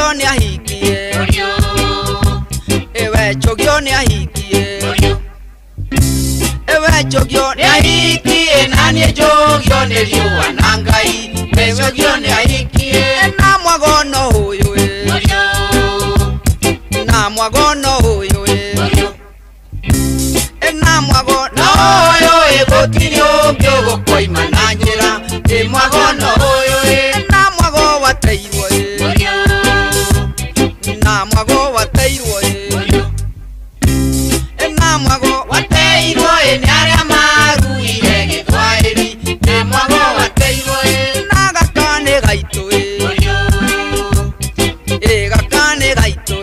chogio ni ahikie ewe chogio ni ahikie ewe chogio ni ahikie nani chogio ni liwa nangai ewe chogio ni ahikie na mwagono huyo na mwagono huyo na mwagono huyo gotinyo byogo koima nanjira mwagono huyo na mwago wateirwo na mwago wateirwo na mwago wateirwo ni aria maruire githwairi ni mwago wateirwo na gakane gaitu gakane gaitu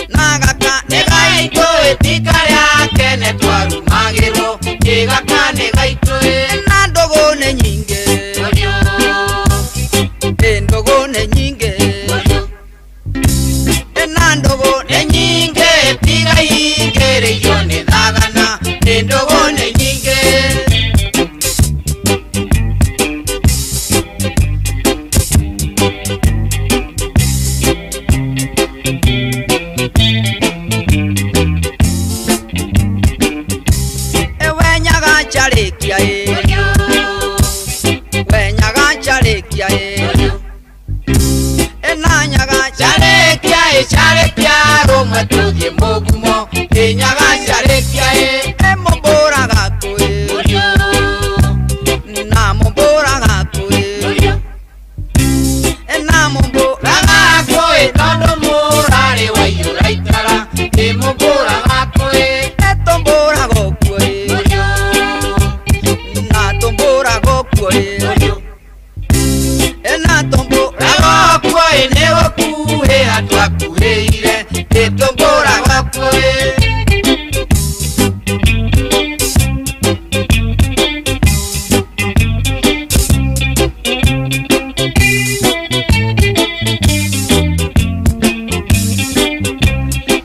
na gakane gaitu tikaria kene twarumagirwo gakane gaitu na ndogo ne nyinge ndogo ne nyinge na ndogo ne nyinge tiga ingere yone dagana ndogo ne nyinge ewe nyaga chalekia wenyaga chalekia enanyaga chalekia roma tudie mogumo enyaga chalekia emobora gato na mobora gato na mobora gato todo morare wayura itara emobora gato etombora goku na tombora goku na tombora goku nego kuhe atwa kuheire etombora goku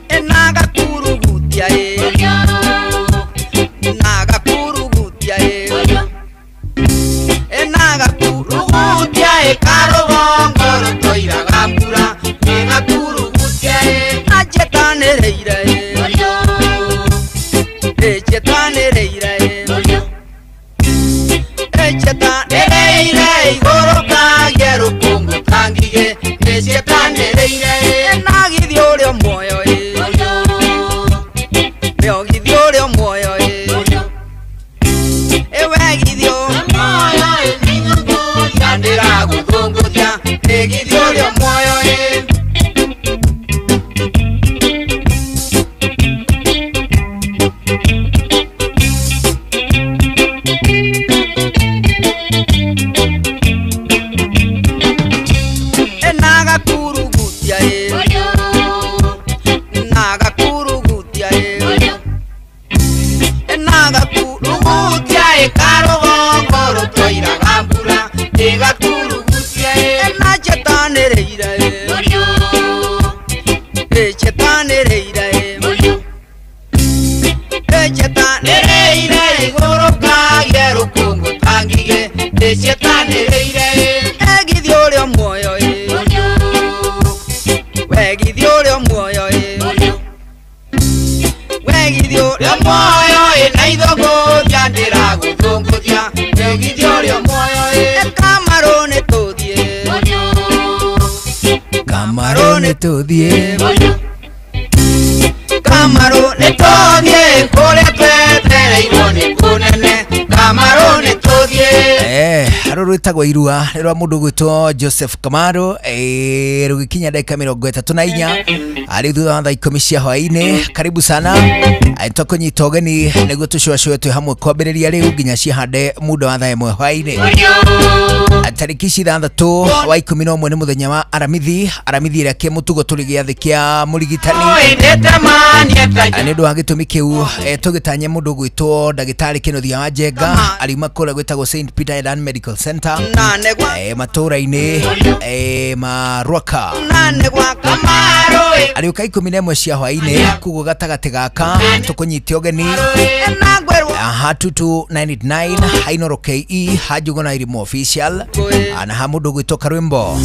enaga kurugutia naga kurugutia enaga kurugutia karobongoro toira gambura naga kurugutia achetanereira echetanereira echetanereira igoroka gerukungu tangige echetanereira nagithio rio moyo githio rio moyo ewe githio moyo yandira guthunguthia githio rio moyo enaga kurugutia naga kurugutia enaga kurugutia karogongoro toira gambura ega kurugutia enachetanereira echetanereira echetanereira igoroka gerukungu tangige echetanereira egithio rio moyo wegithio rio moyo wegithio rio moyo na ithogo yandira guthunguthia wegithio rio moyo kamarone tuthie kamarone tuthie kamarone tuthie kore twetereirwo ni kunene kamarone tuthie ruru itagwa irua rwa mundu gwitwo Joseph Kamaro rugikinya dakika 34 ari thutha wa thaa 10 cia hwaini. Karibu sana twakunyita ugeni niguo tucwacwe twi hamwe kwambiriria riu nginya ciahande muda wa thaa 1 hwaini. Tariki 6 wa 11 ni muthenya wa aramithi iria ke mutugo turi giathi kia murigitani ni ndu wa gitumi kiu tugitanye mundu gwitwo ndagitari Kinothia wa Njenga arima kura gwitagwo St Peter and Medical Center matura-ini Marwaka ariuka 11 cia hwaini kugo gatagati gaka tukunyite ugeni Hatutu 99 Hainoro KE Hajugona Irimu Official ana hamudu gwito Karwimbo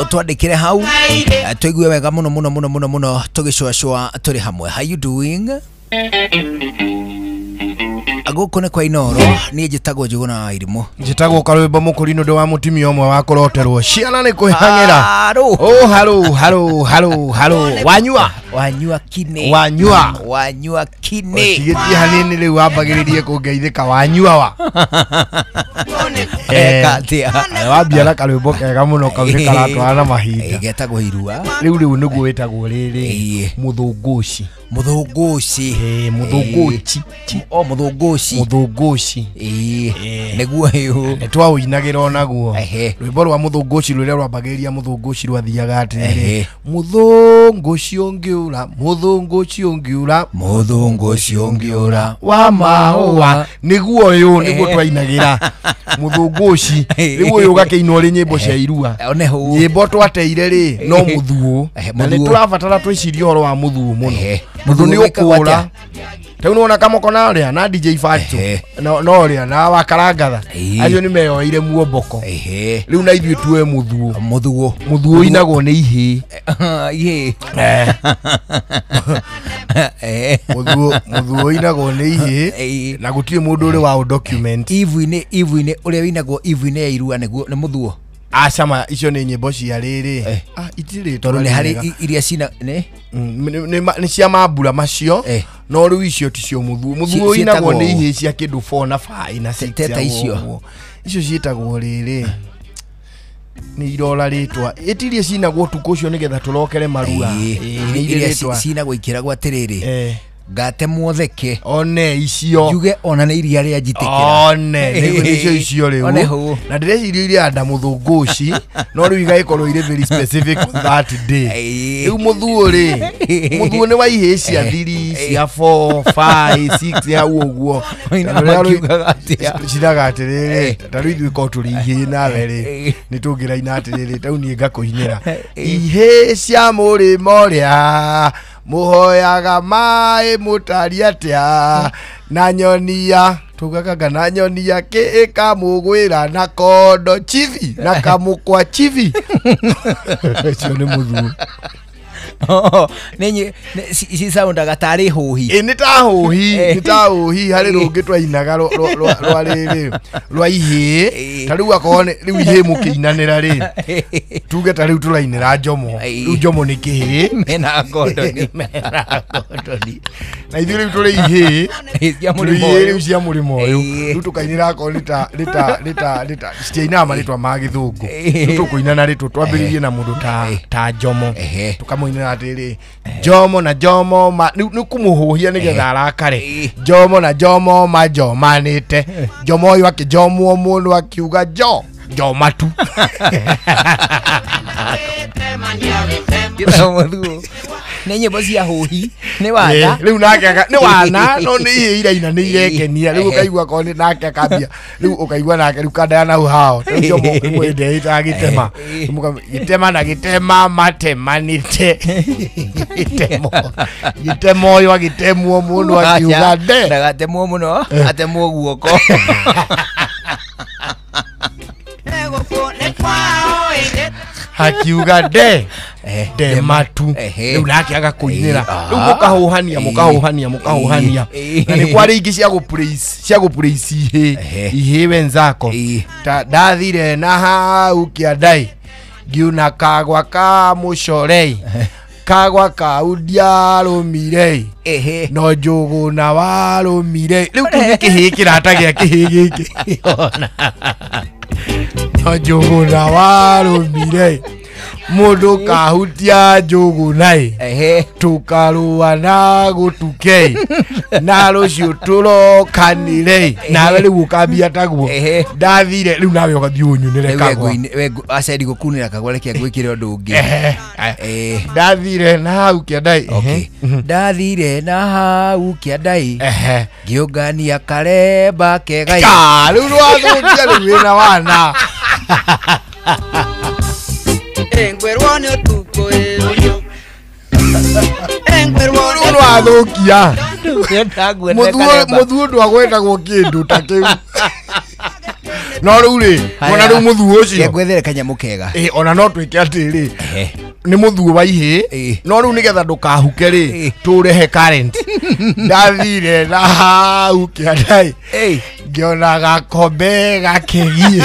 Otwandikire hau tuigue wega muno tugicwacwa turi hamwe. How you doing? Agoko ne kwa Inoro ni njitagwo Njuguna Irimu. Njitagwo Karwimbo Mukurino ndo wa mutimia omwe wa kuroterwo ciana ni kuhangira. Halo wanyua kine tigiti hanini riu wambagiririe kungeithika wanyua wa katia wambia Karwimbo kega muno kaurika ratwana mahinda getagwo Irua riu niguo witagwo riri muthunguci niguo hiyo nitwawinagira onaguo rwimbo rwa muthunguci ruria rwambagiriria muthunguci rwathiaga atiri muthunguci ungiura wa maua niguo uyu niguo twainagira muthunguci riu uyu gakeinwo ri nyimbo cia Irua nyimbo twateire ri no muthuo na niturabatara twicirie horo wa muthuo muno muthu ni ukura teu nona kama kona ria na DJ Fatu no ria na wakarangatha acio ni meyoire muomboko riu na ithui tuwe muthuo inagwo ni ihi muthuo inagwo ni ihi na gutire mundu uri wa document ivu-ine uria winagwo ivu-ine ya Irua niguo ni muthuo acama icio ni nyimbo cia riri itire tondu ni hari iria cina ni cia mambura macio no riu icio ti cio muthuo inagwo ni ihi cia kindu 4 na 5 na 6 teta icio ciitagwo riri ni irora ritwa itirie cinagwo tuko cio nigetha turokere marua iria cinagwo ikiragwo atiriri ngatemwo theke one icio yuge ona ni iria ria njitikira one nicio icio riu na ndireciria iria anda muthunguci no riu igaikorwo ire very specific that day riu muthuo ni wa ihe cia 3 cia 4 5 6 ya uguo ciraga atiriri ta riu ithuĩ tũrĩ ihe nawe ri nitungiraina atiriri tau nie ngakuhinyira ihe cia mũrĩmo ria muhoyaga mai mutari atia na nyonia tugakaga na nyonia ke ikamugwira na kondo chivi na kamukwa chivi cio ni muthuo nenye si soundaga tari huhi ni ta huhi hari rungi twainaga rwa riri rwa ihi ta riu akone riu ihi mukiinanira ri tuge ta riu turainira njomo riu njomo ni kihi mena kodoni na ithuĩ riu turi ihi riu cia murimo uyu riu tukainira akone rita citiaina maritwa ma githungu riu tukuinana ritu twambiririe na mundu ta njomo tukamuinira atiri Jomo na Jomo ni kumuhuhia nigetha arakare Jomo na Jomo majomanite Jomo uyu akijomwo mundu akiuga joma tu nenye bosi ya huhi ni wana riu nake ni wana no ni iraina ni irekenia riu ukaigua kone nake akambia riu ukaigua nake riu kanda na hao Jomo mwende itagitema gitema matemanite gitemo uyu agitemwo mundu akiuga de ndagatemwo muno atemwo guoko akiuga de matu riu nake agakuinira riu mukahuhania na ni kwari ingi cia gupraise ihe wenzako ta ndathire na hau kiandai ngiuna kagwa ka mucorei kagwa kaudia rumire no Njuguna warumire riu kihi kiratagia kihi giki no Njuguna warumire mundu kahutia Njuguna tukarua na gutuke na rucio turokanire nawe riu ukambia taguo ndathire riu nawe ugathii unyunire kagwa acedi gukunira kagwa reke gwikire undu ungi ndathire na hau kiandai ndathire na hau kiandai ngiungania karemba kegai riu rwathukia riu wina wana engwerwo ni utuko uyu engwerwo no athukia muthuo ndwagwetagwo kindu ta kiu no ruri ona ru muthu ucio ngwethere kanyamu kega ona no twike atiri ni muthu wa ihi no ru nigetha ndukahuke ri turehe current ndathire na hau kiandai ngiona gakombe gakegie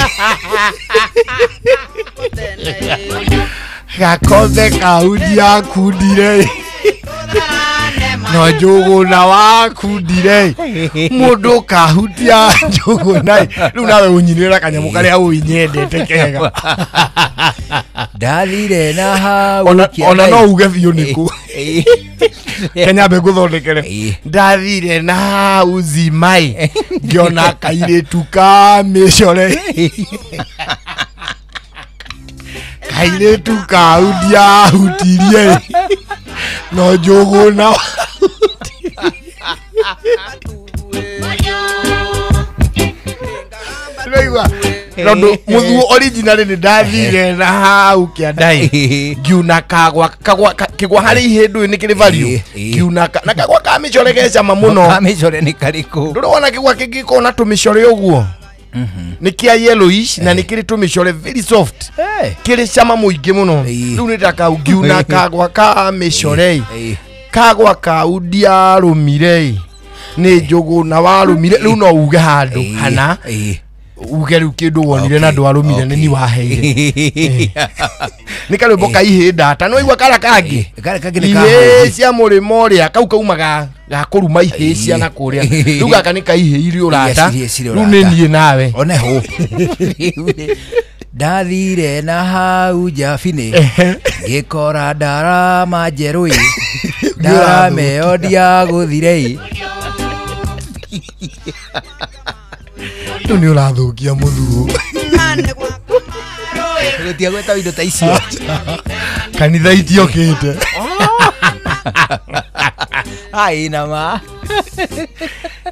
gakombe kaudia kundire no Njuguna wakundire mundu kahutia Njuguna riu nawe unyinira kanyamu karia uinyendete kega ndathire na hau ona no uge biu niku Kenya be guthondekere ndathire na hau zimai ngiona kairitu ka mĩcore kairitu kaudia hutirie no Njuguna Rondo muthu original ni ndathire na hau kiandai ngiuna kagwa kigwa hari hindu ni kiri value ngiuna na kagwa ka mĩcore gecama muno ka mĩcore ni kariku ndurona kigwa kingiko na tumĩcore uguo ni kia yellowish na ni kiri tumĩcore very soft kiri cama muingi muno riu ni taka ngiuna kagwa ka mĩcore kagwa kaudia rumire ni Njuguna warumire riu no uge handu hana uge riu kindu wonire na ndwarumire ni waheire ni karwimbo kaihi ndata no igwa kara kangi ni kahe cia murimo uria kau kaumaga gakuruma ihi cia na kuria riu gaka ni kaihi iri urata riu ni nie nawe oneho ndathire na hau njabini ngikora ndarama njerũ ndameodia guthire ni urathukia muthu gutia gweta indo ta icio kanitha itiokite ai nama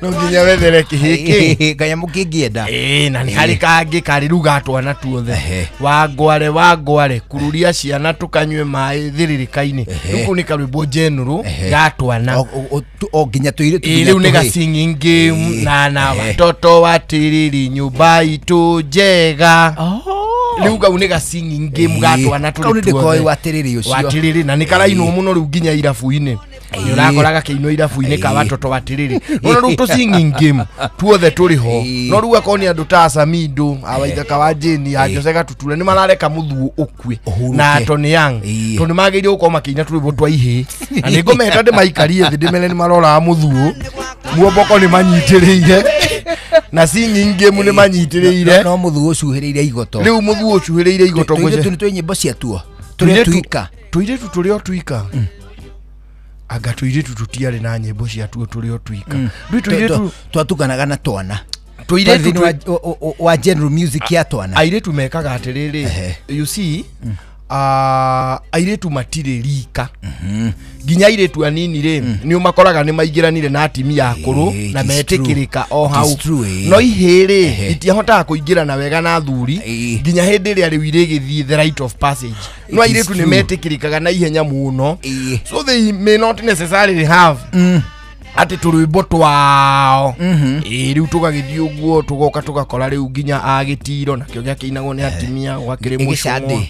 no nginya wethere kihiki kanyamu kingienda na ni hari kangi kari ruga twana tuothe wangware kururia ciana tukanywe mai thiririkaini ruku ni karwimbo general gatwana o nginya tuire riu ni ga singing game na watoto watiriri nyumba itu njega riu gau ni ga singing game gatwana tuli tuothe watiriri ucio watiriri na ni karaino muno riu nginya irafu-ini ni urakoraga kiino irafu-ini ka watoto watiriri no riu tu singing game tuothe turi ho no riu akoni andu ta Samido awaithaka wa Jeni ajoseka tutule ni marareka muthu ukue na Tony Young to ni magire uko makinya turi botwa ihi na ni ngometa de maikarie thi ndimele ni marora muthu muomboko ni manyitiriire na singing game ni manyitiriire no muthu ucuhiriire igoto riu muthu ucuhiriire igoto gwe tu nyimbo cia tuo turi tuika tuiretu turi o tuika anga tuiretu tutiare na nyimbo cia tuo turi o tuika riu tuiretu twatukanaga na twana tuiretu wa general music ya twana airetu mekaga atiriri you see airetu matire rika ginya airetu anini ri ni umakoraga ni maigiranire na atimia akuru na metikirika o hau no ihiri itiahota kuingirana wega na thuri ginya hindi ria riu irigithie the right of passage no airetu ni metikirikaga na ihenya muno so they may not necessarily have ati turwimbo twao riu tugagithie uguo tugoka tugakora riu ginya agitiro na kio gia kiinagwo ni atimia gwakire mucamo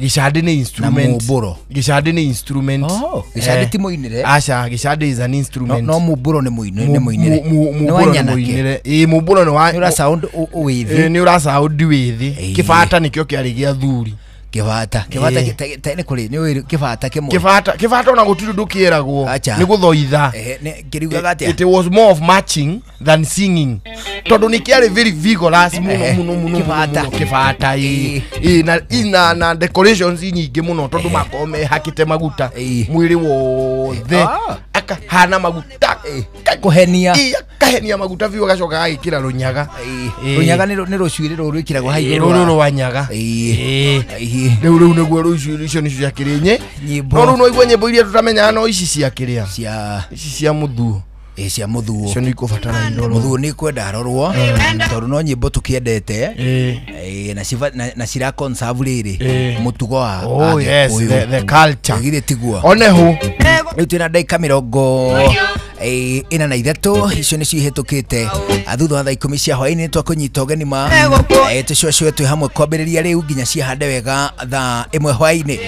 gicande ni instrument gicande ni instrument gicande ti muinire acha gicande is an instrument no muburo ni muinire muburo ni muinire muburo ni wa ura sound withi ni ura sound withi kibata nikio kiari gia thuri kibata tene kuri ni wiri kibata kimwe kibata ona gutiru ndukieragwo ni guthoitha kiriuga gatia it was more of marching than singing tondu ni kiari very vigorous muno kibata na decorations nyingi muno tondu makome hakite maguta mwiri wothe aka hana maguta kuhenia kahenia maguta biu gacoka agikira runyaga ni rucuiri ruru ikiragwo haiguru ruru wanyaga riu niguo rucuiri icio ni cia kirinye no riu no igwe nyimbo iria tutamenya no ici cia kiria cia muthu cia muthu cio ni kubatara iroro muthu ni kwenda arorwo tondu no nyimbo tukiendete na cira conserve riri mutugo wa the culture gire tigwa oneho riu twina ndaika 30 ina na ithatũ icio nĩcio ihetũkĩte thutha wa thaa 10 cia hwaĩ-inĩ twakunyita ũgeni ma tũcũacũe twĩ hamwe kwambĩrĩria rĩu nginya ciahande wega thaa 1 hwaĩ-inĩ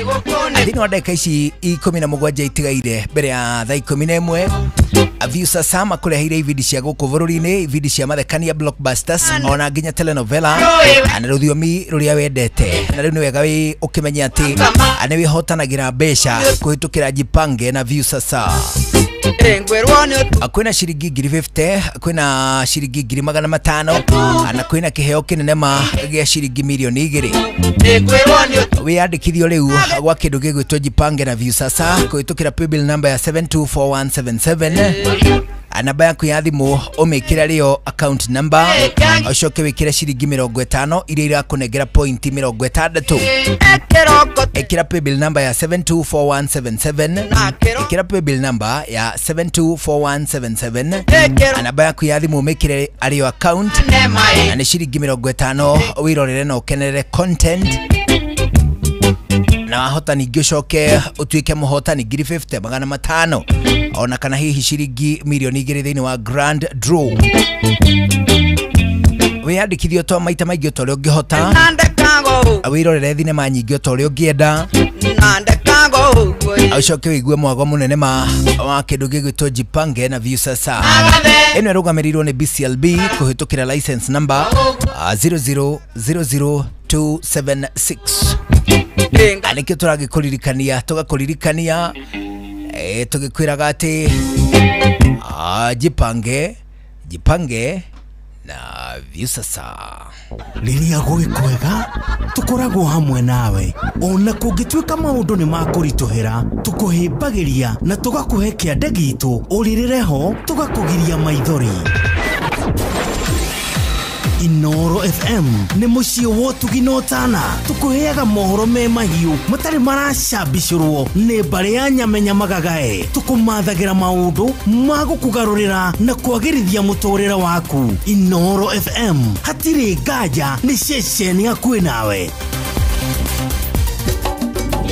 thĩinĩ wa ndagĩka ici 17 itigaire mbere ya thaa 11 Viusasa makureheire ibindi cia gũkũ bũrũri-inĩ ibindi cia mathekania blockbusters ona nginya telenovela na rũthiomi rũrĩa wendete na rĩu nĩ wega ũkĩmenya atĩ nĩ wĩhotanagĩra mbeca kũhĩtũkĩra Jipange na Viusasa. Kwĩna ciringi 50,000 kwĩna ciringi 500,000 na kwĩna kĩheo kĩnene ma gĩa ciringi milioni 2 wĩyandĩkithio rĩu gwa kĩndũ gĩgwĩtwo Jipange na Viusasa kũhĩtũkĩra paybill number ya 724177 namba yaku ya thimũ ũmĩkĩra rĩo account number ũcoke wĩkĩre ciringi 50 iria irakũnengera point 60 ĩkĩra paybill number ya 724177 ĩkĩra paybill number ya 724177 namba yaku ya thimũ ũmĩkĩre arĩo account na nĩ ciringi 50 wĩrorere na ũkenerere content na wahota ningĩ ũcoke ũtuĩke mũhotani 50,500 ona kana hihi ciringi milioni 2 thĩinĩ wa grand draw wĩyandĩkithio to maita maingĩ ũtorĩa ũngĩhota wĩrorere thinema nyingĩ ũtorĩa ũngĩenda ũcoke wĩigue mwago mũnene wa kĩndũ gĩgwĩtwo Jipange na Viusasa. Ĩno ĩrũgamĩrĩirwo nĩ BCLB kũhĩtũkĩra license number 0000276 anĩkĩo tũragĩkũririkania tũgakũririkania tũgĩkwĩraga atĩ Jipange na Viusasa. Rĩrĩa gwĩkwega tũkoragwo hamwe nawe ona kũngĩtuĩka maũndũ nĩ makũritũhĩra tũkũhĩmbagĩria na tũgakũhe kĩande gitũ ũrĩrĩre ho tũgakũgiria maithori. Inoro FM nĩ mũciĩ wa ũtugi na ũtana tũkũheaga mohoro me mahiũ matarĩ maracambicũrwo nĩ mbarĩ ya nyamenya magagae tũkũmathagĩra maũndũ ma gũkũgarũrĩra na kwagĩrithia mũtũrĩre waku. Inoro FM hatirĩ nganja nĩ ceceni hakuhĩ nawe.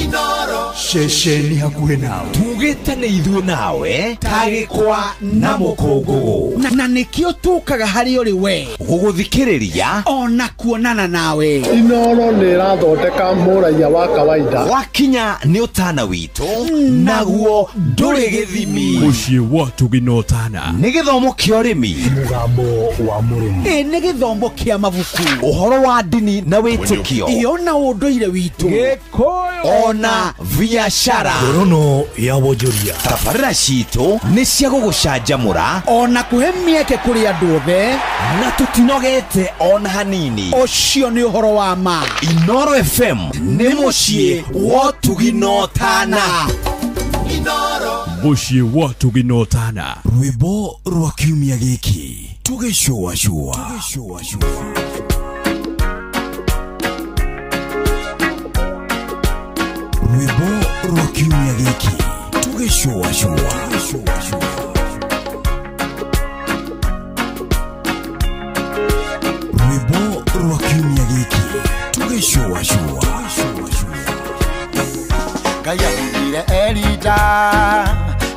Inoro ceceni hakuhĩ nawe tugĩte nĩ ithuĩ nawe tagĩkwa na mũkũngũgũ na nĩkĩo tũkaga harĩ ũrĩ we gũgũthikĩrĩria ona kuonana nawe. Inoro nĩ ĩrathondeka mũraiya wa kawaida wakinya nĩ ũtana witũ naguo ndũrĩ gĩthimi. Mũciĩ wa ũtugi na ũtana nĩ gĩthomo kĩa ũrĩmi mũgambo wa mũrĩmi nĩ gĩthomo kĩa mabuku ũhoro wa ndini na wĩtĩkio iyo na ũndũire witũ gĩkũyũ ona biacara Ngorono ya wonjoria tabarĩra citũ nĩ cia gũgũcanjamũra ona kũhe mĩeke kũrĩ andũ othe na tũtinogete ona hanini. ũcio nĩ ũhoro wa ma. Inoro FM nĩ mũciĩ wa ũtugi na ũtana. Mũciĩ wa ũtugi na ũtana. rwĩmbo rwa kiumia gĩkĩ tũgĩcũacũa rwĩmbo rwa kiumia gĩkĩ tũgĩcũacũa rwĩmbo rwa kiumia gĩkĩ tũgĩcũacũa. Ngai athire Elija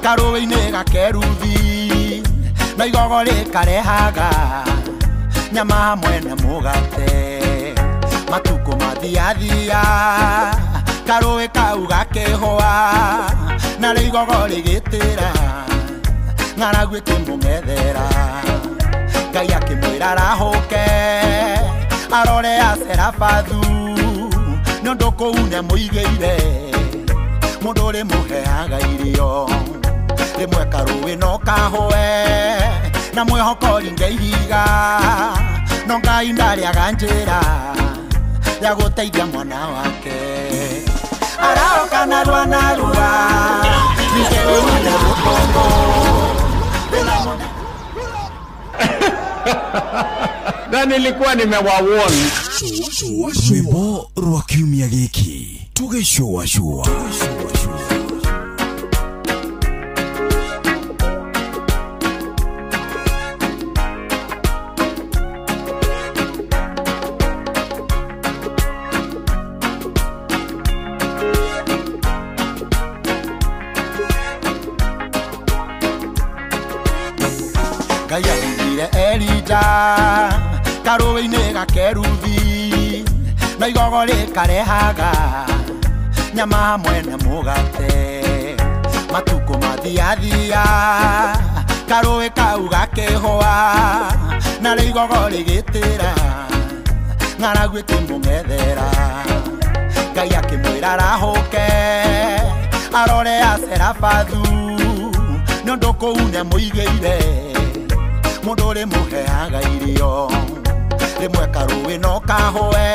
karũĩ-inĩ gakerubi na igogo rĩkarehaga nyama hamwe na mũgate matukũ mathiathia karũĩ kau gakĩhũa na rĩu igogo rĩgĩtĩra ng'aragu ĩkĩmũng'ethera Ngai akĩmwĩra arahũke arore Aserafathu nĩ ũndũ kũu nĩamũigĩire mũndũ ũrĩ mũheaga irio rĩmwe karũĩ no kahũe na mwĩhoko ringe ihiga no Ngai ndarĩaga njĩra ya gũteithia mwana wake araoka narua ningĩ ũrune mũtongo na nilikuwa nimewawarn. Rwĩmbo rwa kiumia gĩkĩ tũgĩcũacũa. elija karũĩ-inĩ gakeruthi na igogo rĩkarehaga nyama hamwe na mũgate matukũ mathiathia karũĩ kau gakĩhũa na rĩu igogo rĩgĩtĩra ng'aragu ĩkĩmũng'ethera Ngai akĩmwĩra arahũke arore Aserafathu nĩũndũ kũu nĩamũigĩire mũndũ ũrĩ mũheaga irio rĩmwe karũĩ no kahũe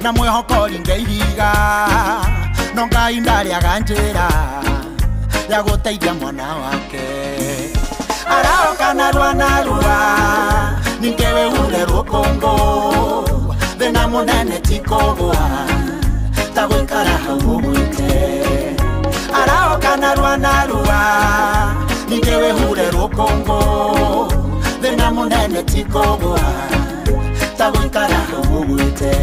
na mwĩhoko ringe ihiga no Ngai ndarĩaga njĩra ya gũteithia mwana wake araoka narua ningĩ wĩhure rũkũngũ thĩna mũnene ti kũgũa ta gũikara hau ũgwĩte araoka narua ningĩ wĩhure rũkũngũ thĩna mũnene ti kũgũa ta gũikara hau ũgwĩte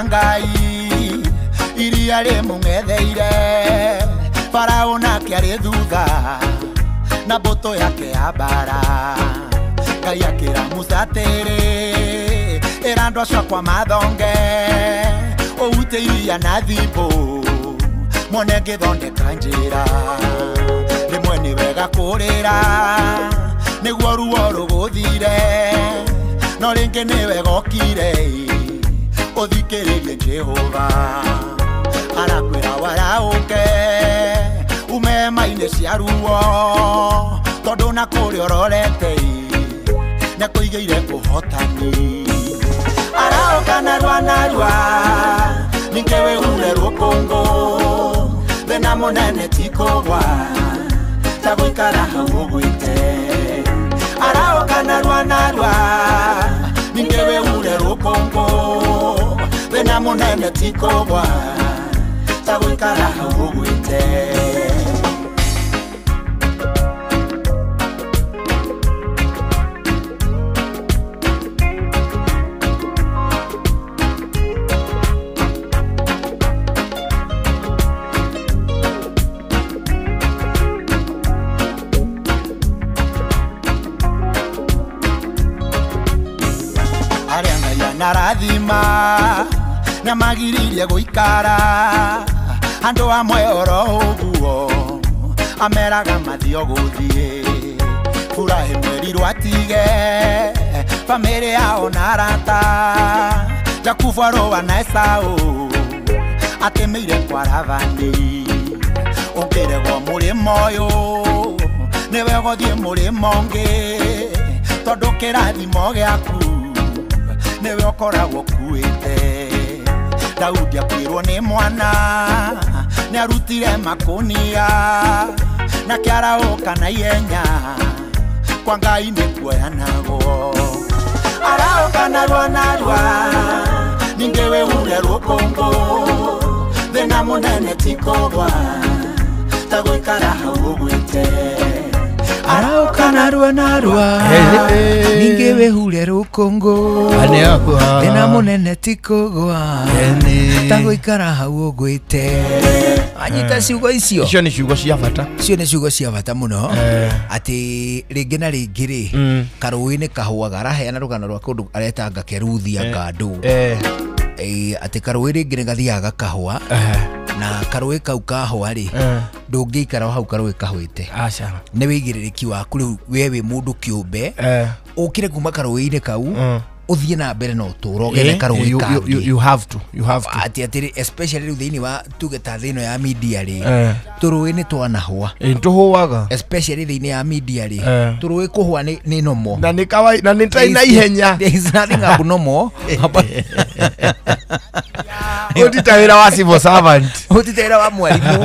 Ngai iria rĩmũng'etheire Farao nake arĩ thutha na mbũtũ yake ya mbara Ngai akĩra Musa atĩrĩ ĩra andũ acio akwa mathonge ũhute iria na thimbũ mone ngĩthondeka njĩra rĩmwe nĩ wega kũrĩra nĩguo ruo rũgũthire no rĩngĩ nĩ wega ũkire Othikĩrĩrie Jehova arakwĩra waraũke ume maine cia ruo tondũ na kũrĩa ũrorete nĩakũigĩire ũhotani araũka narua ningĩ wĩhure rũkũngũ thĩna mũnene ti kũgũa ta gũikara hau ũgwĩte araũka narua ningĩ wĩhure rũkũngũ thĩna mũnene ti kũgũa ta gũikara hau ũgwĩte arĩa Ngai anarathima na magiririe gũikara andũ amwe oro ũguo ameraga mathio gũthiĩ furahi mweri rwatige famĩlĩ yao na arata Jakubu aroa na Esau atemeire kwa Lavani ũngĩregwo mũrĩmo ũyũ nĩwe gũthiĩ mũrĩmo ũngĩ tondũ kĩrathimo gĩaku nĩwe ũkoragwo kuĩte Daudi akwĩrwo nĩ mwana nĩarutire makũnia na kĩaraũka na ihenya kwa Ngai nĩ kuoyanagwo araũka narua ningĩ wĩhure rũkũngũ thĩna mũnene ti kũgũa ta gũikara hau ũgwĩte araũka narua ningĩ wĩhure rũkũngũ thĩna mũnene ti kũgũa ta gũikara hau ũgwĩte anyita ciugo icio nĩ ciugo cia bata cio nĩ ciugo cia bata mũno atĩ rĩngĩ na rĩngĩ rĩ karũĩ nĩ kahũaga araheana rũgano rwa kũndũ aretanga Keruthi Ngandũ atĩ karũĩ rĩngĩ nĩ gathiaga kahũa na karũĩ kau kahũa rĩ ndũngĩikara hau karũĩ kahũĩte nĩ wĩigĩrĩrĩki waku rĩu we wĩ mũndũ kĩũmbe ũkire kuma karũĩ-inĩ kau uthie na mbere no turogere karũĩ kangi you have to ati atiri especially rĩu thĩinĩ wa tuge ta thĩinĩ ya media rĩ tũrũĩ nĩ twanahũa tũhũaga especially thĩinĩ ya media rĩ tũrũĩ kũhũa nĩ nomo na nĩ kawaida na nĩ tai na ihenya there is nothing abnormal utitawĩra wa civil servant utitawĩra wa mwarimũ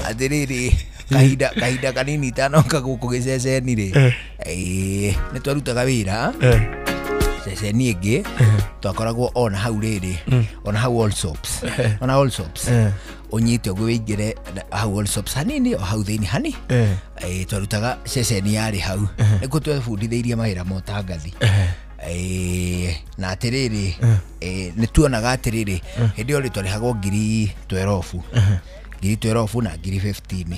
atiriri kahinda kanini tanoka gũkũ gĩceceni rĩ nĩ twarutaga wĩra ceceni ĩngĩ twakoragwo ona hau rĩrĩ ona hau Allsops ona Allsops unyite ũguo wĩingĩre hau Allsops hanini o hau thĩinĩ hani twarutaga ceceni yarĩ hau nĩkuo twebundithĩirie mawĩra ma ũtangathi na atĩrĩrĩ nĩtuonaga atĩrĩrĩ hĩndĩ ĩyo twarĩhagwo 12,000 na 15,000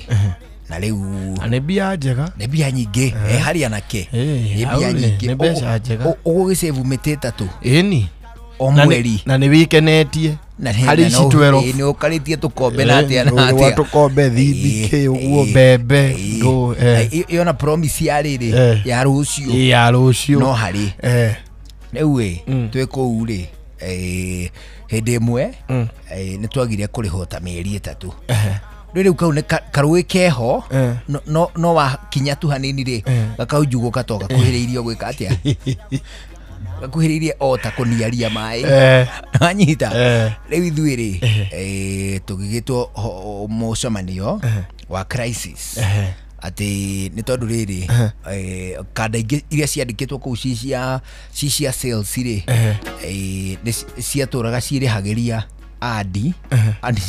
na rĩu nĩ mbia njega nĩ mbia nyingĩ harĩ anake nĩ mbia nyingĩ nĩ mbeca njega ũgũgĩsave mĩtĩ ĩtatũ ĩni o mweri na nĩ wĩkenetie harĩ ici 12 nĩ ũkarĩtie tũkombe na atĩa na atĩa tũkombe thibike ũguo mbembe ĩyo na promise ya rĩrĩ ya rũciũ no harĩ rĩu twĩ kũu rĩ hĩndĩ ĩmwe nĩ twagire kũrĩhwo ta mĩeri 3 rĩu kau nĩ karũĩ keho no wakinya tu hanini rĩ gakaunjugũ gatoka kuhĩrĩirio gwĩka atĩa gakuhĩrĩirie o ta kũniaria maĩ anyita rĩu ithuĩ rĩ tũgĩgĩtwo mũcemanio wa crisis atĩ nĩ tondũ rĩrĩ kanda ingĩ iria ciandĩkĩtwo kũu ci cia sales rĩ ciatũraga ciĩrĩhagĩria andi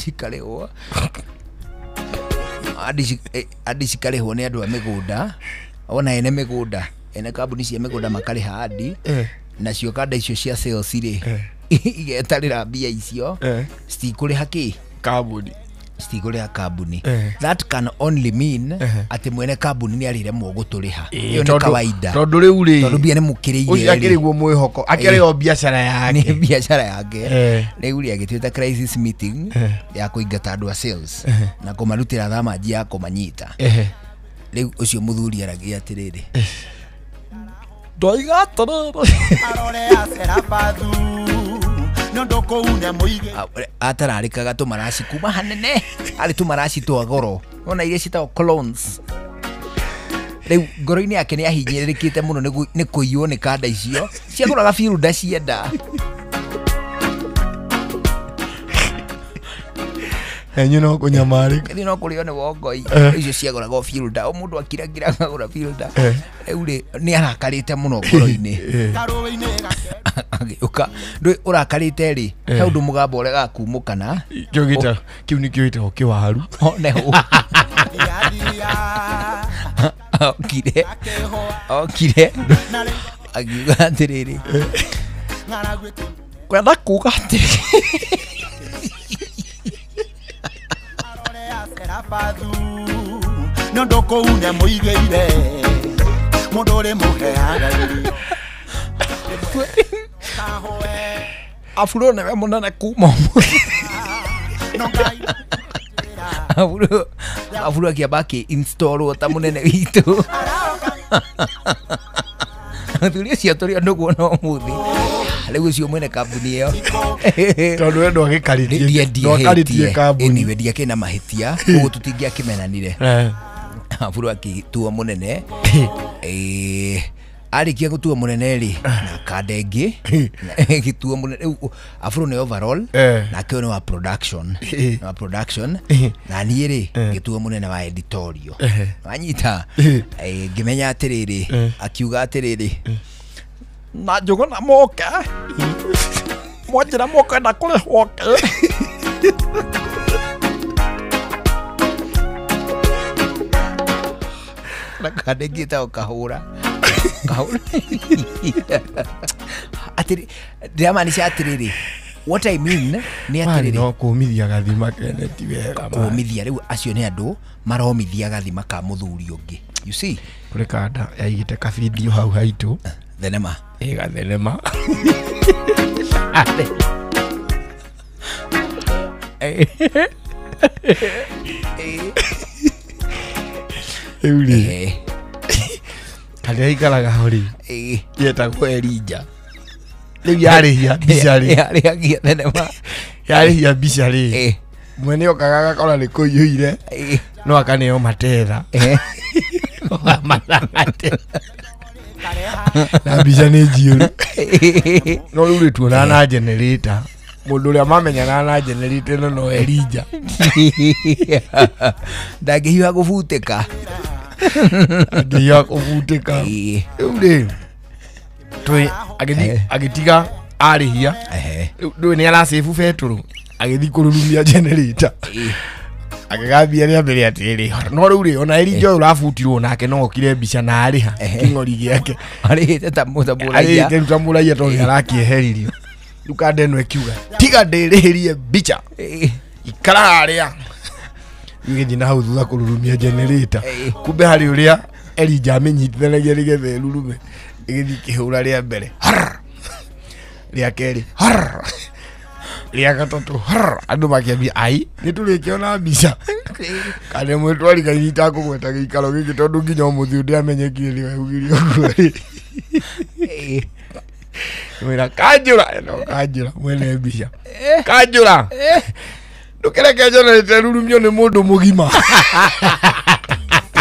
cikarĩhwo andi cikarĩhwo nĩ andũ a mĩgũnda ona ene mĩgũnda ene kambuni cia mĩgũnda makarĩha andi nacio kanda icio cia sales rĩ igetarĩra mbia icio citikũrĩha kĩ kambuni citigũrĩha kambuni that can only mean atĩ mwene kambuni nĩ arĩremwo gũtũrĩha ĩyo nĩ kawaida tondũ rĩu rĩ tondũ mbia nĩ mũkĩrĩire ũcio akĩrĩguo mwĩhoko akĩrĩo biacara yake nĩ biacara yake rĩu rĩ agĩtuĩta crisis meeting ya kũingata andũ a sales na kũmarutĩra thamanji ya kũmanyita rĩu ũcio mũthuri aragia atĩrĩrĩ ndoiga atĩrĩrĩ arore acera bathu nondo koune muige atararĩkaga tũmaraci kuma hanene arĩ tũmaraci twa goro ona iria citagwo clones rĩu ngoro-inĩ yake nĩ ahinyĩrĩrĩkĩte mũno nĩ kũiywo nĩ kanda icio ciagũraga fielda cienda enyu no kũnyamarĩka no kũrĩo nĩ wongoi icio ciagũraga fielda o mũndũ akiragira agũra fielda rĩu rĩ nĩ arakarĩte mũno ngoro-inĩ agĩũka ndũĩ ũrakarĩte rĩ he ũndũ mũgambo ũrega kumũkana kĩu nĩ kĩoĩtagwo kĩwaru okire akiuga atĩrĩrĩ kwenda kuga atĩrĩrĩ nondo koune muigĩire mũndũ ũrĩ mũheaga afuro nĩwe mũnene kuma afuro akĩamba akĩ-installwo ta mũnene witũ thuri ũcio tũrĩ ndũguo no mũthĩ rĩu ũcio mwene kambuni ĩyo tondũ we ndwakarĩtie kambuni anyway ndiakĩ na mahĩtia ũguo tũtingĩakĩmenanire afuro akĩtua mũnene arĩkia gũtua mũnene rĩ na kanda ĩngĩ gĩtua mũnene rĩu afuro nĩ overall nake nĩ wa production na niĩ rĩ gĩtua mũnene wa editorial wanyita ngĩmenya atĩrĩrĩ akiuga atĩrĩrĩ na njũgũna moke mwanjĩra moke na kũrĩhwo ke na kanda ĩngĩ ĩtagwo kahũra atĩrĩ ndĩramaanisha atĩrĩrĩ what I mean nĩ atĩrĩrĩ no kũmithia gathima kene ti wega kũmithia rĩu acio nĩ andũ maromithia gathima ka mũthuri ũngĩ you see kũrĩ kanda yaigĩte kabidio hau haitũ thenema gathenema rĩu rĩ harĩa aikaraga ho rĩ yetagwo Elija rĩu yarĩhia mbica rĩ yarĩhagia thenema yarĩhia mbica rĩ mwene okaga agakora nĩ kũiyũire no akaneo matetha na mbica nĩ njiũru no rĩu rĩ tuonaga na generator mũndũ ũrĩa mamenyaga na generator ĩno no Elija ndangĩhiũha gũbutĩka angĩhiũha kũbutĩka rĩu rĩ twe agitiga arihia ndu ni ara save petrol agithi kururumia generator agagambia ria mbere atiri no riu ri ona eri Joy urafutirwo nake no okire mbica na ariha kingori giake arihite tamuraia to arakiheririo dukande no ekiuga tiga ndirihirie mbica ikara aria igithi na hau thutha kururumia generator kumbe hari uria Elijah amenyitithanagia rigethe rurume igithi kihura ria mbere ria keri ria gatatu andu makiambia ai niturikiona mbica kane mwetwari kainita kugweta gikaro giki tondu nginya umuthi undi amenyekire ni waugirio guo wira kanjura mwene mbica kanjura ndukereke generator rurumio ni mundu mugima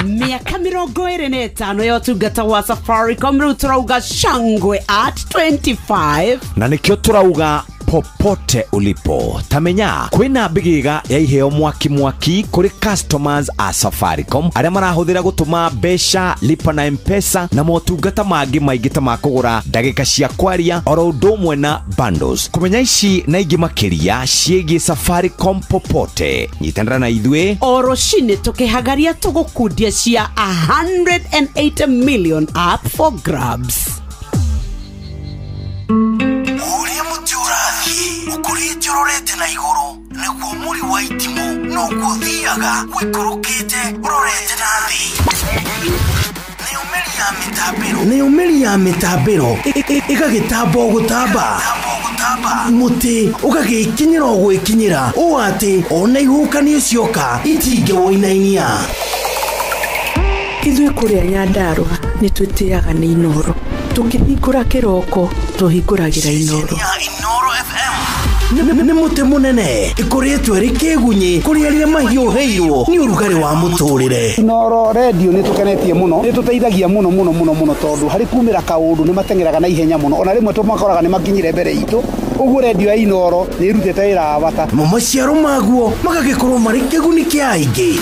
miaka 25 ya utungata wa Safaricom riu turauga shangwe at 25 na nikio turauga popote ulipo tamenya kwina bigiga ya iheo mwaki kuri customers a Safaricom aria marahuthira gutuma besha lipa na M-Pesa na motungata mangi maingita makugura ndagika cia kwaria oro ndomwe na bundles kumenya ici na ingi makiria ciegi Safaricom popote nyitandara na ithwe oro shine tukihagaria tugukundia cia 180 million up for grabs. Ukurite urorete na iguru niguo muri wa itimu no guthiaga wikurukite urorete na thi ni umeri ya mitabiro igagitambo gutamba muti ugagikinyira gwikinyira o ati ona ihukani cioka itinge woinainia Ithuĩ kũrĩa Nyandarua nĩ twĩtĩaga nĩ Inoro. Tũngĩhingũra kĩroko tũhingũragĩra Inoro. Nĩ mũtĩ mũnene ĩkoretwo ĩrĩ kĩgunyi kũrĩ arĩa mahiũhĩirwo nĩ ũrugarĩ wa mũtũrĩre. Inoro radio nĩ tũkenetie mũno, nĩ tũteithagia mũno tondũ harĩ kumĩra kaũndũ nĩ matengeraga na ihenya mũno. Ona rĩmwe tũmakoraga nĩ makinyire mbere itũ. Ũguo radio ya Inoro nĩ ĩrutĩte wĩra wa bata. Maciaro maguo magagĩkorwo marĩ kĩguni kĩa aingĩ.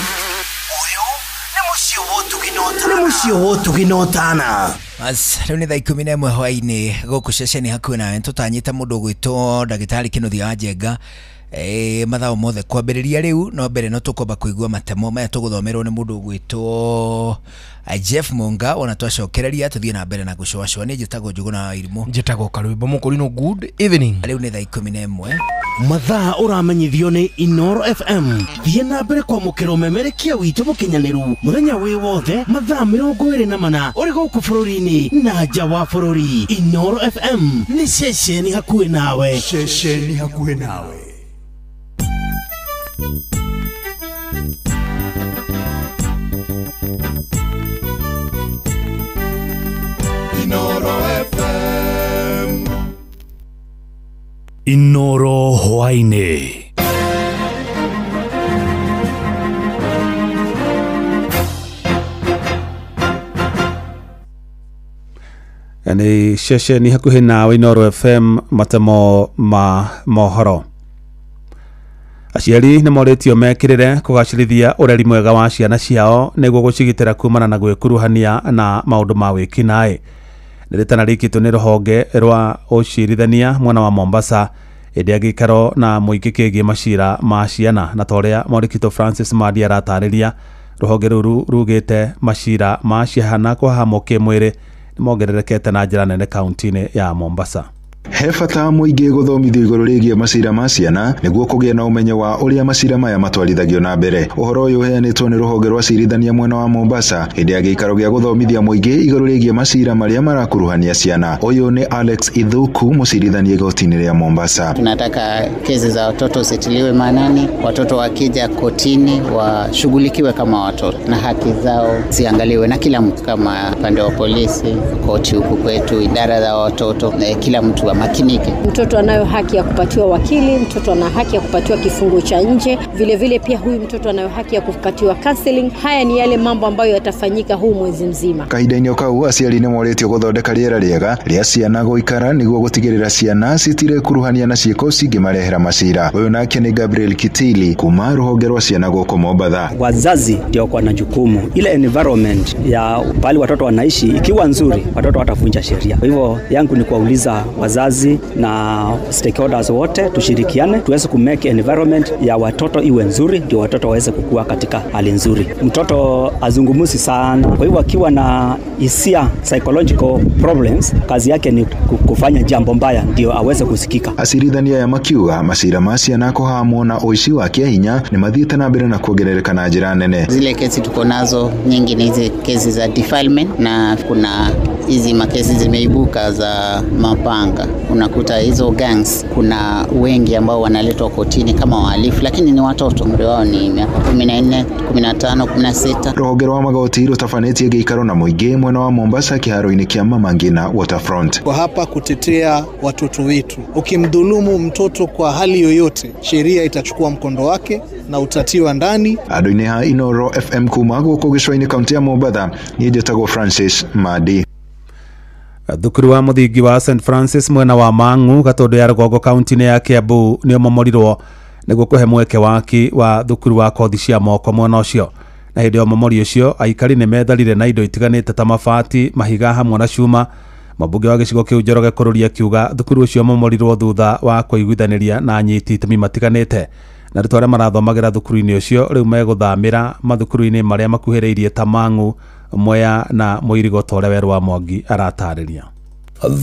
Mucio wotu ginotana as riu ni thaa 11 hwaini guku ceceni hakuhi nawe tutanyite mundu gwitwo ndagitari Kinuthia wa Njenga mathao mothe kwambiriria riu no mbere no tukomba kuigua matemo maya tuguthomerwo ni mundu gwitwo Jeff Munga ona twacokereria tuthie na mbere na gucwacwa ni njitagwo Njuguna Irimu njitagwo Karwimbo Mukurino. Good evening. Riu ni thaa 11 mathaa uramenyithio ni Inoro FM thie na mbere kwa mukiro memerekia witu mukinyaniru muthenya wi wothe mathaa 24 uri guku bururi-ini na nja wa bururi. Inoro FM ni ceceni hakuhi nawe. Inoro FM. Inoro hwaini. Ni ceceni hakuhi nawe Inoro FM matemo ma mohoro. Aciari nĩ moritio mekirire kugacirithia ureri mwega wa ciana ciao niguo gucigitira kumana na gwikuruhania na maundu ma wikinaĩ. Nĩrĩtana rĩkĩtwo nĩ rũhonge rwa ũcirithania mwena wa Mombasa ĩrĩa gĩikaro na mũingĩ kĩgiĩ macira ma ciana na torĩa Mwaũrĩkĩtwo Francis Madi aratarĩria. Rũhonge rũrũ rugĩte macira ma ciana kũhahamwo kĩmwĩrĩ nĩmongererekete na njĩra nene kaunti-inĩ ya Mombasa. He bata muingi guthomithio iguru rigie macira ma ciana niguo kugia na umenyo wa uria macira maya matwarithagio na mbere. Uhoro uyu uheanitwo ni ruhonge rwa cirithania mwena wa Mombasa hindi ya giikaro gia guthomithia muingi iguru rigie macira maria marakuruhania ciana. Uyu ni Alex Ithuku, mucirithania igoti-ini ria Mombasa. Tunataka kesi za watoto zitiliwe maanani, watoto wakija kotini washughulikiwe kama watoto na haki zao ziangaliwe na kila mtu, kama upande wa polisi, koti huku kwetu, idara za watoto, kila mtu wamakinike. Mtoto anayo haki ya kupatiwa wakili, mtoto ana haki ya kupatiwa kifungo cha nje, vile vile pia huyu mtoto anayo haki ya kupatiwa counseling. Haya ni yale mambo ambayo yatafanyika huu mwezi mzima. Kahinda-inĩ kau aciari nĩ moretio gũthondeka rĩera rĩega rĩa ciana gũikara nĩguo gũtigĩrĩra ciana citirekuruhania na ciĩko cingĩmarehera macira. Ũyũ nake nĩ Gabriel Kitili kuma rũhonge rwa ciana gũkũ Mombatha. Wazazi ndio kwa na jukumu, ile environment ya pale watoto wanaishi ikiwa nzuri, watoto watavunja sheria. Kwa hivyo yangu ni kuwauliza wazazi na stakeholders wote tushirikiane tuweze ku make environment ya watoto iwe nzuri, ndio watoto waweze kukua katika hali nzuri. Mtoto azungumuzi sana, kwa hivyo akiwa na hisia psychological problems, kazi yake ni kufanya jambo mbaya ndio aweze kusikika. Acirithania ya makiuga macira ma ciana kũhamwo na ũici wa kĩhinya nĩ mathiĩte na mbere na kuongerereka na njĩra nene. Zile kesi tuko nazo nyingi ni hizi kesi za defilement, na kuna hizi makesi zimeibuka za mapanga. Unakuta hizo gangs kuna wengi ambao wanaletwa kotini kama wahalifu, lakini ni watoto, umri wao ni miaka 14, 15, 16. Rũhonge rwa magoti rũtabanĩtie gĩikaro na mũingĩ mwena wa Mombasa kĩharo-inĩ kĩa Mama Ngina Waterfront. Kwa hapa kutetea watoto wetu. Ukimdhulumu mtoto kwa hali yoyote, sheria itachukua mkondo wake na utatiwa ndani. Andũ-inĩ ha Inoro FM kuma gũkũ gĩcũa-inĩ kaunti ya Mombasa, niĩ njĩtagwo Francis Madi. Thukuru wa mũthingi wa St Francis mwena wa Mang'u Gatundu ya Rũgongo kaunti-inĩ ya Kiambu nĩ momorirwo nĩguo kũhe mweke waki wa thukuru wa kothi cia moko mwena ũcio. Na hĩndĩ ya momori ũcio aikari nĩ metharire na indo itiganĩte ta mabati, mahiga hamwe na cuma. Mũmbunge wa gĩcigo kĩu Njoroge Kũrũri akiuga thukuru ũcio momorirwo thutha wa kũiguithanĩria na anyiti itemi matiganĩte. Na arutwo arĩa marathomagĩra thukuru-inĩ ũcio rĩu megũthamĩra mathukuru-inĩ marĩa makuhĩrĩirie ta Mang'u, Mwea na Mũirigo ta ũrĩa Werũ wa Mwangi aratarĩria.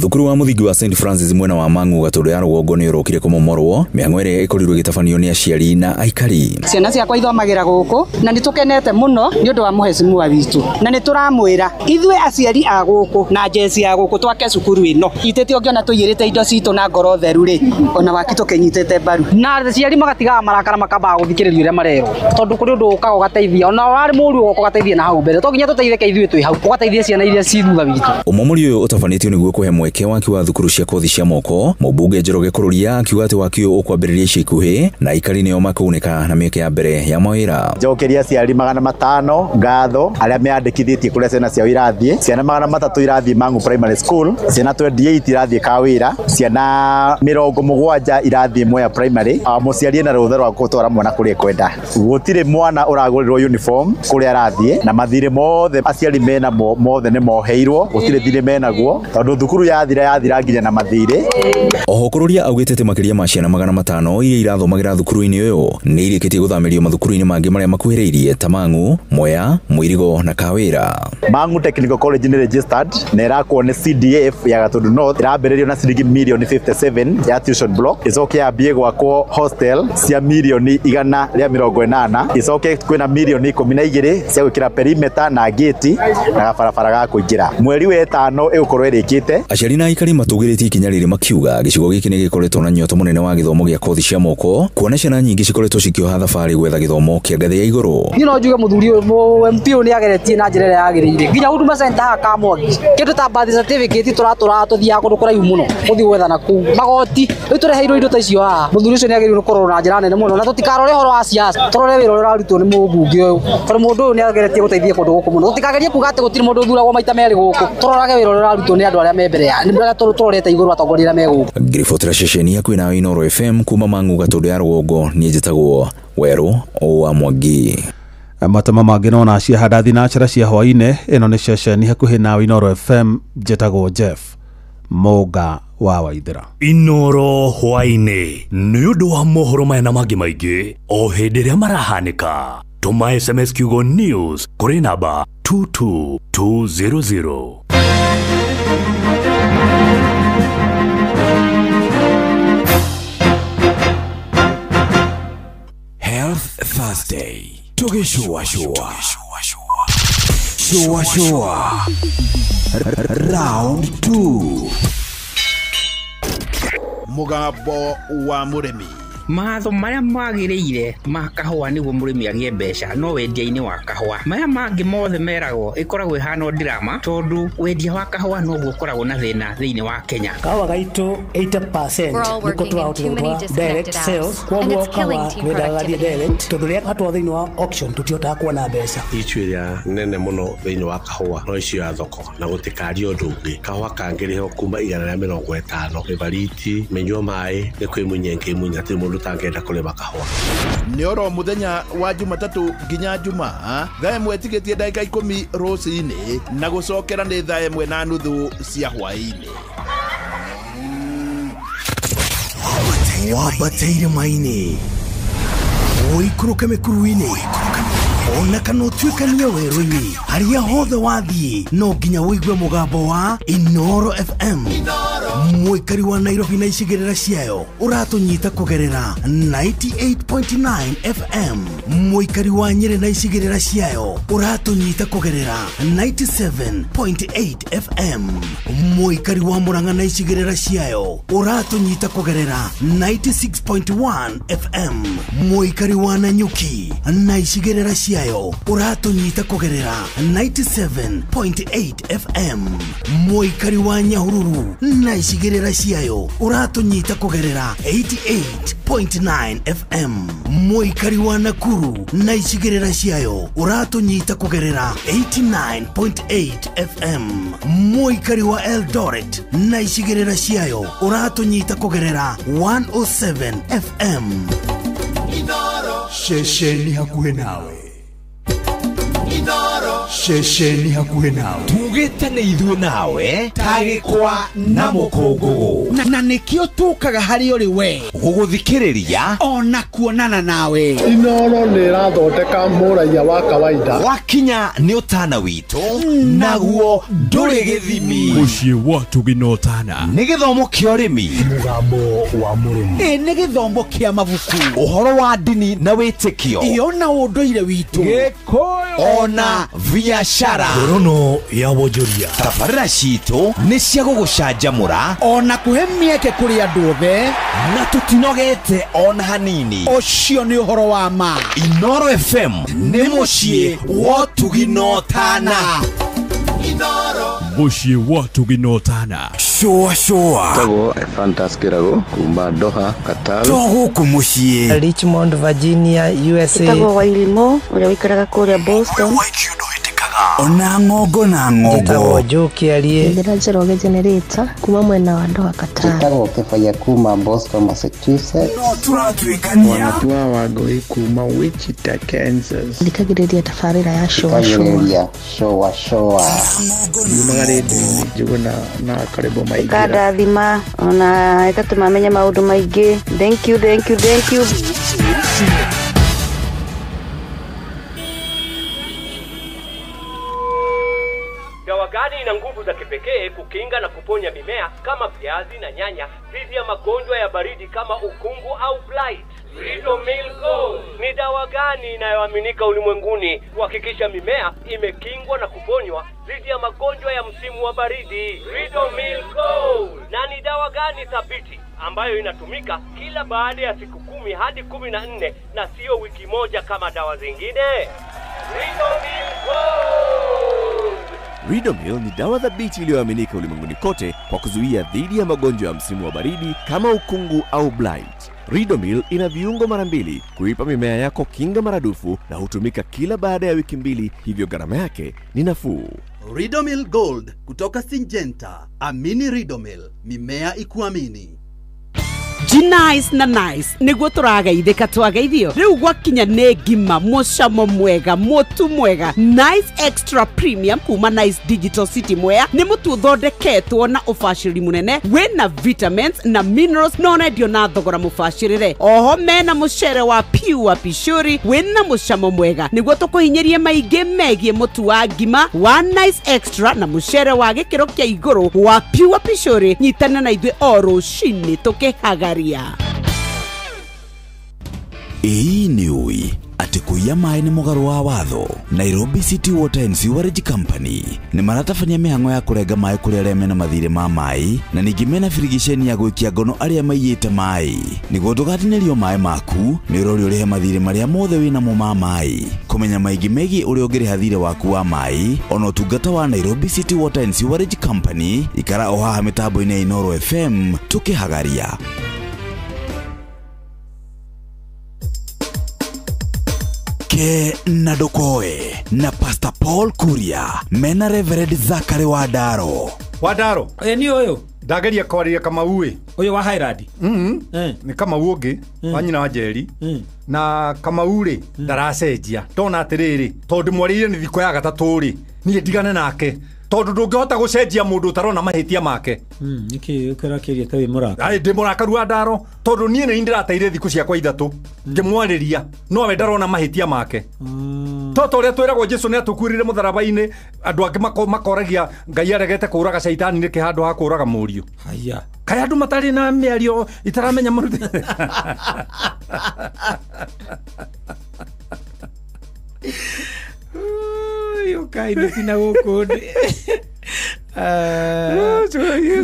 Thukuru wa mũthingi wa St Francis mwena wa Mang'u Gatundu ya Rũgongo nĩ ũrokire kũmomorwo mĩhang'o ĩrĩa ĩkorirwo ĩgĩtabanio nĩ aciari na aikari. Ciana ciakwa ithomagĩra gũkũ na nĩtũkenete mũno nĩ ũndũ wa mũhecimiwa witũ, na nĩtũramwĩra ithuĩ aciari a gũkũ na njeci ya gũkũ twake cukuru ĩno itĩte ũngĩona tũiyĩrĩte indo citũ na ngoro theru rĩ, ona waki tũkĩnyitĩte mbaru, na aciari magatigaga marakara makambaga gũthikĩrĩrio ũrĩa marerwo, tondũ kũrĩ ũndũ ũkaga ũgateithia, ona warĩ mũru ũgoka ũgateithia na hau mbere, to nginya tũteithĩke ithuĩ twĩ hau, ũgateithia ciana iria ci thutha witũ. Ũmomori ũyũ ũtabanĩtio nĩguo kũhe mweke waki wa thukuru cia kothi cia moko. Mũmbunge Njoroge Kũrũri akiuga atĩ waki ũyũ ũkwambĩrĩria ica ikuhĩ na aikari nĩo makunĩka na mĩeke ya mbere ya mawĩra. Njokeria aciari 500 ngatho arĩa meandĩkithĩtie kũrĩa ciana ciao irathiĩ. Ciana 300 irathiĩ Mang'u Primary School, ciana 28 irathiĩ Kawĩra, ciana 70 irathiĩ Mwea Primary. Mũciari na rũtha rwa gũtwara mwana kũrĩa kwenda. Gũtirĩ mwana ũragũrĩrwo uniform kũrĩa arathiĩ, na mathirĩ mothe aciari mena mothe nĩ moheirwo, gũtirĩ thirĩ menaguo tondũ thukuru yathira nginya na mathirĩ. Oho Kũrũria augĩte atĩ makĩria ma ciana 500 iria irathomagĩra thukuru-inĩ ũyũ nĩ irĩkĩtie gũthamĩrio mathukuru-inĩ mangĩ marĩa makuhĩrĩirie ta Mang'u, Mwea, Mũirigo na Kawĩra. Mang'u Technical College nĩ registered na ĩrakwo nĩ CDF ya Gatundu North, ĩrambĩrĩrio na ciringi mirioni 57 ya tuition block, icoke yambie gwakwo hostel cia mirioni 180, icoke kwĩna mirioni 12 cia gwĩkĩra perimeter na gate na gabarabara ga kũingĩra. Mweri wa 5 ĩgũkorwo ĩrĩkĩte. Aciari na aikari matũgĩrĩtie ikinya rĩrĩ makiuga gĩcigo gĩkĩ nĩ gĩkoretwo na nyoto mũnene wa gĩthomo gĩa kothi cia moko, kuona ciana nyingĩ cikoretwo cikĩoha thabarĩ gwetha gĩthomo kĩa ngathĩ ya igũrũ. Niĩ no njuge mũthuri MP nĩ ageretie na njĩra ĩrĩa yagĩrĩire. Nginya Huduma Center haka Mwangi kĩndũ ta birth certificate tũratũra tũthiaga kũndũ kũraihu mũno gũthiĩ gwetha na kũu magoti. Rĩu tũreheirwo indo ta icio haha, mũthuri ũcio nĩ agĩrĩirwo kũrorwo na njĩra nene mũno, na tũtikarore ũhoro wa siasa, tũrore wĩra ũrĩa ũrarutwo nĩ mũmbunge ũyũ, tondũ mũndũ ũyũ nĩ ageretie gũteithia kũndũ gũkũ mũno. Tũtikagerie kuga atĩ gũtirĩ mũndũ ũthuragwo maita merĩ gũkũ, tũrorage wĩra ũrĩa ũrarutwo nĩ andũ arĩa me mbere ya nĩ tũrorete igũrũ atongoria me gũkũ. Ngiribotera ceceni hakuhĩ na Inoro FM kuma Mang'u Gatundu ya Rũgongo, niĩ njĩtagwo Werũ wa Mwangi. Matama mangĩ no nacia handa thinacara cia hwainĩ. Ĩno nĩ ceceni hakuhĩ na Inoro FM, njĩtagwo Jeff Mũnga wa Waithĩra. Inoro hwainĩ nĩ ũndũ wa mohoro maya na mangĩ maingĩ o hĩndĩ ĩrĩa marahanĩka. Tũma SMS kiugo news kũrĩ namba 22200. Health Thursday. Tugishua. Round 2. Mugambo wa Muremi. matho maria magiriire ma kahua niguo murimi agie mbeca no wendia-ini wa kahua maya mangi mothe meragwo ikoragwo ihana drama tondu wendia wa kahua no guo koragwo na thina thiini wa Kenya. Kahua gaitu 80% niko turahotwa direct sales kwa kahua wedagathie direct tondu ria katwa thiini wa auction tutiotaga kuona mbeca ichwiria nene muno thiini wa kahua no icio ya thoko na gutikari undu ungi kahua kangiriho kuma 150 evariti menywa mai ni kwimunyenke munya ti mundu tangenda kurima kahua ni oro muthenya wa Jumatatu nginya Jumaa thaa imwe tigetie ndagika 10 rũcinĩ na gucokera ni thaa imwe na nuthu cia hwaĩ-inĩ. Wabateire maini oikuruke mĩkuru-inĩ ona kana ũtuĩkanie werũ-inĩ harĩa hothe wathiĩ no nginya wĩigue mũgambo wa Inoro FM mũikari wa Nairobi na icigĩrĩra ciayo ũratũnyita kũgerera 98.9 FM mũikari wa Nyeri na icigĩrĩra ciayo ũratũnyita kũgerera 97.8 FM mũikari wa Murang'a na icigĩrĩra ciayo ũratũnyita kũgerera 96.1 FM mũikari wa Nanyuki na icigĩrĩra ciayo ũratũnyita kũgerera 97.8 FM mũikari wa Nyahururu na icigĩrĩra ciayo ũratũnyita kũgerera 88.9 FM mũikari wa Nakuru na icigĩrĩra ciayo ũratũnyita kũgerera 89.8 FM mũikari wa Eldoret na icigĩrĩra ciayo ũratũnyita kũgerera 107 FM Shesheni hakuhe nawe Shesheni hakuhe nawe tugite ni ithuĩ nawe tagĩkwa na mũkũngũgũ na nĩkĩo tũkaga harĩ ũrĩ we gũgũthikĩrĩria ona kuonana nawe. Inoro nĩ ĩrathondeka mũraiya wa kawaida wakinya nĩ ũtana witũ naguo ndũrĩ gĩthimi mũciĩ wa tũginotana nĩ gĩthomo kĩa ũrĩmi mũgambo wa mũrĩmi nĩ gĩthomo kĩa mabuku ũhoro wa ndini na wĩtĩkio iyo na ũndũire witũ gĩkũyũ ona biashara ngorono ya wonjoria tabarĩra citũ nĩ cia gũgũcanjamũra ona kũhe mĩeke kũrĩ andũ othe na tũtinogete ona hanini ũcio nĩ ũhoro wa ma. Inoro FM nĩ mũciĩ wa tũginotana mũciĩ wa tũginotana shoa tago fantaskirago kuma Doha Qatar tũgũkũ mũciĩ Richmond Virginia USA tago Wailimo ũrĩa wĩikaraga kũrĩa Boston ona ng'ongo na ng'ongo tago Jokiarie Ndĩra Njoroge Generator kuma mwena wa Doha Qatar tago Kefaya kuma Boston Massachusetts no tũratuĩkania wanatua Wangoi kuma Wichita Kansas thikagĩrĩria tabarĩra ya showa yumagarĩte njuguna na karibu maingĩ kadathima ona ĩgatũmamenya maũndũ maingĩ. Thank you. Dawa gani ina nguvu za kipekee kukinga na kuponya mimea kama viazi na nyanya dhidi ya magonjwa ya baridi kama ukungu au blight? Ridomil Gold ni dawa gani inayoaminika ulimwenguni kuhakikisha mimea imekingwa na kuponywa dhidi ya magonjwa ya msimu wa baridi? Ridomil Gold. Na ni dawa gani thabiti ambayo inatumika kila baada ya siku 10 hadi 14 na sio wiki moja kama dawa zingine? Ridomil Gold. Ridomil ni dawa thabiti iliyoaminika ulimwenguni kote kwa kuzuia dhidi ya magonjwa ya msimu wa baridi kama ukungu au blight. Ridomil ina viungo mara 2 kuipa mimea yako kinga maradufu na hutumika kila baada ya wiki 2, hivyo gharama yake ni nafuu. Ridomil Gold kutoka Syngenta. Amini Ridomil, mimea ikuamini. G-Nice na Nice niguo tũrageithĩka twageithio rĩu gwakinya nĩ ngima mũcamo mwega mũtu mwega Nice Extra Premium kuma Nice Digital City Mwea nĩ mũtu ũthondeketwo na ũbacĩrĩri mũnene wĩna vitamins na minerals na ũrendio na thogora mũbacĩrĩre. Oho mena mũcere wa Pure Pishori wĩna mũcamo mwega nĩguo tũkũhinyĩrie maingĩ megiĩ mũtu wa ngima wa Nice Extra na mũcere wa gĩkĩro kĩa igũrũ wa Pure Pishori. Nyitana na ithuĩ o rũcinĩ tũkĩhagaria. Ĩĩ nĩũĩ ati kuiya mai ni mugaru wa watho. Nairobi City Water and Sewerage Company ni maratabania mihango ya kurenga mai kuri aria mena mathire ma mai na ningi mena firigisheni ya gwikia ngono aria maiyite mai. Niguo ndugatinerio mai maku ni urori urihe mathire maria mothe wina mo ma mai. Kumenya maigi megi uri ungiriha thire waku wa mai ona utungata wa Nairobi City Water and Sewerage Company ikara o haha mitambo-ini ya Inoro FM tukihagaria. Ke Nadokoe na Pastor Paul Kuria mena Reverend Zachary Wadaro. Wadaro ni oyo ndageria kwaria kama uwe oyo wa Highland ni kama uonge wanyina wa Njeri na kama ure ndaracenjia tona atiriri tondu mwarire ni thiko ya gatatu ri ni ndigane nake tondu ndungihota gucenjia mundu utarona mahitia make niki ukirakiria tawi muraka ai ndi murakaru Wadaro tondu nie ni ndirateire thiku ciakwa ithatu ngimwariria no we ndarona mahitia make toto uria twiragwo Jesu ni atukurire mutharaba-ini andu angi makoragia Ngai aregete kuraga shaitani ni kihandu ha kuraga murio haya kaya andu matari na miario itaramenya muruti yo kai ndina gukundi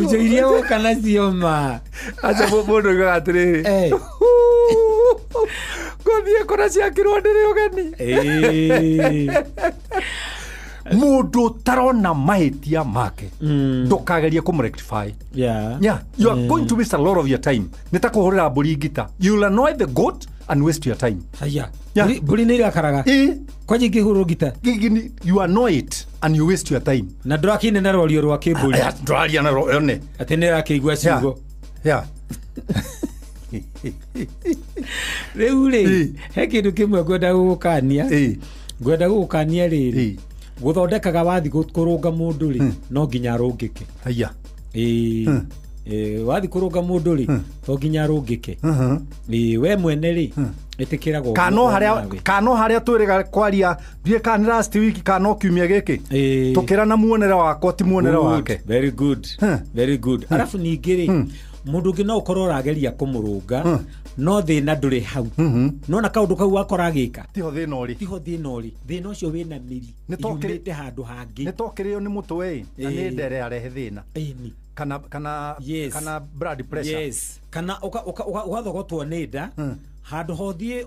ujoiria ukana cioma acha mundu igatiriri gothie kora ciakirwo ndiri ugeni mundu tarona mahitia make ndukageria kumrectify you are going to waste a lot of your time nitakuhurira mburi ngita you will annoy the goat and waste your time haya mburi ni irakaraga kwa jingi huru ngita you annoy it and you waste your time na ndrakine na rorio rwa kiburi ndraria na one ati ni rakigwa ciugo Reure he kindu kimwe gwenda gukania riri guthondekaga wathi kurunga mundu ri no nginya arungike haya wathi kurunga mundu ri to nginya arungike we mwene ri itikiragwo kano haria twiriga kwaria thie kana last week kano kiumia giki tukira na muonera wakwa ti muonera wake very good alafu ningiri mundu ngi no ukorwo rageria kumurunga no thina nduri hau no na kaundu kau akora gika tiho thina uri thina ucio wina miri yumite handu hangi nitokirio ni mutwe na ni ndere arehe thina kana blood pressure kana ugathogotwo ni nda handu hothie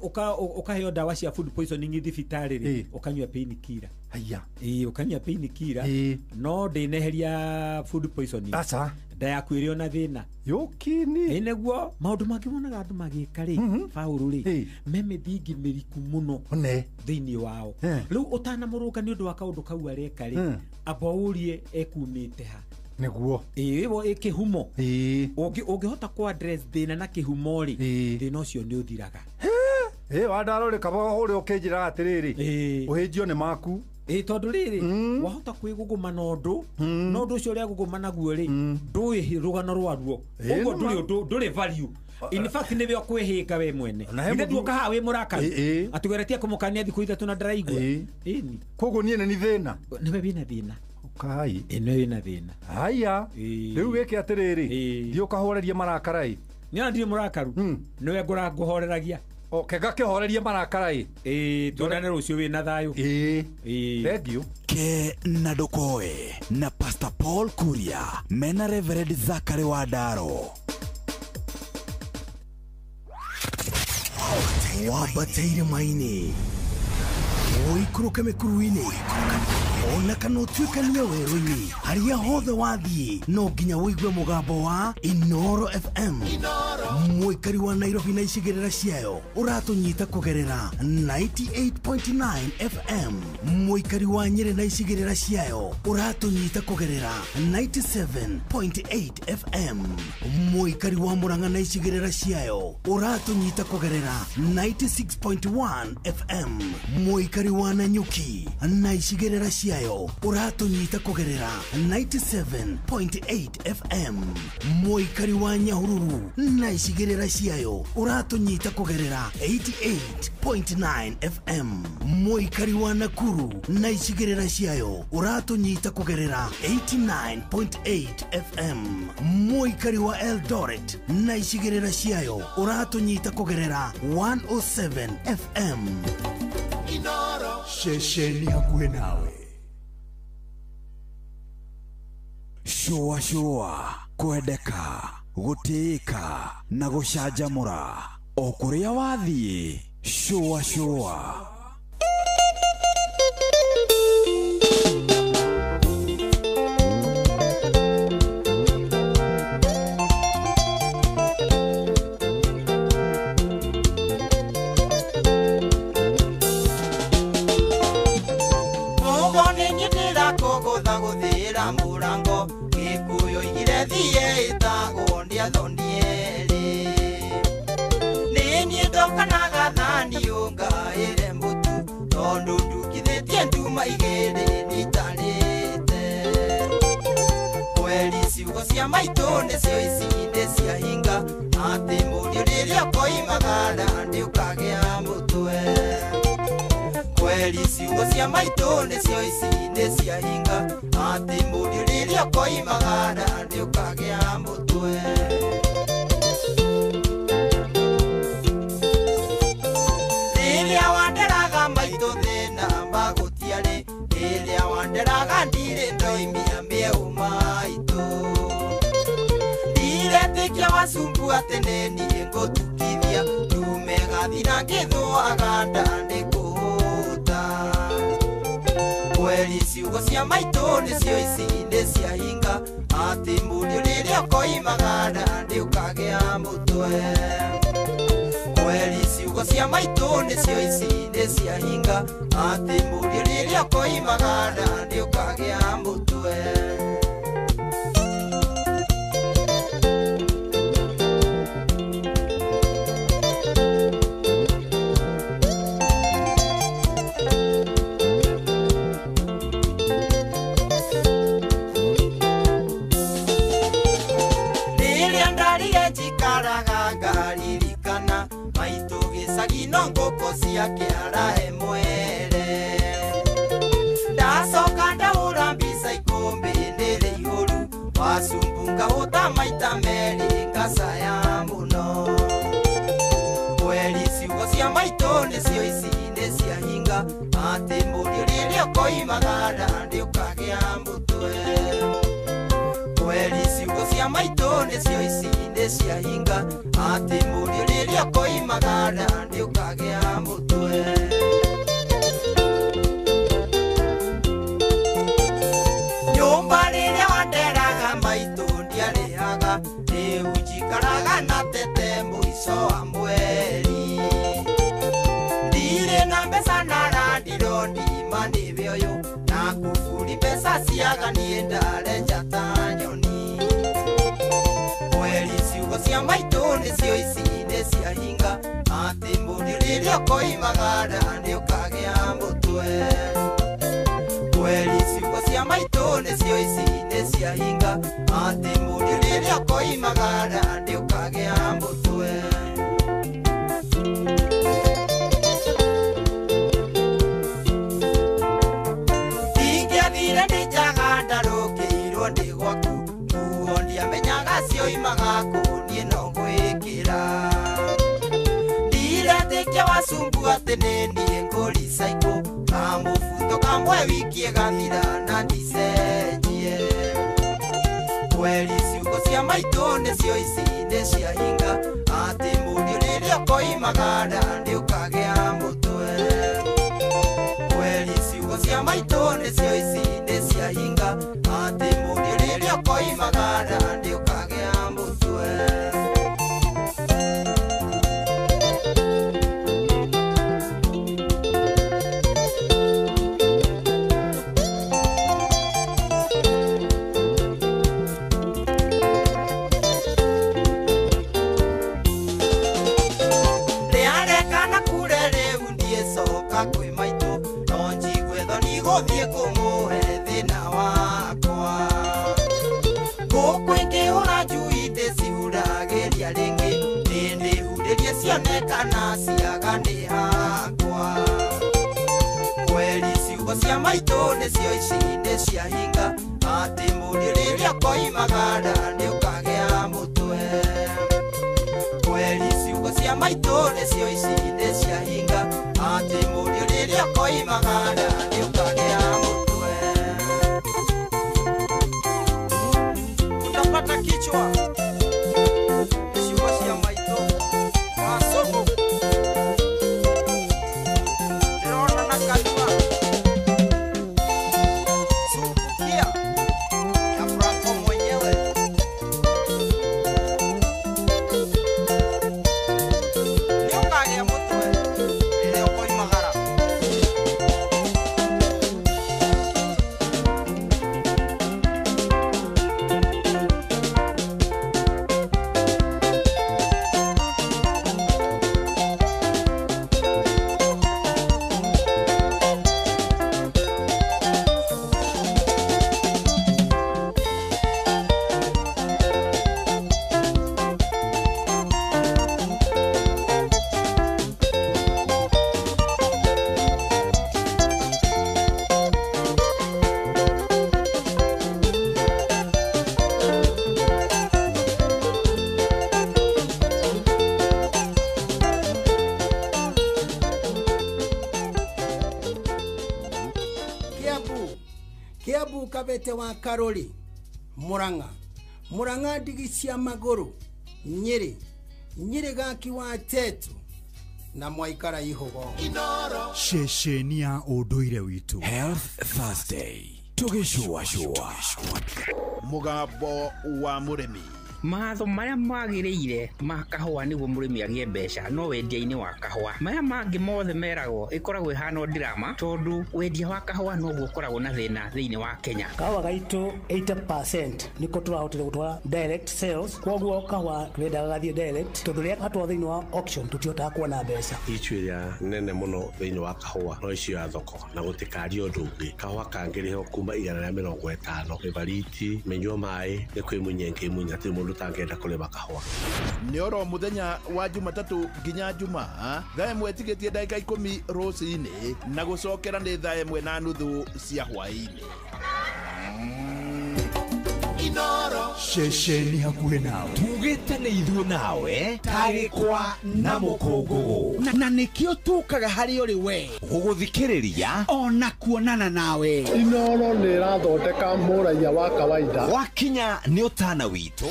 ukaheo dawa cia food poisoning thibitari ri ukanywa painkiller haya ukanywa painkiller no ndineheria food poisoning acha nda yaku iri ona thina yukini neguo maundu mangi monaga andu magika ri Paulu ri meme thingi miriku muno thiini wao riu utana murunga ni undu wa kaundu kau areka ri abaurie ekumite ha neguo wo ikihumo ungihota ku address thina na kihumo ri thina ucio ni uthiraga Wadaro ri kaba uri ukijira atiriri uhinjio ni maku tondu riri wahota kwiguguma nondu nondu ucio ria guguma naguo ri ndui rugano rwaruo uguo nduri value in fact niwe okwihinga we mwene inde nduka ha we murakaru atugeretie kumukania thiku ithatu na ndaraigua ini koguo nie ni thina niwe wina thina kai ino wina thina haya riu weke atiriri thio kahoreria marakarai ni ndi murakaru niwe ngura nguhoreragia ngakihoreria marakarai tunane rucio wina thayu thank you Ke Nadokoe na Pastor Paul Kuria mena Reverend Zachary Wadaro wabataire maini oikuruka mekuruini ona kana utuika niwe werũ-inĩ haria hothe wathiĩ no nginya wĩigue mũgambo wa Inoro FM mũikari wa Nairobi na icigĩrĩra ciayo ũratũnyita kũgerera 98.9 FM mũikari wa Nyĩrĩ na icigĩrĩra ciayo ũratũnyita kũgerera 97.8 FM mũikari wa Murang'a na icigĩrĩra ciayo ũratũnyita kũgerera 96.1 FM mũikari wa Nanyuki na icigĩrĩra ciayo uratunyita kugerera 97.8 FM mũikari wa Nyahururu na icigĩrĩra ciayo uratunyita kugerera 88.9 FM mũikari wa Nakuru na icigĩrĩra ciayo uratunyita kugerera 89.8 FM mũikari wa Eldoret na icigĩrĩra ciayo uratunyita kugerera 107 FM ceceni hakuhĩ nawe. Shua kwendeka gũtĩĩka na gũcanjamũra o kũrĩa wathiĩ. Shua murango gikuyo igire thie itago ndia thonieri nini ndokanaga thani ungaire mutu tondu ndukithitie nduma igiri nitarite kweli ciugo cia maitu nicio icinde cia hinga ati murio riria koimagara ndiukagea mutwe kweli ciugo cia maitu nicio icinde cia hinga ati murio riria koimagara ndiukagea mutwe riria wanderaga maitu thina mbagutiari riria wanderaga ndire ndoimia mieu maitu ndire wasumbu ati neni ngutukithia tumegathina ngithwaga ndandikuhuta kweli ciugo cia maitu nicio icinde cia hinga ati murio riria koimagara ndiukagea mutwe kweli ciugo cia maitu nicio icinde cia hinga ati murio riria koimagara ndiukagea mutwe ngaririkana maitu gicagino ngũkũ ciake arahe mwere ndacoka ndaũra mbica ikũmbĩ nĩrĩ ihũru wasumbu ngahũta maita merĩ ngacaya mũno kweli ciugo cia maitu nĩcio icinde cia hinga atĩ mũrio rĩrĩa koimagara ndiũkagĩa mũtwe kweli ciugo cia maitu nicio icinde cia hinga ati murio riria koimagara ndiukagea mutwe nyumba riria wanderaga maitu ndiarihaga riu njikaraga na tete muico wa mweri ndire na mbeca na randiro ndima nĩ bĩoyo na kuburi mbeca ciaga niĩ ndarenja ta nyoni kweli ciugo cia maitu nicio icinde cia hinga ati murio riria koimagara ndiukagea mutwe kweli ciugo cia maitu nicio icinde cia hinga ati murio riria koimagara ndiukagea mutwe ingiathire ndijaga ndarũkĩirwo ndĩ gwaku nguo ndiamenyaga cioimaga kũ niĩ no gwĩkĩra ndiretĩkia wasumbu atĩ nĩ niĩ ngũrica ikũ kamũbuto kamwe wikie gathira na ndicenjie kweli ciugo cia maitu nĩcio icinde cia hinga atĩ mũrio rĩrĩa koimagara ndiũkagĩa mũtwe kweli ciugo cia maitu nicio icinde cia hinga ati murio riria koimagara ndiukagea mutwe riarekana kure riu ndiecoka kwi maitu no njigwe thoni guthie kumuhe thina wakwa ngũkũ ingĩhũra njui ndĩcihurageria rĩngĩ nĩndĩhurĩrie cionekana ciaga nĩ hakwa kweli ciugo cia maitu nĩcio icinde cia hinga atĩ mũrio rĩrĩa koimagara ndiũkagĩa mũtwe kweli ciugo cia maitu nĩcio icinde cia hinga atĩ mũrio rĩrĩa koimagara Kiambu Kabete wa Karori, Murang'a ndigi cia maguru, Nyeri Gaki wa Tetu na Mwaikara Ihogo. Ceceni ya ũndũire witũ. Health Thursday. Tugishua. Mugambo wa mũrĩmi. Mahatho maria magĩrĩire ma kahũa nĩguo mũrĩmi agĩe mbeca no wendia-inĩ wa kahũa. Maya mangĩ mothe meragwo ĩkoragwo ĩhana ndirama tondũ wendia wa kahũa noguo ũkoragwo na thĩna thĩinĩ wa Kenya. Kahũa gaitũ 80% nĩko tũrahotire gũtwara direct sales, koguo kahũa twendaga gathiĩ direct tondũ rĩrĩa gatwara thĩinĩ wa auction tũtihotaga kuona mbeca. Itua nene mũno thĩinĩ wa kahũa no icio ya thoko na gũtikario ũndũ ũngĩ. Kahũa kangĩrĩho kuma 150 Everiti menyua maĩ nĩ kwĩmunya atĩ tangenda kulima kahũa. Nĩ oro muthenya wa Jumatatu nginya Jumaa thaa ĩmwe tigĩtie ndagĩka 10 rũcinĩ na gũcokera nĩ thaa 1:30 cia hwaĩ-inĩ. Inoro ceceni hakuhĩ nawe tugĩte nĩ ithuĩ nawe tagĩkwa na mũkũngũgũ na nĩkĩo tũkaga harĩ ũrĩ we gũgũthikĩrĩria ona kuonana nawe. Inoro nĩ ĩrathondeka mũraia wa kawaida wakinya nĩ ũtana witũ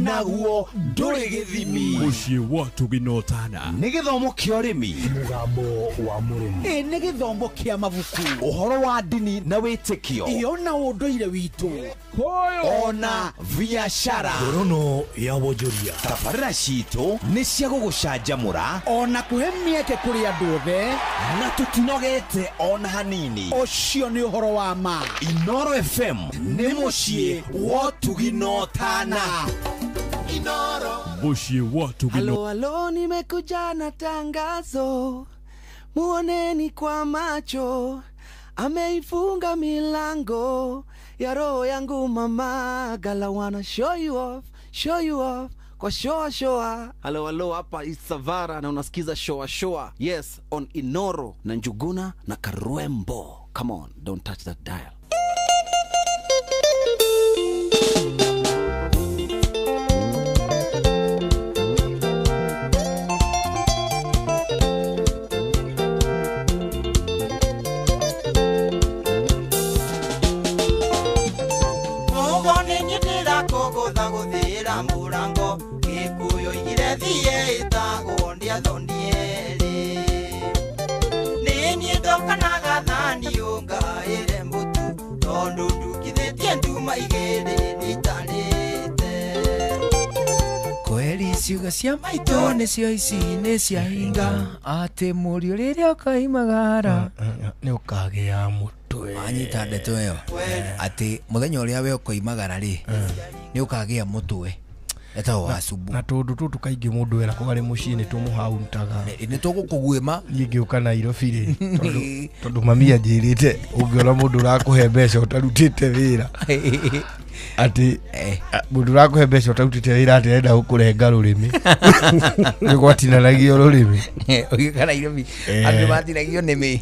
naguo ndũrĩ gĩthimi. Mũciĩ wa Tũginotana nĩ gĩthomo kĩa ũrĩmi, mũgambo wa mũrĩmi, nĩ gĩthomo kĩa mabuku, ũhoro wa ndini na wĩtĩkio, ona ũndũire witũ, ona biashara, ngorono ya wonjoria. Tabarĩra citũ nĩ cia gũgũcanjamũra ona kũhe mĩeke kũrĩ andũ othe na tũtinogete ona hanini. Ũcio nĩ ũhoro wa ma. Inoro FM nĩ mũciĩ wa Tũginotana. Inoro mũciĩ wa Tũginotana. Halo, nimekuja na tangazo, muoneni kwa macho, ameifunga milango ya roho yangu mama, gala wanna show you off kwa shoa. Halo, hapa Isavara na unasikiza shoa. Yes, on Inoro na Njuguna na Karwembo. Come on, don't touch that dial. Murango gikuyo igire thie itago ndia thondiere nini ndokanaga thani unga ire mbutu tondu ndukithetie nduma igere nitarite kweli ciuga cia maitũ nĩcio ici nĩ ciahinga atĩ mũriũ rĩrĩa ũkaimagara nĩ ũkagĩa mũtwe. Anyita ndeto ĩyo atĩ mũthenya ũrĩa we ũkoimagara rĩ nĩ ũkagĩa mũtwe etagwo wasubu. Na tũndũ tũtũ kaingĩ mũndũ era kũgarĩ mũciĩ nĩ tũmũhauntaga, nĩ tũgũkũguĩma. Niĩ ngĩũka Nairobi rĩ tondũ mami anjĩrĩte ũngĩona mũndũ ũrakũhe mbeca ũtarutĩte wĩra ati mũndũ ũrakũhe mbeca ũtarutĩte wĩra atĩ arenda gũkũrenga rũrĩmĩ nĩ gwatinanagio rũrĩmĩ ũgĩũka Nairobi andũ matinagio nĩmĩ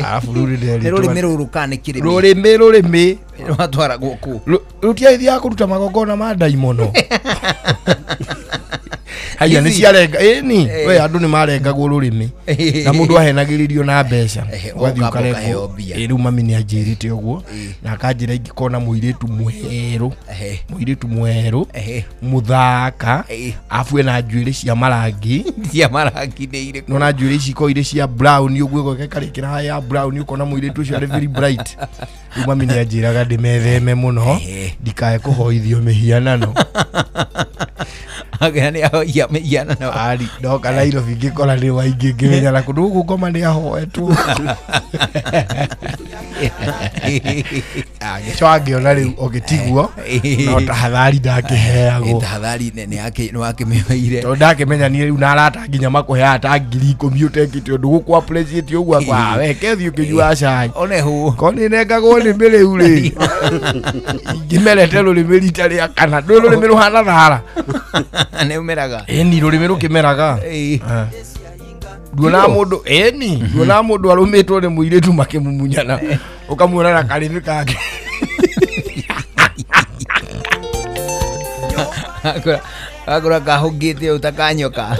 arabu rũrĩmĩ rũrĩmĩ rũrũ kana kĩrĩmĩ rũrĩmĩ rwatwara gũkũ rũtiaithia kũruta magongona ma ndaimono. Haya nĩ ciarenga ni we andũ nĩ marengagwo rũrĩmĩ na mũndũ ahenagĩrĩrio na mbeca gwathi ũkarengwo. Rĩu mami nĩ anjĩrĩte ũguo na akanjĩra ingĩkona mũirĩtu mwerũ mũthaka afu ena njuĩrĩ cia marangi nĩ irĩkũ no na njuĩrĩ ici ko irĩ cia brown ũguo gũgekarĩkĩra haya brown ũkona mũirĩtu ũcio arĩ very bright. Rĩu mami nĩ anjĩraga ndĩmetheme mũno ndikae kũhoithio mĩhianano. Agani ahoya mĩhianano ari ndoka Nairobi ngĩkora nĩ waingĩ ngĩmenya na kũndũ gũkũ ngoma nĩ ahoetwo. Agĩcoka ngĩona rĩu ũgĩtiguo no tahadhari ndakĩheagwo. Tahadhari nĩ wakĩmĩheire tondũ ndakĩmenya niĩ rĩu na arata nginya makũheaga ta 10,000 ũtekĩte ũndũ gũkũ appreciate ũguo akwa weke thiĩ ũkĩnyua cai onehu ko nĩ nengagwo nĩmĩ rĩu rĩ ngĩmerete rũrĩmĩ rita rĩa kana ndũ rũrĩmĩ rũhana thara nĩ umeraga ni rũrĩmĩ rũkĩmeraga nduona mũndũ arũmĩtwo nĩ mũirĩtu makĩmumunyana ũkamuona na karĩmĩ kake agora kahũngĩte ũtakanyoka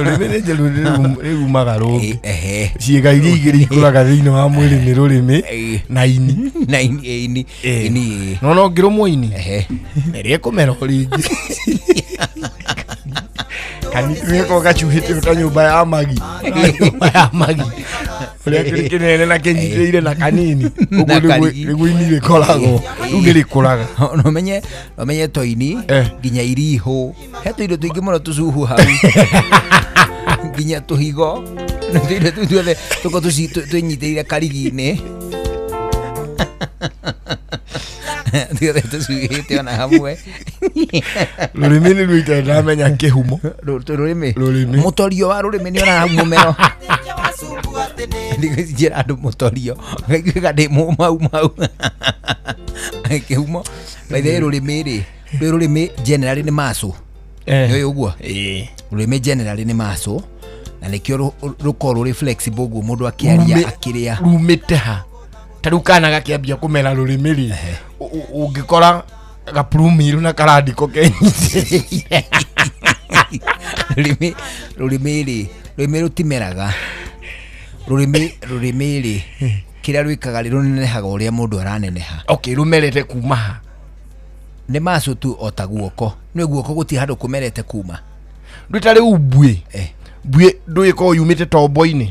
rurimi ni njeru riumaga rungi ciĩga iria igĩrĩ ikũraga thĩinĩ wa mwĩrĩ nĩ rũrĩmĩ na ini no ngĩrũmwo ini ĩrĩa ĩkũmera rĩngĩ kanĩko gacuhĩte ta nyũmba ya magi ũrĩa kĩrĩ kĩnene na kĩnyitĩire na kanini ũguo nĩguo ini rĩkoragwo rĩu nĩ rĩkũraga nomenye to ini nginya iriho he tũindo tũingĩ mũno tũcuhu hau nginya tũhigo tũindo tũu tuothe tũko twĩnyitĩire karigi-inĩ tuothe tũcuhĩte ona hamwe rũrĩmĩ nĩ ruo itandamenya kĩhumo rũrĩmĩ mũtorio wa rũrĩmĩ nĩ ona hau mũmero njĩra andũ mũtorio ngaiguĩka ndĩ mau kĩhumo baithe rũrĩmĩ generally nĩ macũ nĩũĩ ũguo rũrĩmĩ generally nĩ macũ na nĩkĩo rũkorwo rũrĩ flexible ũguo mũndũ akĩaria akĩrĩa rumĩte ha ta rĩu kana gakĩambia kũmera rũrĩmĩ rĩ ũngĩkora gaprumiru na karandiko kenyitĩrĩire rũrĩmĩ rũtimeraga rũrĩmĩ rĩ kĩrĩa rwĩkaga rĩ rũnenehaga ũrĩa mũndũ araneneha rumerete kuma ha nĩ macũ tu o ta guoko nĩ guoko gũtirĩ handũ kũmerete kuma rĩta rĩu mbuĩ ndũĩkorwo yumĩte tombo-inĩ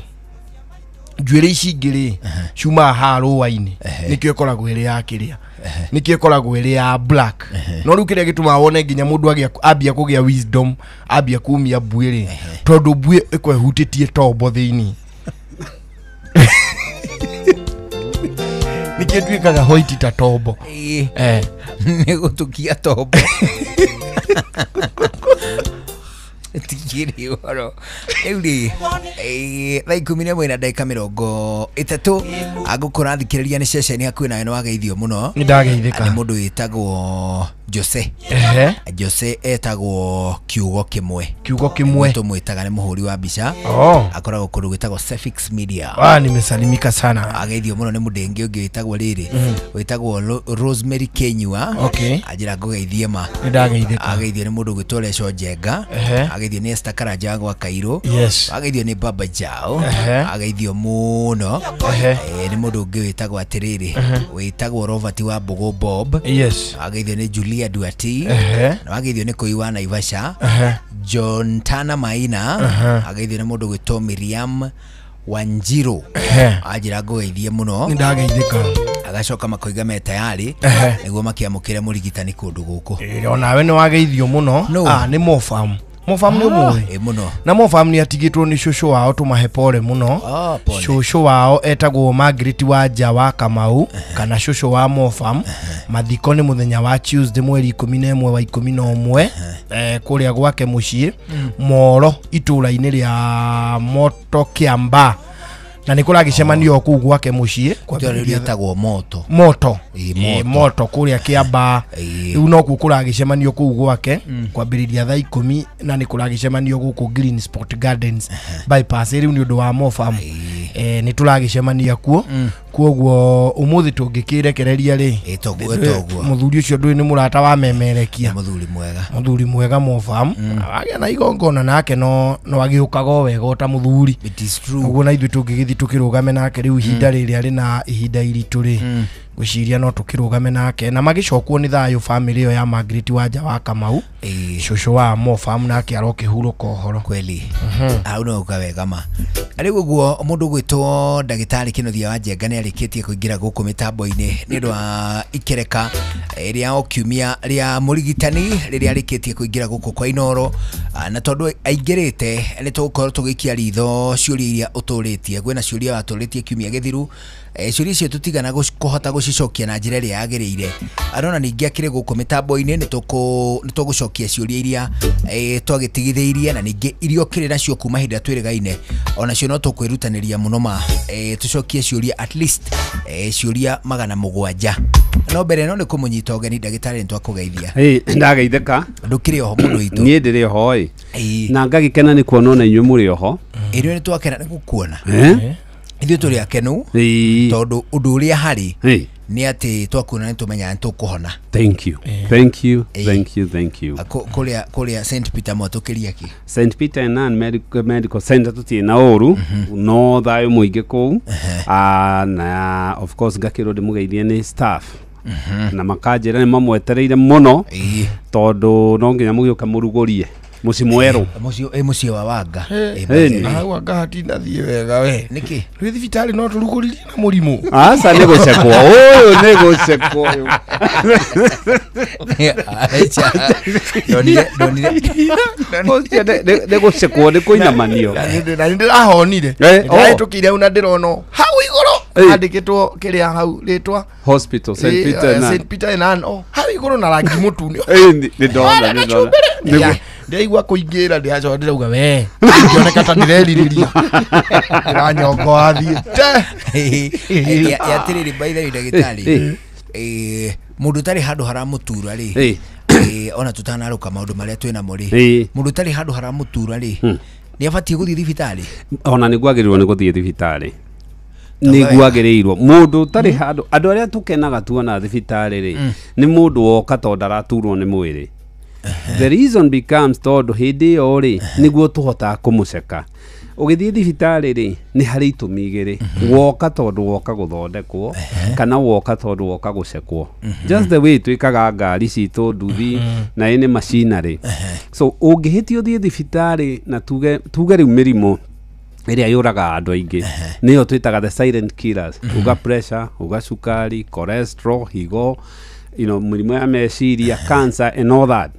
njuĩrĩ ici ingĩ rĩ ciumaga haha rũa-inĩ nĩkĩo ĩkoragwo ĩrĩ ya kĩrĩa nĩkĩo ĩkoragwo ĩrĩ ya black no rĩu kĩrĩa gĩtũmaga wone nginya mũndũ ambia kũgĩa wisdom ambia kumia mbuĩ rĩ tondũ mbuĩ ĩkorwo ĩhutĩtie tombo thĩinĩ nĩkĩo tuĩkaga hoiti ta tombo nĩ gũtukia tombo tikiri horo rĩu rĩ thaa 11 na ndagĩka 30 agũkora thikĩrĩria nĩ ceceni hakuhĩ nawe nĩ wageithio mũno nĩ ndageithĩka nĩ mũndũ wĩtagwo Jose etagwo kiugo kĩmwe tũmwĩtaga nĩ mũhũri wa mbica akoragwo kũndũ gwĩtagwo Sefix Media nimesalimika sana ageithio mũno nĩ mũndũ ũngĩ wĩtagwo rĩrĩ wĩtagwo Rosemary Kenyua anjĩra ngũgeithie ma nĩ ndageithĩka ageithio nĩ mũndũ gwĩtwo Leco Njenga ageithio nĩ Esther Karanja gwa Kairũ ageithio nĩ Baba Jao ageithio mũno nĩ mũndũ ũngĩ wĩtagwo atĩrĩrĩ wĩtagwo Robert wa Mbogo Bob ageithio nĩ Julia Duati na wageithio nĩ Koi wa Naivasha John Tana Maina ageithio nĩ mũndũ gwĩtwo Miriam Wanjiru ajira ngũgeithie mũno nĩ ndageithĩka agacoka makoiga me tayari nĩguo makĩamũkĩre mũrigitani kũndũ gũkũ onawe nĩ wageithio mũno nĩ Mofam nĩ ũmũĩ mũno na Mofam nĩ atigĩtwo nĩ cũcũ wao tũmahe pole mũno cũcũ wao etagwo Margaret wa nja wa Kamau kana cũcũ wa Mofam mathiko nĩ mũthenya wa Tuesday mweri 11 wa 11 kũrĩa gwake mũciĩ Moro itũra-inĩ rĩa Moto Kĩamba na nĩ kũragĩcemanio kũu gwake mũciĩ kwambĩrĩria moto kũrĩa Kĩamba rĩu no kuo kũragĩcemanio kũu gwake kwambĩrĩria thaa 10 na nĩ kũragĩcemanio gũkũ Green Sport Gardens bypass rĩu nĩ ũndũ wa Mofam nĩ tũragĩcemania kuo kuoguo ũmũthĩ tũngĩkĩrekereria rĩ mũthuri ũcio ndũĩ nĩ mũrata wa memerekia mũthuri mwega Mofam agĩa na igongona nake no agĩũkaga wega ta mũthuri ũguo na ithuĩ tũngĩgĩthiĩ tũkĩrũgame nake rĩu ihinda rĩrĩa arĩ na ihinda iritũ rĩ gwĩciria no tũkĩrũgame nake na magĩcokwo nĩ thayũ family ĩyo ya Margaret wa nja wa Kamau cũcũ wa Mofam nake arokĩhurũka ũhoro kweli au no ukawega ma rĩu ũguo mũndũ gwĩtwo ndagĩtarĩ Kĩnothia wa Njenga nĩ arĩkĩtie kũingĩra gũkũ mĩtambo-inĩ nĩ ũndũ wa ikereka rĩa okiumia rĩa mũrigitani rĩrĩa arĩkĩtie kũingĩra gũkũ kwa Inoro na tondũ aingĩrĩte nĩ tũgũkorwo tũgĩikia ritho ciũria iria ũtũrĩtie gwĩna ciũria watũrĩtie kiumia gĩthiru ciũria icio tũtigana kũhota gũcicokia na njĩra ĩrĩa yagĩrĩire arona ningĩ akĩrĩ gũkũ mĩtambo-inĩ nĩ tũgũcokia ciũria iria twagĩtigithĩirie na ningĩ irio kĩrĩ nacio kuma hĩndĩ twĩrĩgaine onacio no tũkwĩrutanĩria mũno ma tũcokie ciũria at least ciũria 700 no mbere no nĩ kũmũnyita ũgeni ndagĩtarĩ nĩ twakũgeithia ndageithĩka ndũkĩrĩ oho mũndũ witũ niĩ ndĩrĩ oho na ngagĩkena nĩ kuona ona inyuĩ mũrĩ oho nĩ twakena nĩ gũkuona ithuĩ tũrĩ akenu tondũ ũndũ ũrĩa harĩ ni ati twakuna nitumenya ntukuhona. Thank you. Thank you. Kuria St Peter motukiria ki. St Peter and Ann Medical Center tuti na oru no thayo muingi ku na of course ngakiro de mugeithie ni staff na makajira ni mamwetereire muno tondu no nginya mugioka murugurie muci mweru muci wa wanga na wanga hatina thie wega we niki ri thibitari no turuguririe na murimu asa ni gucekwo uyu ni gucekwo uyu de gucekwo ni kuinamanio na ndirahonire ndahetukire una ndirono hau iguru andikitwo kiria hau ritwa hospital St Peter and Ann hau iguru na rangi mutune ni ndona ndaigua kuingira ndiacho ndirauga we ngioneka ta ndireriria ndanyongo athie yatiriri baitha ndagitari mundu tari handu haramutura ri ona tutanaruka maundu maria twina muri mundu tari handu haramutura ri ni abatie guthii thibitari ona ni gwagirirwo ni guthii thibitari ni gwagirirwo mundu tari handu andu aria tukenaga tuona thibitari ri ni mundu woka to ndaraturwo ni mwiri. The reason becomes tondu hindi ori niguo tuhota kumuceka ugithii thibitari ri ni hari itumi igiri woka tondu woka guthondekwo kana woka tondu woka gucekwo just the way twikaga ngari citu nduthi na ine machinery so ungihitio thii thibitari na tuge riu mirimu iria yuraga andu aingi niyo twitaga the silent killers uga pressure uga sukari cholesterol higo mirimu ya meciria cancer and all that.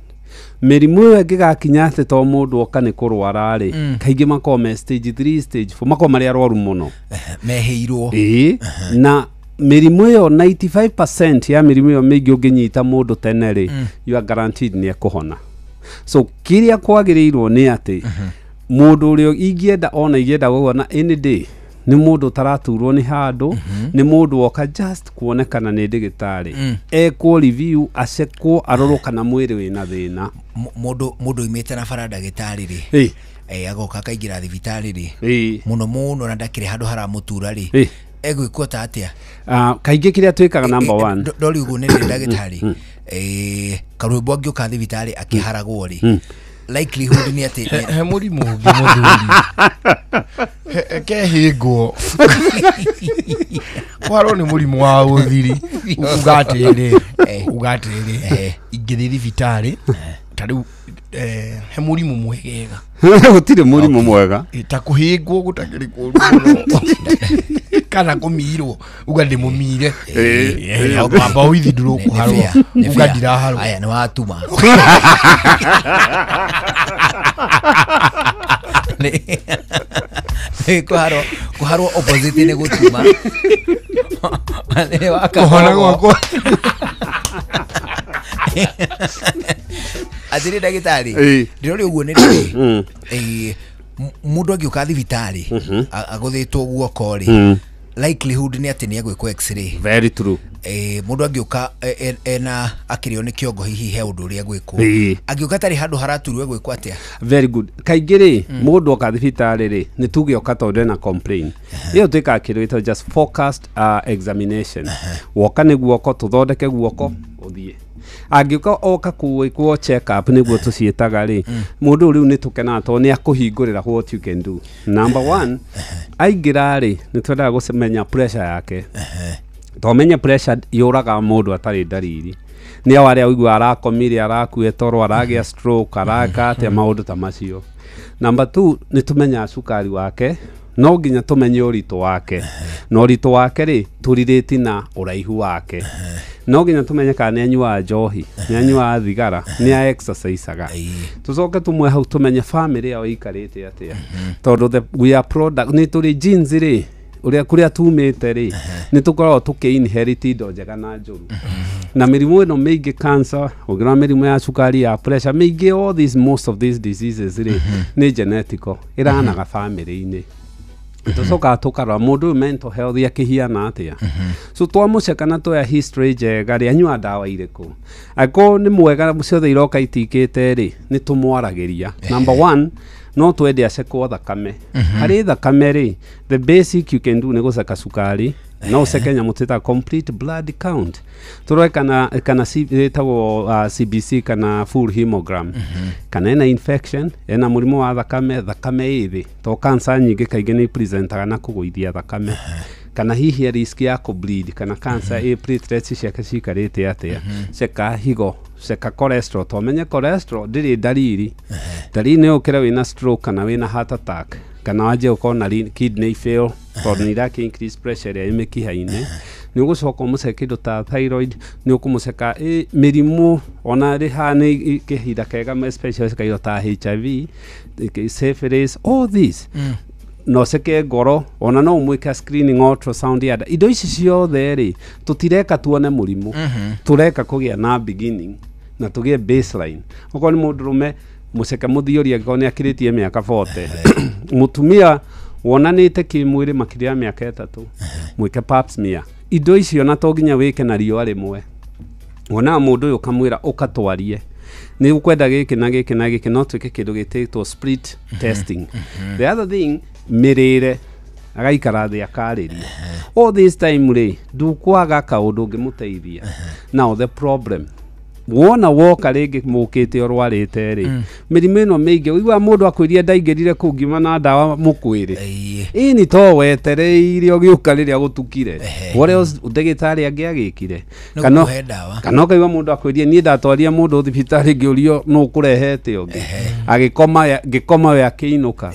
Mirimu ĩyo ĩngĩgakinya atĩ to mũndũ oka nĩ kũrwara rĩ kaingĩ makoragwo me stage 3 stage 4 makoragwo marĩ arwaru mũno mehĩirwo na mirimu ĩyo 95% ya mirimu ĩyo mĩingĩ ũngĩnyita mũndũ tene rĩ you are guaranteed nĩ ekũhona. So kĩrĩa kwagĩrĩirwo nĩ atĩ mũndũ ũrĩa ingĩenda ona ingĩenda gũkona any day ni mundu taraturwo ni handu ni mundu woka just kuonekana ni ndigitari ekwo review acekwo arorwo kana mwiri wina thina mundu imite na bara ndagitari ri agoka kaingira thibitari ri muno na ndakire handu haramutura ri egwikwo ta atia kaingi kiria twikaga number 1 ndori ugu ni ndagitari karwimbo angioka thibitari akiharagwo ri likelihood ni ati he murimu muthuri kehingo kwaro ni murimu wa uthiri ugatiri ingiri thibitari tariu he murimu mwegega gutire murimu mwega ta kuhingwo gutakiri kuru kana kumirwo ugandi mumire baba withi nduro kuharwo ugadira harwo aya ni watuma kuharwo opposite ni gutuma ne wakahona gwako atiri ndagitari ndirori uguo ni mundu angioka thibitari aguthitwo guoko ri likelihood ni ati ni agwikwo x-ray. Very true. Mundu angioka ena akirio ni kiongo hihi he undu ria gwikwo angioka tari handu haraturwo gwikwo atia. Very good. Kaingiri mundu oka thibitari ri ni tugioka tondu na complain iyo twika kirwito just focused examination woka ni guoko tuthondeke guoko uthie angioka oka kuwikwo check up niguo tucietaga ri mundu riu ni tukena to ni akuhingurira what you can do. Number 1 aingira ri ni twendaga gucemenya pressure yake tomenya pressure yuraga mundu atari ndariri ni awari aigua arakomire arakuye toro aragia stroke araka ate maundu ta macio. Number 2 ni tumenya sukari wake no nginya tumenye urito wake no urito wake ri tuririti na uraihu wake no nginya tumenye kana ni anyua njohi ni anyua thigara ni a exerciseaga tucoke tumwe hau tumenye family yao ikarite atia tondu we are product ni turi genes ri uria kuria tumite ri ni tukorwo tuki inherit indo njega na njuru na mirimu ino meigi cancer ugira mirimu ya sukari ya pressure meigi all these most of these diseases ri ni genetical iranaga family ini tucoka tukarwa mundu mental health yakihiana atia so twamuceka na toya history njega ri anyua ndawa iriku ako ni mwega ciothe iroka itikite ri ni tumwaragiria. Number 1 no twende acekwo thakame harĩ thakame rĩ the basic you can do nĩ gũceka cukari no ũceke nyamũ twĩtaga complete blood count tũroe kana ĩtagwo CBC kana full hemogram kana ena infection ena mũrimũ wa thakame ĩthĩ to cancer nyingĩ kaingĩ nĩ presentaga na kũgũithia thakame kana hihi risk ya bleed kana cancer platelets ciake cikarĩte atĩa ceka higo ceka cholesterol to menye cholesterol ndĩrĩ dariri nĩ ũkĩra wĩna stroke kana wĩna heart attack kana waje uko na kidney fail tondũ nĩ irake increase pressure ya mĩkiha-inĩ nĩ ũgũcoka ũmũceke kĩndũ ta thyroid nĩ ũkũmũceka mĩrimũ ona rĩ ha nĩ kĩhinda kega especially kaido ta HIV syphilis all this no seke ngoro ona no umwika screening ultrasound ya indo ici ciothe rĩ tutireka tuone mũrimũ tureka kũgĩa na beginning na tũgĩe baseline okorwo nĩ mũndũrũme mũceke mũthioria ngone akirĩtie mĩaka 40 mũtumia wonanĩte kĩmwĩrĩ makĩria ya mĩaka 3 mwĩke pap smear indo icio na to nginya wĩke na riũa rĩmwe wona mũndũ ũyũ kamwĩra ũkatwarie nĩ ukwenda gĩkĩ na gĩkĩ na gĩkĩ no twĩke kĩndũ gĩtĩtwo split testing the other thing mĩrĩre agaikara thĩ akarĩria all this time rĩ ndukwaga kaũndũ ũngĩmũteithia now the problem wona woka rĩngĩ mũkĩte ũrwarĩte rĩ mĩrimũ ĩno mĩingĩ ũigua mũndũ akwĩria ndaingĩrire kũu ngiuma na ndawa mũkwĩrĩ ini to wetereire ũgĩũka rĩrĩa gũtukire what else ndagĩtarĩ angĩagĩkire kana ũkaigua mũndũ akwĩria niĩ ndatwaria mũndũ thibitarĩ ngĩũrio nũ ũkũrehete ũngĩ ngĩkoma we akĩinũka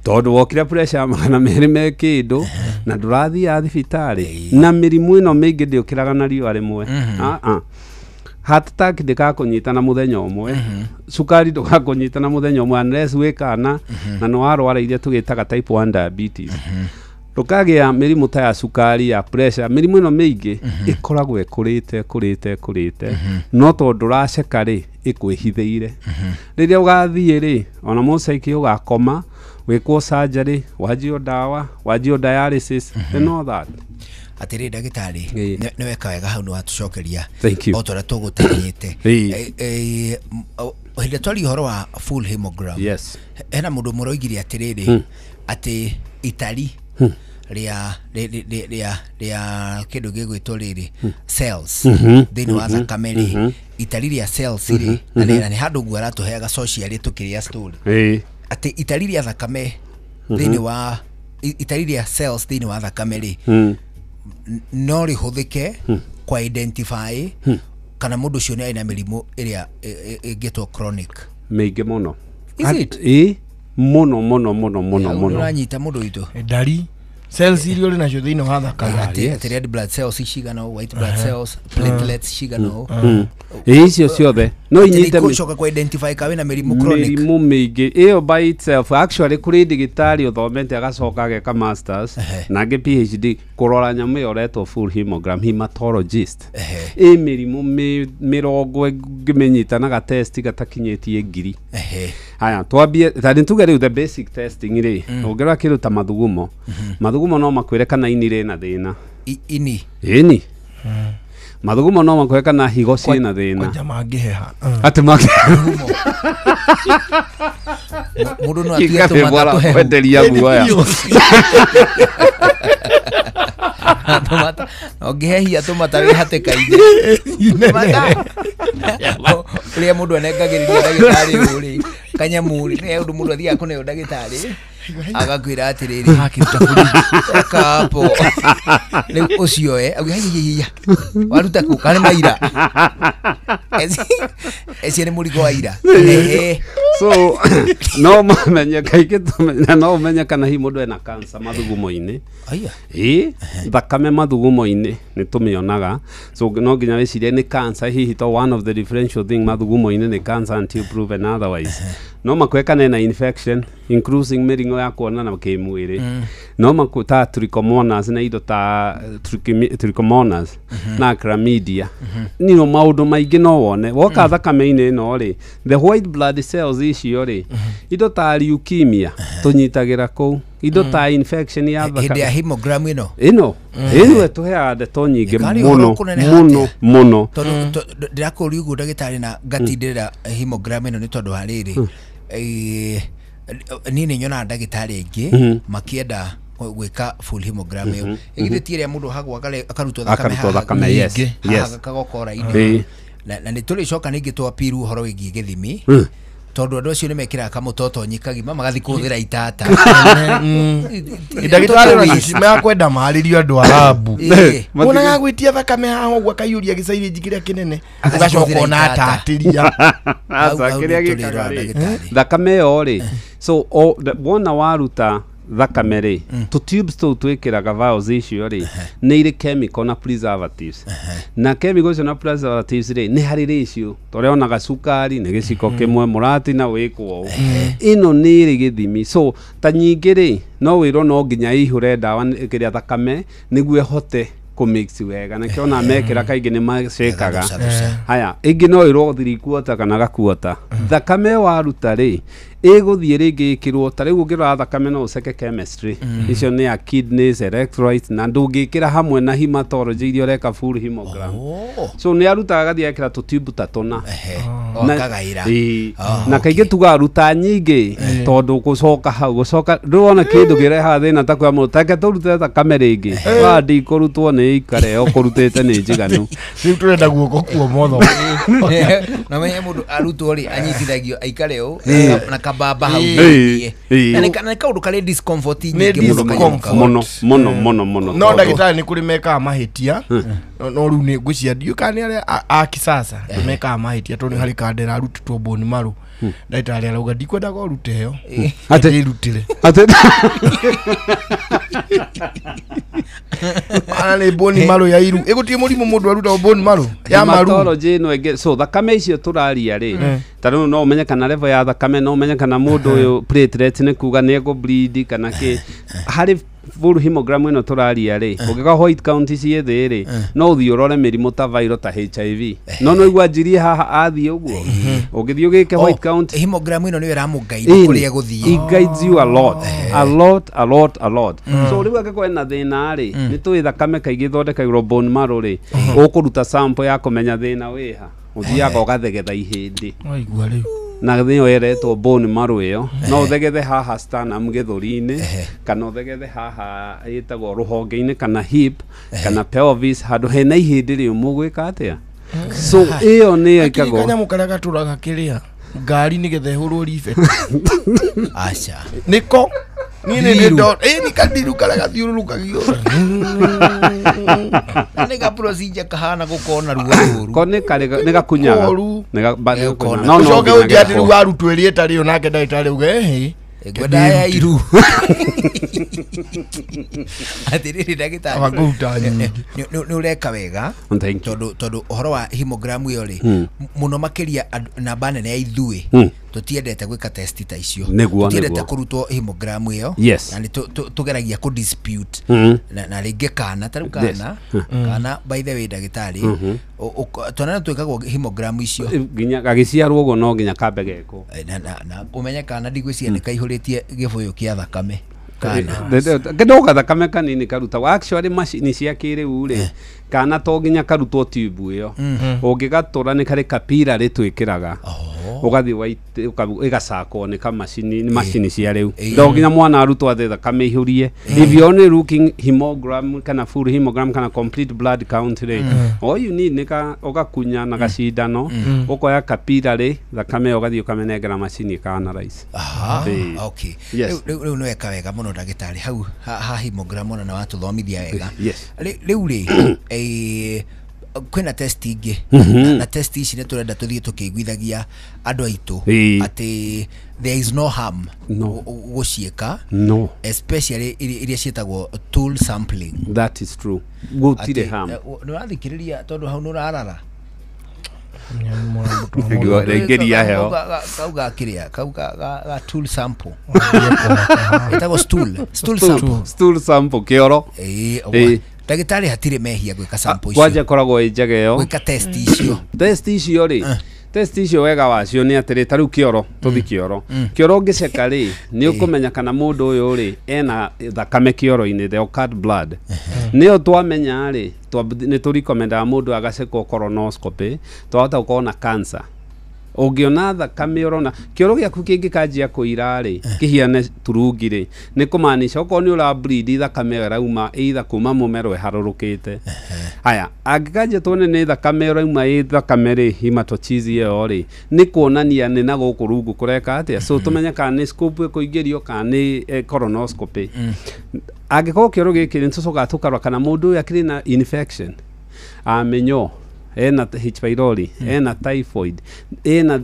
tondũ wokire pressure magana merĩ me kĩndũ na ndũrathiaga thibitarĩ na mĩrimũ ĩno mĩingĩ ndĩũkĩraga na riũa rĩmwe heart attack ndĩgakũnyitana mũthenya ũmwe cukari ndũgakũnyitana mũthenya ũmwe unless wĩkana na nĩ warwara iria tũgĩtaga type 1 diabetes ndũkagĩa mĩrimũ ta ya cukari ya pressure mĩrimũ ĩno mĩingĩ ĩkoragwo ĩkũrĩte no tondũ ũraceka rĩ ĩkwĩhithĩire rĩrĩa ũgathiĩ rĩ ona mũcaiki ũgakoma wĩkwo surgery wajio ndawa wajio dialysis and all that atĩrĩ ndagĩtarĩ nĩ weka wega hau nĩ watucokeria o tũrĩa tũgũtenyete hĩndĩ twari ũhoro wa full hemogram hena mũndũ mũroigire atĩrĩrĩ atĩ itari rĩa kĩndũ gĩgwĩtwo rĩrĩ cells thĩinĩ wa thakame rĩ itari rĩa cells rĩ na nĩ handũ guo aratũheaga socially tũkĩrĩa story atĩ itari rĩa thakame thĩinĩ wa itari rĩa cells thĩinĩ wa thakame rĩ no rĩhũthĩke kwa identify kana mũndũ ũcio nĩ arĩ na mĩrimũ ĩrĩa ĩngĩtwo chronic mĩingĩ mũno mũno ũranyita mũndũ witũ ndari cells iria ũrĩ nacio thĩinĩ wa thakame atĩ red blood cells cigana ũũ white blood cells platelets cigana ũũ icio ciothe no inyite gũcoka kwa identify kawe na mĩrimũ chronic mĩrimũ mĩingĩ ĩyo by itself actually kũrĩ ndagĩtarĩ ũthomete agacoka ageka masters na angĩ PhD kũrora nyamũ ĩyo ũretwo full hemogram hematologist mĩrimũ mĩrongo ngĩmenyitanaga test gatakinyĩtie 1000 haya twambie tani tuge rĩu the basic testing rĩ ũngĩrora kĩndũ ta mathugumo no makwĩre kana ini rĩ na thĩna ini mathugumo no makwĩre kana higo ciĩ na thĩna kwanja mangĩheha atĩ mũndũ no atuĩke tũmata kwenderia guoya ũngĩhehia tũmata wĩ hatĩka-inĩ ũrĩa mũndũ anengagĩrĩria ndagĩtarĩ ũrĩ kanyamũrĩ nĩ ũndũ mũndũ athiaga kũneo ndagĩtarĩ agakwĩra atĩrĩrĩ eka hapo rĩu ũcio auga waruta kũ kana maira eci nĩ mũrigo wa ira so no mamenye kaingĩ tũmenya no ũmenye kana hi mũndũ ena cancer mathugumo-inĩ thakame mathugumo-inĩ nĩ tũmĩonaga so no nginya wĩcirie nĩ cancer hihi to one of the differential thing mathugumo-inĩ nĩ cancer until proven otherwise no makweka na infection including mĩrimũ ya kuonana kĩmwĩrĩ no makuta trichomonas na indo ta trichomonas na chlamydia nino maũndũ maingĩ no wone woka thakame-inĩ ĩno rĩ the white blood cells icio rĩ indo ta leukemia tũnyitagĩra kũu indo ta infection ya thakame hĩndĩ ya hemogram ĩno tũheaga ndeto nyingĩ mũno tondũ ndĩrakũria ũguo ndagĩtarĩ na ngatindĩrĩra hemogram ĩno nĩ tondũ wa rĩrĩ nini nyona ndagitari aingi makienda gwika full hemogram yo igithiti ria mundu hagwa akarutwo thakame yes akagokora ine na ni tuli coka ningi twa piru horo wingi githimi tondu andu acio ni mekira kamutoto nyikagima magathi kuthira itata ndagitari na kwenda maharirio andu arabu mona gagwitia thakame haho gwa kayuria gicairi jikiria kinene ugacoka ona atatiria azakiria gikara thakame yo ri so wona waruta thakame ri tu tubes tu twikiraga vials icio ri ni iri chemical na preservatives na chemicals na preservatives ri ni hari ratio toreonaga cukari ni giciko kimwe murati na wikwo ino ni iri githimi so ta nyingi ri no wiro no nginya ihure dawa ikiria thakame niguo hote kumix wega na kiona mekira kaingi ni macekaga haya ingi no iro 3 quarter kana ga quarter thakame waruta ri iguthie ringi ikirwo ta riu ngira thakame no uceke chemistry icio ni a kidneys electrolytes na ndungikira hamwe na hematology irio reka full hemogram so ni arutaga gathia ekira tutube tatona na kaingi tugaruta nyingi tondu gucoka hau gucoka ruona kindu kireha thina ta kwa mutake turute thakame ringi wandi kurutwo ni ikare okurutite ni njiganu riu turenda guoko kuo motho na menye mundu arutwo ri anyitithagio aikare u na baba hau na kaundu kale discomfort nyingi muno no ndagitari ni kuri meka mahitia no ru ni ngwiciria ndio kani a kisasa meka mahitia tondu hari kandera arutitwo bone maru ndagitari arauga ndikwenda gorute heo ate irutire ate ana bone maru ya iru igutie murimu mundu aruta bone maru ya maru hematology no ege so thakame icio turaria ri taro no umenye kana level ya thakame no umenye kana mundu uyu platelet ni kuga ni ego bleed kana ki hari full hemogram ino turaria ri ugiga white count ici thi ri no uthi urore mirimo ta viral ta HIV no igwa njiri haha athi uguo ugithi ugike white count hemogram ino ni iramugaide kuri guthie it guides you a lot so riu agakwa na thina ri ni tu thakame kaigi thondekagirwo bone marrow ri ukuruta sample ya kumenya thina wiha uthiaga ugathegetha ihindi waigua riu na thio yeretwo bone marrow iyo no uthegethe haha sternum githuri-ini kana uthegethe haha yetagwo ruhonge-ini kana hip kana pelvis handu hena ihindi ri mugwika atia so iyo ni ikagwo kanyamu karia gaturaga kiria ngari ni gethe hurwo ribe acha niko ni ndo ni kadiru karia gathiururukagio ni ga procedure kahana gukona ruo ko ni kare ni gakunyaga ni ga no coke ujati ru arutwo eri etari onake ndagitari uge gwenda ya iru atiriri ndagitari abaguta ni ureka wega tondu uhoro wa hemogram iyo ri muno makiria namba nene ya ithui tutiendete gwika test ta icio tutiendete kurutwo hemogram iyo na ni tugeragia ku dispute na ringi kana taru kana by the way ndagitari tonana twikagwo hemogram icio nginya gagiciarwo ugo no nginya kambe geko na umenye kana ndigwiciria ni kaihuritie gibuyu kia thakame kidoga thakame kanini karuta actually machine cia kiriu ri kana to nginya karutwo tube iyo ungigatura ni kari kapira ri twikiraga ugathi igacakwo ni machine cia riu ndo nginya mwana arutwo athe thakame ihurie if you only looking hemogram kana full hemogram kana complete blood count ri all you need ni ka ugakunya na gacindano ukoya kapira ri thakame ugathi ukamenengera machine ka analyze okay riu no eka wega muno ndagitari hau ha hemogram ona na watu thomithia wega riu ri kwena test ingi na test ici ni turenda tuthie tukiguithagia andu aitu ati there is no harm gucieka especially iria cietagwo tool sampling that is true gutire harm nurathikiriria tondu hau nurarara ngeria heo kauga kiria kauga tool sample itago stool sample kioro ndagitari hatire mehia gwika sample icio kwaje koragwo ijageo gwika test icio ri test icio wega wacio ni atiri tariu kioro tuthi kioro ngiceka ri ni ukumenya kana mundu uyu ri ena thakame kioro-ini the occurred blood nio twamenya ri ni tu recommend mundu agacekwo colonoscopy twahota gukona cancer Ũngĩona thakame ũrona kĩoro gĩaku kĩngĩkanjia kũira rĩ kĩhiane turungi rĩ nĩ kũmaanisha okorwo nĩ ũra bleed thakame ĩrauma either kuma mũmero ĩharũrũkĩte. Haya angĩkanjia tuone nĩ thakame ĩrauma thakame rĩ hematochezia ĩyo rĩ nĩ kuonania nĩ na gũkũ rungu kũreka atĩa. So tũmenye kana nĩ scope ĩkũingĩrio kana nĩ colonoscopy. Angĩkorwo kĩoro gĩkĩ nĩ tũcokaga tũkarora kana mũndũ ũyũ akĩrĩ na infection amenyo ena H pylori ena typhoid ena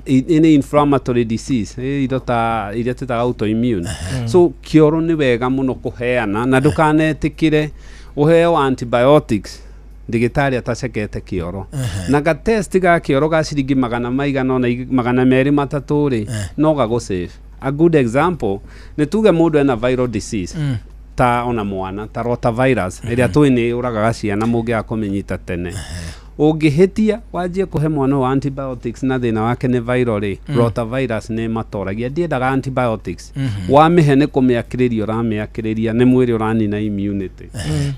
inflammatory disease indo ta iria twĩtaga autoimmune. So kĩoro nĩ wega mũno kũheana na ndũkanetĩkĩre ũheo antibiotics ndagĩtarĩ atacekete kĩoro na ga test ga kĩoro ga ciringi 200-300 rĩ no gagũsave. A good example nĩ tuge mũndũ ena viral disease ta ona mwana ta rotavirus ĩrĩa tũĩ nĩ ũragaga ciana mũngĩaga kũmĩnyita tene. Ũngĩhĩtia wanjie kũhe mwana wa antibiotics na thĩna wake nĩ viral rotavirus nĩ matoragia ndiendaga antibiotics. Wamĩhe nĩ kũmĩakĩrĩria ũramĩakĩrĩria nĩ mwĩrĩ ũranina immunity.